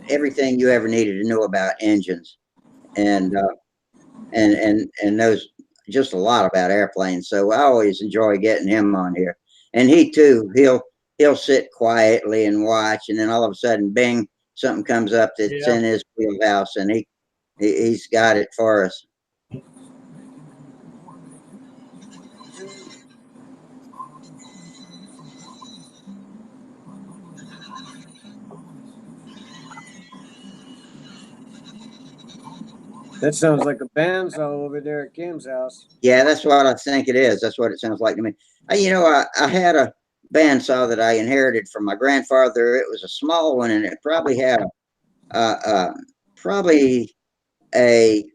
everything you ever needed to know about engines, and knows just a lot about airplanes. So I always enjoy getting him on here. And he too, he'll sit quietly and watch, and then all of a sudden, bing, something comes up that's in his wheelhouse, and he's got it for us. That sounds like a bandsaw over there at Kim's house. Yeah, that's what I think it is. That's what it sounds like to me. I had a bandsaw that I inherited from my grandfather. It was a small one, and it probably had probably a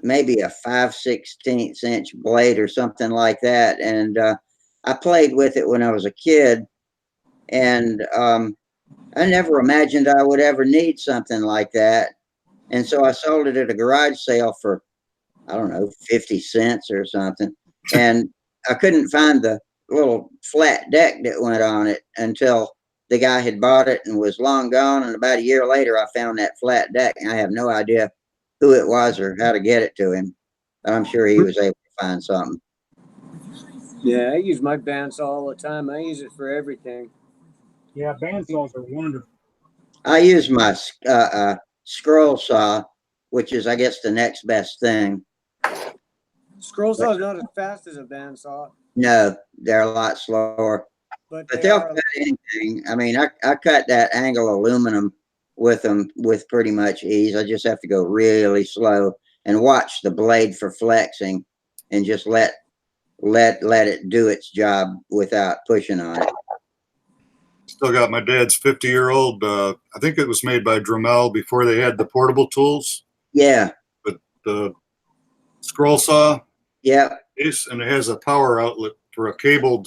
maybe a 5/16 inch blade or something like that. And I played with it when I was a kid, and I never imagined I would ever need something like that. And so I sold it at a garage sale for, I don't know, 50 cents or something. And I couldn't find the little flat deck that went on it until the guy had bought it and was long gone. And about a year later, I found that flat deck, and I have no idea who it was or how to get it to him. But I'm sure he was able to find something. Yeah, I use my bandsaw all the time. I use it for everything. Yeah, bandsaws are wonderful. I use my scroll saw, which is, I guess, the next best thing. Scroll saw is not as fast as a bandsaw, No, they're a lot slower, but but they'll cut anything. I mean, I cut that angle aluminum with them with pretty much ease. I just have to go really slow and watch the blade for flexing, and just let it do its job without pushing on it. Still got my dad's 50-year-old. I think it was made by Dremel before they had the portable tools. Yeah. But the scroll saw. Yeah. And it has a power outlet for a cable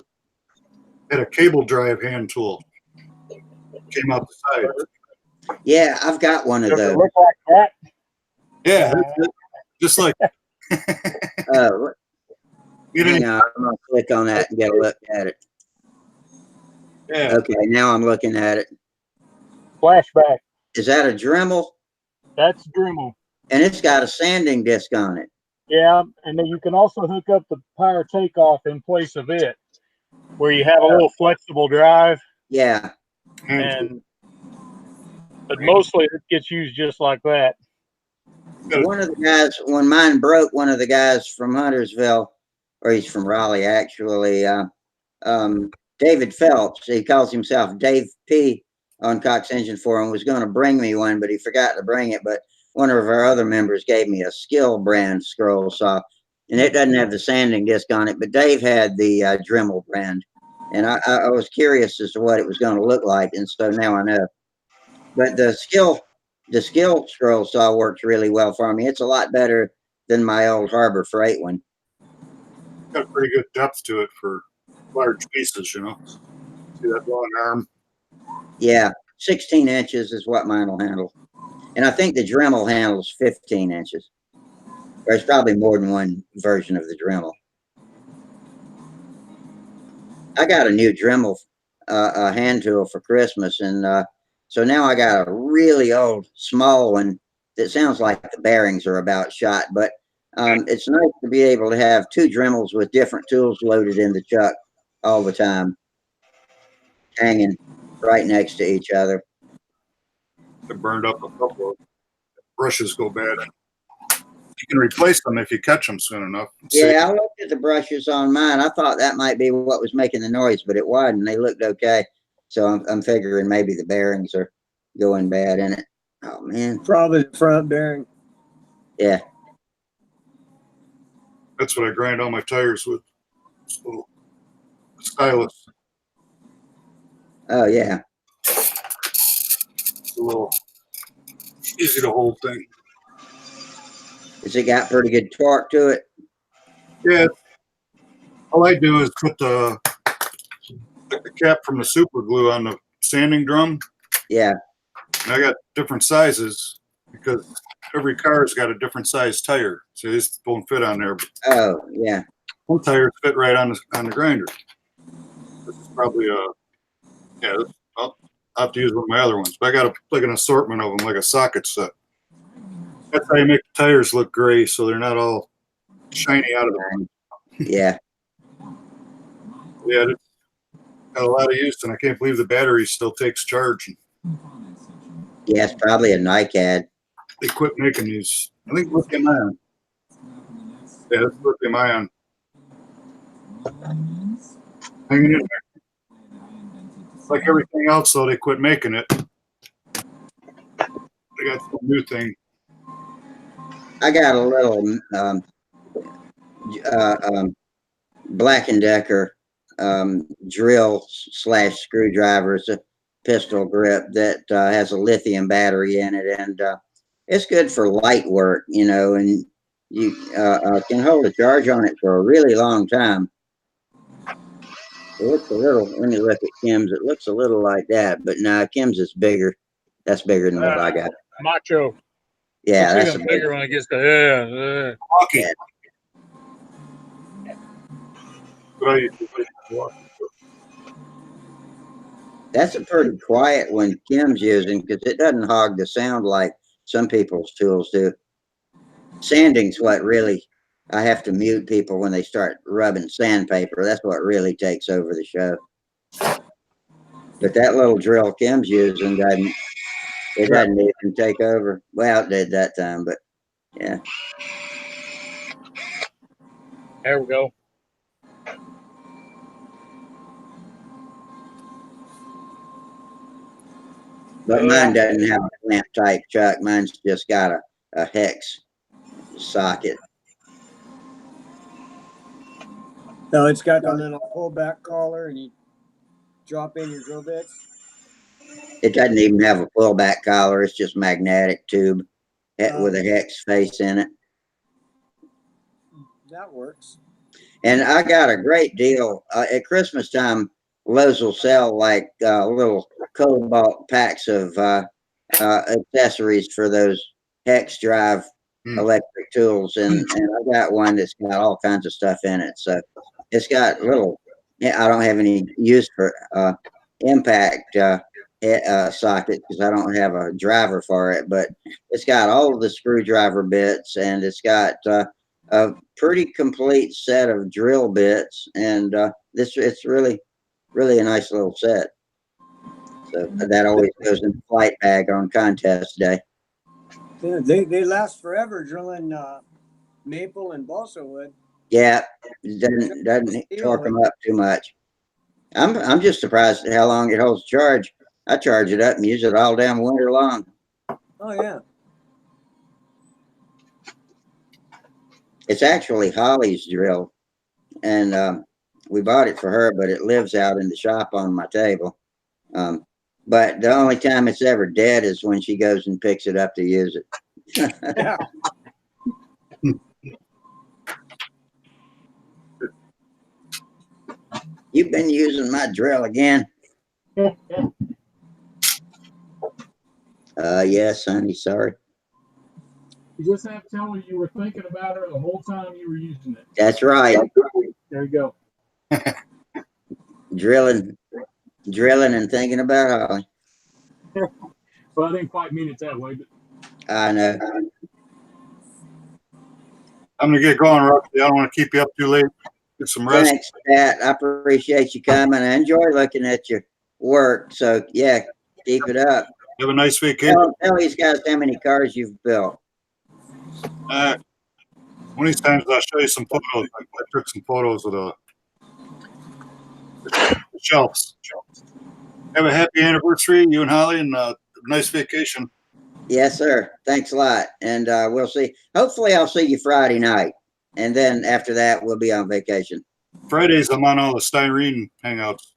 drive hand tool. Came out the side. Yeah, I've got one of Does those. it look like that? Yeah, just like. Hang on, I'm gonna click on that and get a look at it. Yeah. Okay, now I'm looking at it. Flashback. Is that a Dremel? That's Dremel. And it's got a sanding disc on it. Yeah, and then you can also hook up the power takeoff in place of it, where you have a little flexible drive. Yeah. But mostly it gets used just like that. One of the guys, when mine broke, one of the guys from Huntersville, or he's from Raleigh actually, David Phelps, he calls himself Dave P on Cox Engine Forum, was going to bring me one, but he forgot to bring it. But one of our other members gave me a Skill brand scroll saw, and it doesn't have the sanding disc on it, but Dave had the Dremel brand. And I was curious as to what it was going to look like, and so now I know. But the Skill scroll saw works really well for me. It's a lot better than my old Harbor Freight one. Got pretty good depth to it for large pieces, you know. See that long arm? Yeah, 16 inches is what mine will handle. And I think the Dremel handles 15 inches. There's probably more than one version of the Dremel. I got a new Dremel hand tool for Christmas, and so now I got a really old small one that sounds like the bearings are about shot, but it's nice to be able to have two Dremels with different tools loaded in the chuck all the time, hanging right next to each other. I burned up a couple of brushes go bad. You can replace them if you catch them soon enough. Yeah, I looked at the brushes on mine. I thought that might be what was making the noise, but it wasn't. They looked okay. So I'm figuring maybe the bearings are going bad in it. Oh man. Probably the front bearing. Yeah. That's what I grind all my tires with. This little stylus. Oh yeah. It's a little easy to hold thing. Has it got pretty good torque to it? Yeah. All I do is put the cap from the super glue on the sanding drum. Yeah. And I got different sizes because every car's got a different size tire. So these don't fit on there. But Oh yeah. some tires fit right on the grinder. This is probably yeah. I'll have to use one of my other ones. But I got like an assortment of them, like a socket set. That's how you make the tires look gray, so they're not all shiny out of the front. Yeah. Yeah, it's got a lot of use, and I can't believe the battery still takes charge. Yeah, it's probably a NiCad. They quit making these. I think lithium ion. Yeah, it's lithium ion. Hanging in there. Like everything else, though, they quit making it. They got some new thing. I got a little Black & Decker drill / screwdriver. It's a pistol grip that has a lithium battery in it, and it's good for light work, you know, and you can hold a charge on it for a really long time. It looks a little, when you look at Kim's, it looks a little like that, but no, Kim's is bigger. That's bigger than what I got. Macho. Yeah, Looks that's even a big. bigger when it gets to Hockey. Yeah. That's a pretty quiet one Kim's using because it doesn't hog the sound like some people's tools do. Sanding's what really, I have to mute people when they start rubbing sandpaper. That's what really takes over the show. But that little drill Kim's using doesn't even take over. Well, it did that time, but yeah. There we go. But mine doesn't have a clamp type chuck. Mine's just got a hex socket. No, it's got the little pullback collar, and you drop in your drill bits. It doesn't even have a pullback collar. It's just magnetic tube with a hex face in it. That works. And I got a great deal at Christmas time. Lowe's will sell like little cobalt packs of accessories for those hex drive electric tools, and I got one that's got all kinds of stuff in it. So it's got little. I don't have any use for impact socket because I don't have a driver for it, but it's got all of the screwdriver bits, and it's got a pretty complete set of drill bits, and it's really a nice little set. So that always goes in the flight bag on contest day. Yeah, they last forever drilling maple and balsa wood. Yeah, doesn't torque them up too much. I'm just surprised at how long it holds charge. I charge it up and use it all damn winter long. Oh yeah. It's actually Holly's drill, and we bought it for her, but it lives out in the shop on my table. But the only time it's ever dead is when she goes and picks it up to use it. Yeah. You've been using my drill again. Yes, honey, sorry. You just have to tell me you were thinking about her the whole time you were using it. That's right. There you go. Drilling and thinking about Holly. Well, I didn't quite mean it that way, but I know. I'm gonna get going, Rusty. I don't want to keep you up too late. Get some rest. Thanks, Pat. I appreciate you coming. I enjoy looking at your work. So yeah, keep it up. Have a nice vacation. Tell these guys how many cars you've built. One of these times I'll show you some photos. I took some photos of the shelves. Have a happy anniversary, you and Holly, and nice vacation. Yes, sir. Thanks a lot. And we'll see. Hopefully, I'll see you Friday night. And then after that, we'll be on vacation. Fridays, I'm on all the styrene hangouts.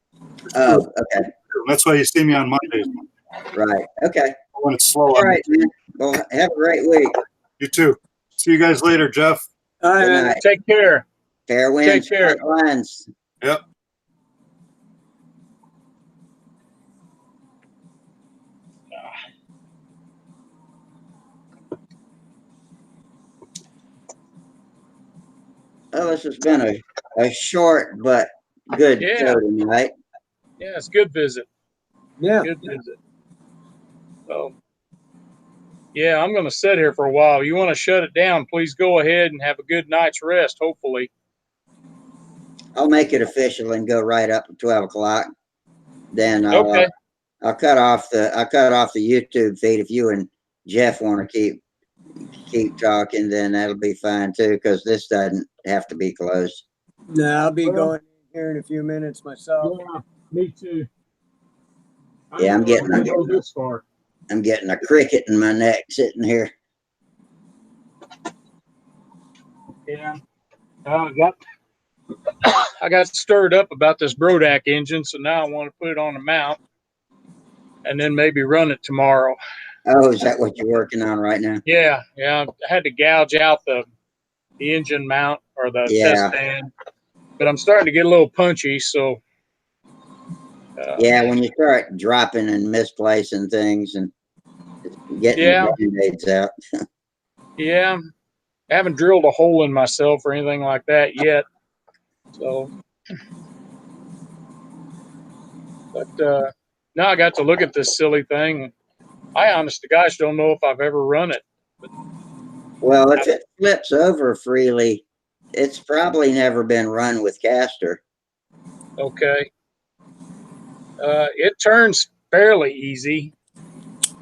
Oh, okay. That's why you see me on Mondays Right. Okay. when it's slow. All right, man. Well, have a great week. You too. See you guys later, Jeff. All right, Good man. night. Take care. Fair winds, Take care. front lines. Yep. Well, this has been a short but good Yeah. show tonight. Yeah, it's a good visit. Yeah. Good visit. So, yeah, I'm going to sit here for a while. You want to shut it down, please go ahead and have a good night's rest, hopefully. I'll make it official and go right up to 12 o'clock. Then Okay. I'll cut off the YouTube feed if you and Jeff want to keep talking, then that'll be fine too, because this doesn't have to be closed. No, I'll be Well- going here in a few minutes myself. Yeah, me too. Yeah, I'm gonna getting go this far. I'm getting a cricket in my neck sitting here. Yeah. I got stirred up about this Brodak engine, so now I want to put it on the mount and then maybe run it tomorrow. Oh, is that what you're working on right now? Yeah, I had to gouge out the engine mount or the Yeah. test stand, but I'm starting to get a little punchy, so. Yeah, when you start dropping and misplacing things and getting Yeah. the band-aids out. Yeah, I haven't drilled a hole in myself or anything like that yet. So, but now I got to look at this silly thing. I honest to gosh don't know if I've ever run it. Well, if it flips over freely, it's probably never been run with caster. Okay. It turns fairly easy.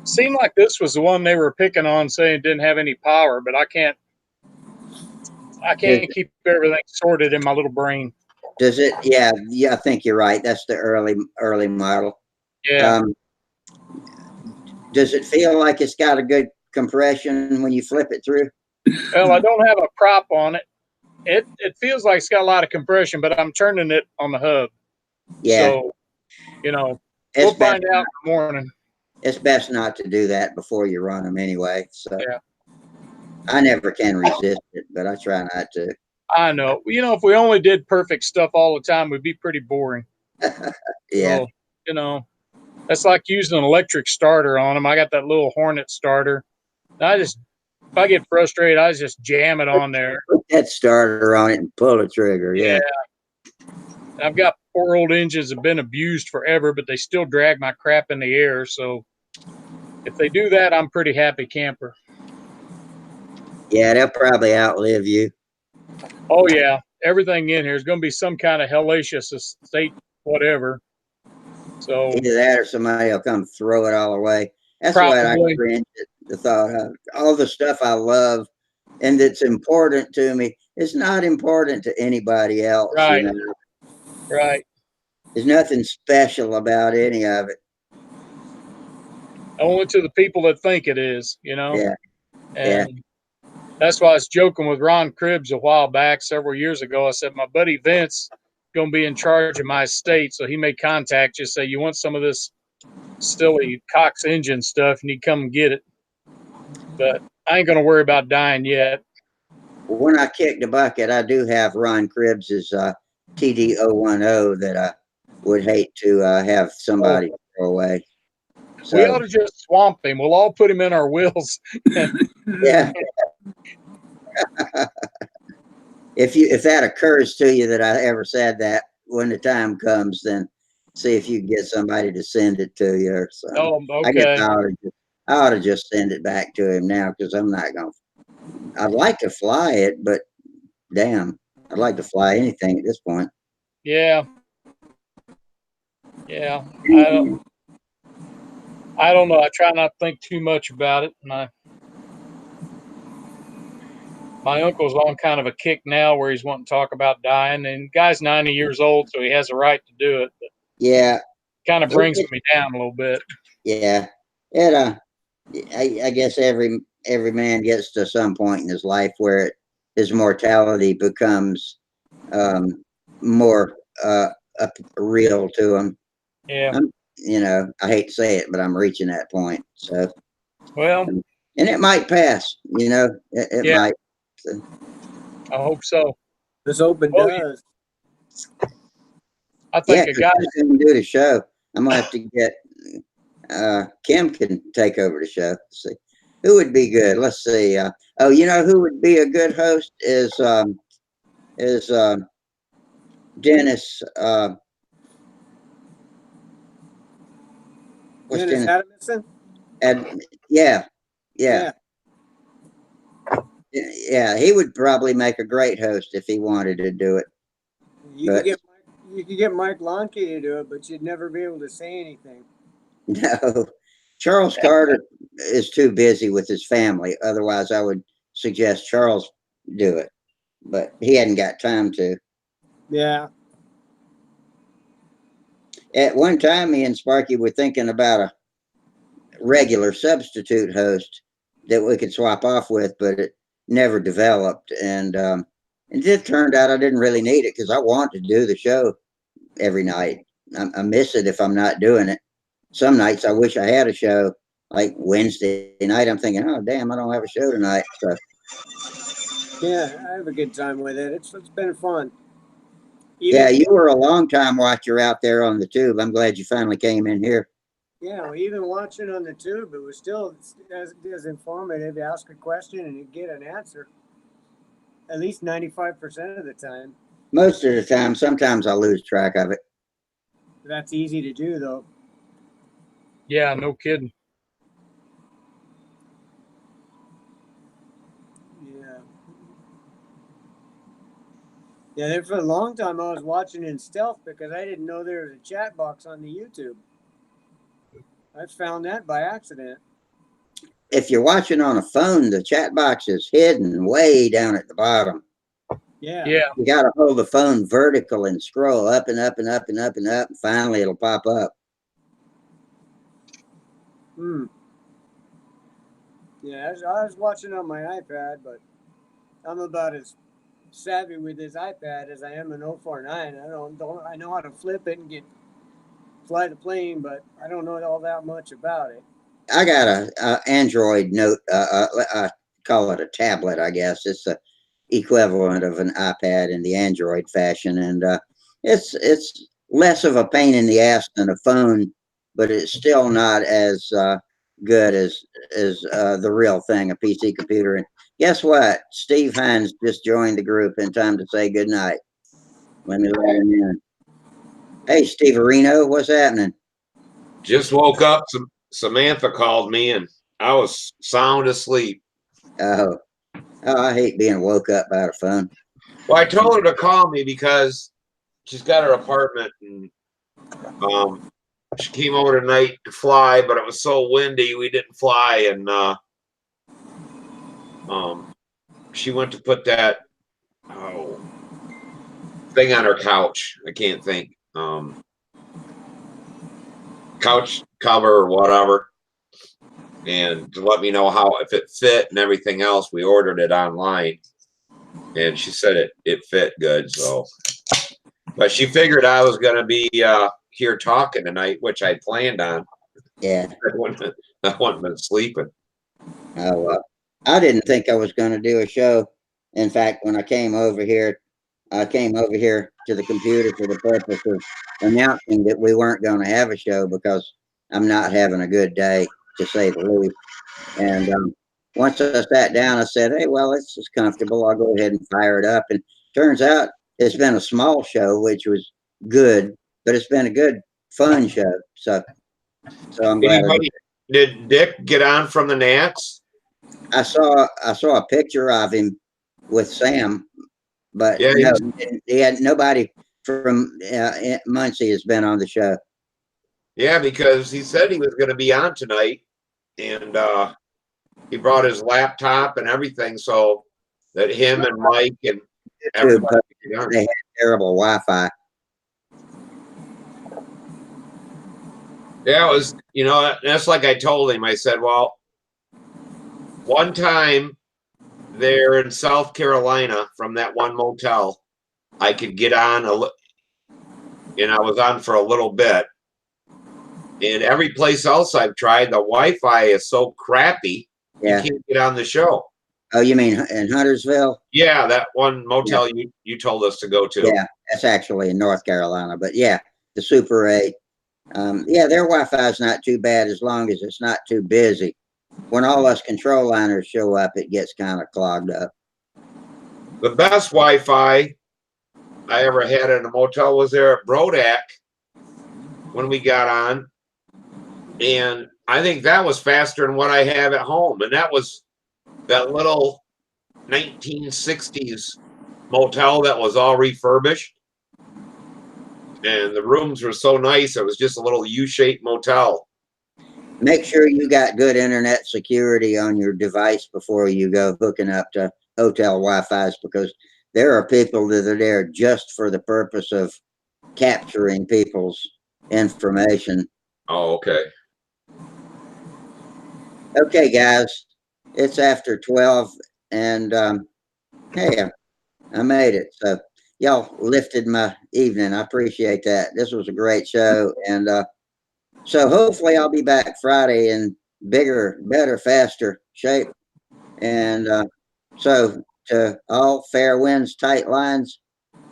Seemed like this was the one they were picking on, saying it didn't have any power, but I can't keep everything sorted in my little brain. Does it? Yeah, I think you're right. That's the early model. Yeah. Does it feel like it's got a good compression when you flip it through? Well, I don't have a prop on it. It feels like it's got a lot of compression, but I'm turning it on the hub. Yeah. So, we'll It's find out in the morning. It's best not to do that before you run them anyway. So Yeah. I never can resist it, but I try not to. I know. If we only did perfect stuff all the time, we'd be pretty boring. Yeah. So, that's like using an electric starter on them. I got that little Hornet starter. If I get frustrated, I just jam it on there. Put that starter on it and pull the trigger. Yeah. I've got 4 old engines that have been abused forever, but they still drag my crap in the air. So if they do that, I'm pretty happy camper. Yeah, they'll probably outlive you. Oh, yeah. Everything in here is going to be some kind of hellacious estate, whatever. So Either that or somebody will come throw it all away. That's what I Probably. cringe at the thought of. All the stuff I love and that's important to me is not important to anybody else. Right. You know? Right. There's nothing special about any of it. Only to the people that think it is, Yeah. And that's why I was joking with Ron Cribbs a while back, several years ago. I said, my buddy Vince going to be in charge of my estate, so he may contact you, say, you want some of this silly Cox engine stuff, and he'd come and get it. But I ain't going to worry about dying yet. When I kick the bucket, I do have Ron Cribbs's TD010 that I would hate to have somebody throw away. So, We ought to just swamp him. We'll all put him in our wills. yeah. If that occurs to you that I ever said that, when the time comes, then see if you can get somebody to send it to you or something. Oh, I guess okay. I ought to just send it back to him now, because I'm not going to. I'd like to fly it, but damn, I'd like to fly anything at this point. Yeah. Yeah. I don't know. I try not to think too much about it. My uncle's on kind of a kick now where he's wanting to talk about dying, and the guy's 90 years old, so he has a right to do it. But Yeah. kind of brings me down a little bit. Yeah. it I guess every man gets to some point in his life where his mortality becomes more real to him. Yeah. You know, I hate to say it, but I'm reaching that point. So, Well, and it might pass. You know, it yeah, might. So, I hope so. Let's hope it Well, does. I yeah, think a because guy. who's going to do the show? I'm gonna have to get Kim can take over the show. Let's see who would be good. Let's see. Oh, you know who would be a good host is Dennis. What's Dennis Dennis? Adamson? And yeah, yeah, Yeah. yeah. He would probably make a great host if he wanted to do it. You could But get Mike Lonke to do it, but you'd never be able to say anything. no, Charles Carter is too busy with his family. Otherwise, I would suggest Charles do it, but he hadn't got time to. Yeah. At one time, me and Sparky were thinking about a regular substitute host that we could swap off with, but it never developed. And it turned out I didn't really need it because I want to do the show every night. I miss it if I'm not doing it. Some nights I wish I had a show. Like Wednesday night, I'm thinking, oh damn, I don't have a show tonight. So Yeah, I have a good time with it. It's been fun. yeah, Even you were a long time watcher out there on the tube. I'm glad you finally came in here. yeah, even watching on the tube, it was still as informative. You ask a question and you get an answer. At least 95% of the time. Most of the time, sometimes I lose track of it. That's easy to do though. Yeah, no kidding. Yeah. Yeah, there for a long time I was watching in stealth because I didn't know there was a chat box on the YouTube. I found that by accident. If you're watching on a phone, the chat box is hidden way down at the bottom. Yeah. Yeah. You got to hold the phone vertical and scroll up and up and up and up and up, and finally it'll pop up. Hmm. Yeah, I was watching on my iPad, but I'm about as savvy with this iPad as I am an 049. I know how to flip it and fly the plane, but I don't know all that much about it. I got a Android Note. I call it a tablet, I guess. It's the equivalent of an iPad in the Android fashion, and it's less of a pain in the ass than a phone, but it's still not as good as the real thing, a PC computer. And guess what? Steve Hines just joined the group in time to say good night. Let me let him in. Hey, Steve Areno, what's happening? Just woke up. Samantha called me and I was sound asleep. Oh, I hate being woke up by the phone. Well, I told her to call me because she's got her apartment and she came over tonight to fly, but it was so windy we didn't fly. And she went to put that thing on her couch. I can't think. Couch cover or whatever. And to let me know how if it fit and everything else. We ordered it online. And she said it fit good. So, but she figured I was going to be here talking tonight, which I planned on. Yeah. I wasn't been sleeping. Oh, I didn't think I was going to do a show. In fact, when I came over here to the computer for the purpose of announcing that we weren't going to have a show because I'm not having a good day, to say the least. And once I sat down, I said, hey, well, it's just comfortable. I'll go ahead and fire it up. And turns out it's been a small show, which was good, but it's been a good, fun show. So I'm glad. Did Dick get on from the Nats? I saw a picture of him with Sam, but Yeah, no, he had nobody from Muncie has been on the show. yeah, because he said he was going to be on tonight, and he brought his laptop and everything, so that him and Mike and everybody could get on. They had terrible Wi-Fi. Yeah, it was, you know, that's like I told him. I said, well, one time there in South Carolina from that one motel, I could get on and I was on for a little bit. And every place else I've tried, the Wi-Fi is so crappy, you Yeah. can't get on the show. Oh, you mean in Huntersville? Yeah, that one motel you told us to go to. Yeah, that's actually in North Carolina. But yeah, the Super 8. Yeah, their Wi-Fi is not too bad as long as it's not too busy. When all us control liners show up, it gets kind of clogged up. The best Wi-Fi I ever had in a motel was there at Brodak when we got on. And I think that was faster than what I have at home. And that was that little 1960s motel that was all refurbished. And the rooms were so nice. It was just a little U-shaped motel. Make sure you got good internet security on your device before you go hooking up to hotel Wi-Fi's, because there are people that are there just for the purpose of capturing people's information. Oh, okay. Okay, guys, it's after 12, and hey, I made it. So y'all lifted my evening. I appreciate that. This was a great show, and so hopefully I'll be back Friday in bigger, better, faster shape. And so to all, fair winds, tight lines.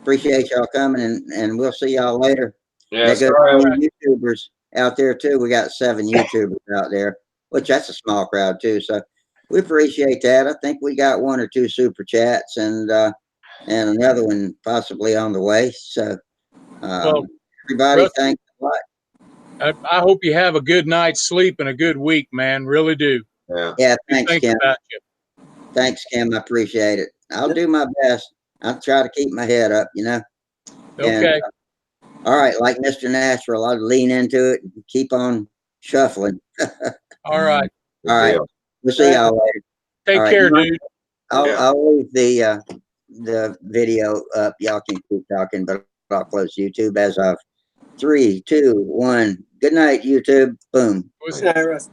Appreciate y'all coming, and we'll see y'all later. Yeah, That goes sorry. to YouTubers out there too. We got 7 YouTubers out there, which that's a small crowd too. So we appreciate that. I think we got 1 or 2 super chats, and another one possibly on the way. So Well, everybody, Rusty, thanks a lot. I hope you have a good night's sleep and a good week, man. Really do. Yeah. Yeah, We thanks, think Kim. about you. Thanks, Kim. I appreciate it. I'll do my best. I'll try to keep my head up, you know. And, Okay. all right, like Mr. Natural, I'll lean into it and keep on shuffling. All right. All right, we'll see y'all later. Take All right, care, dude. I'll leave the video up. Y'all can keep talking, but I'll close YouTube as of 3, 2, 1. Good night, YouTube. Boom. Good night, Russ.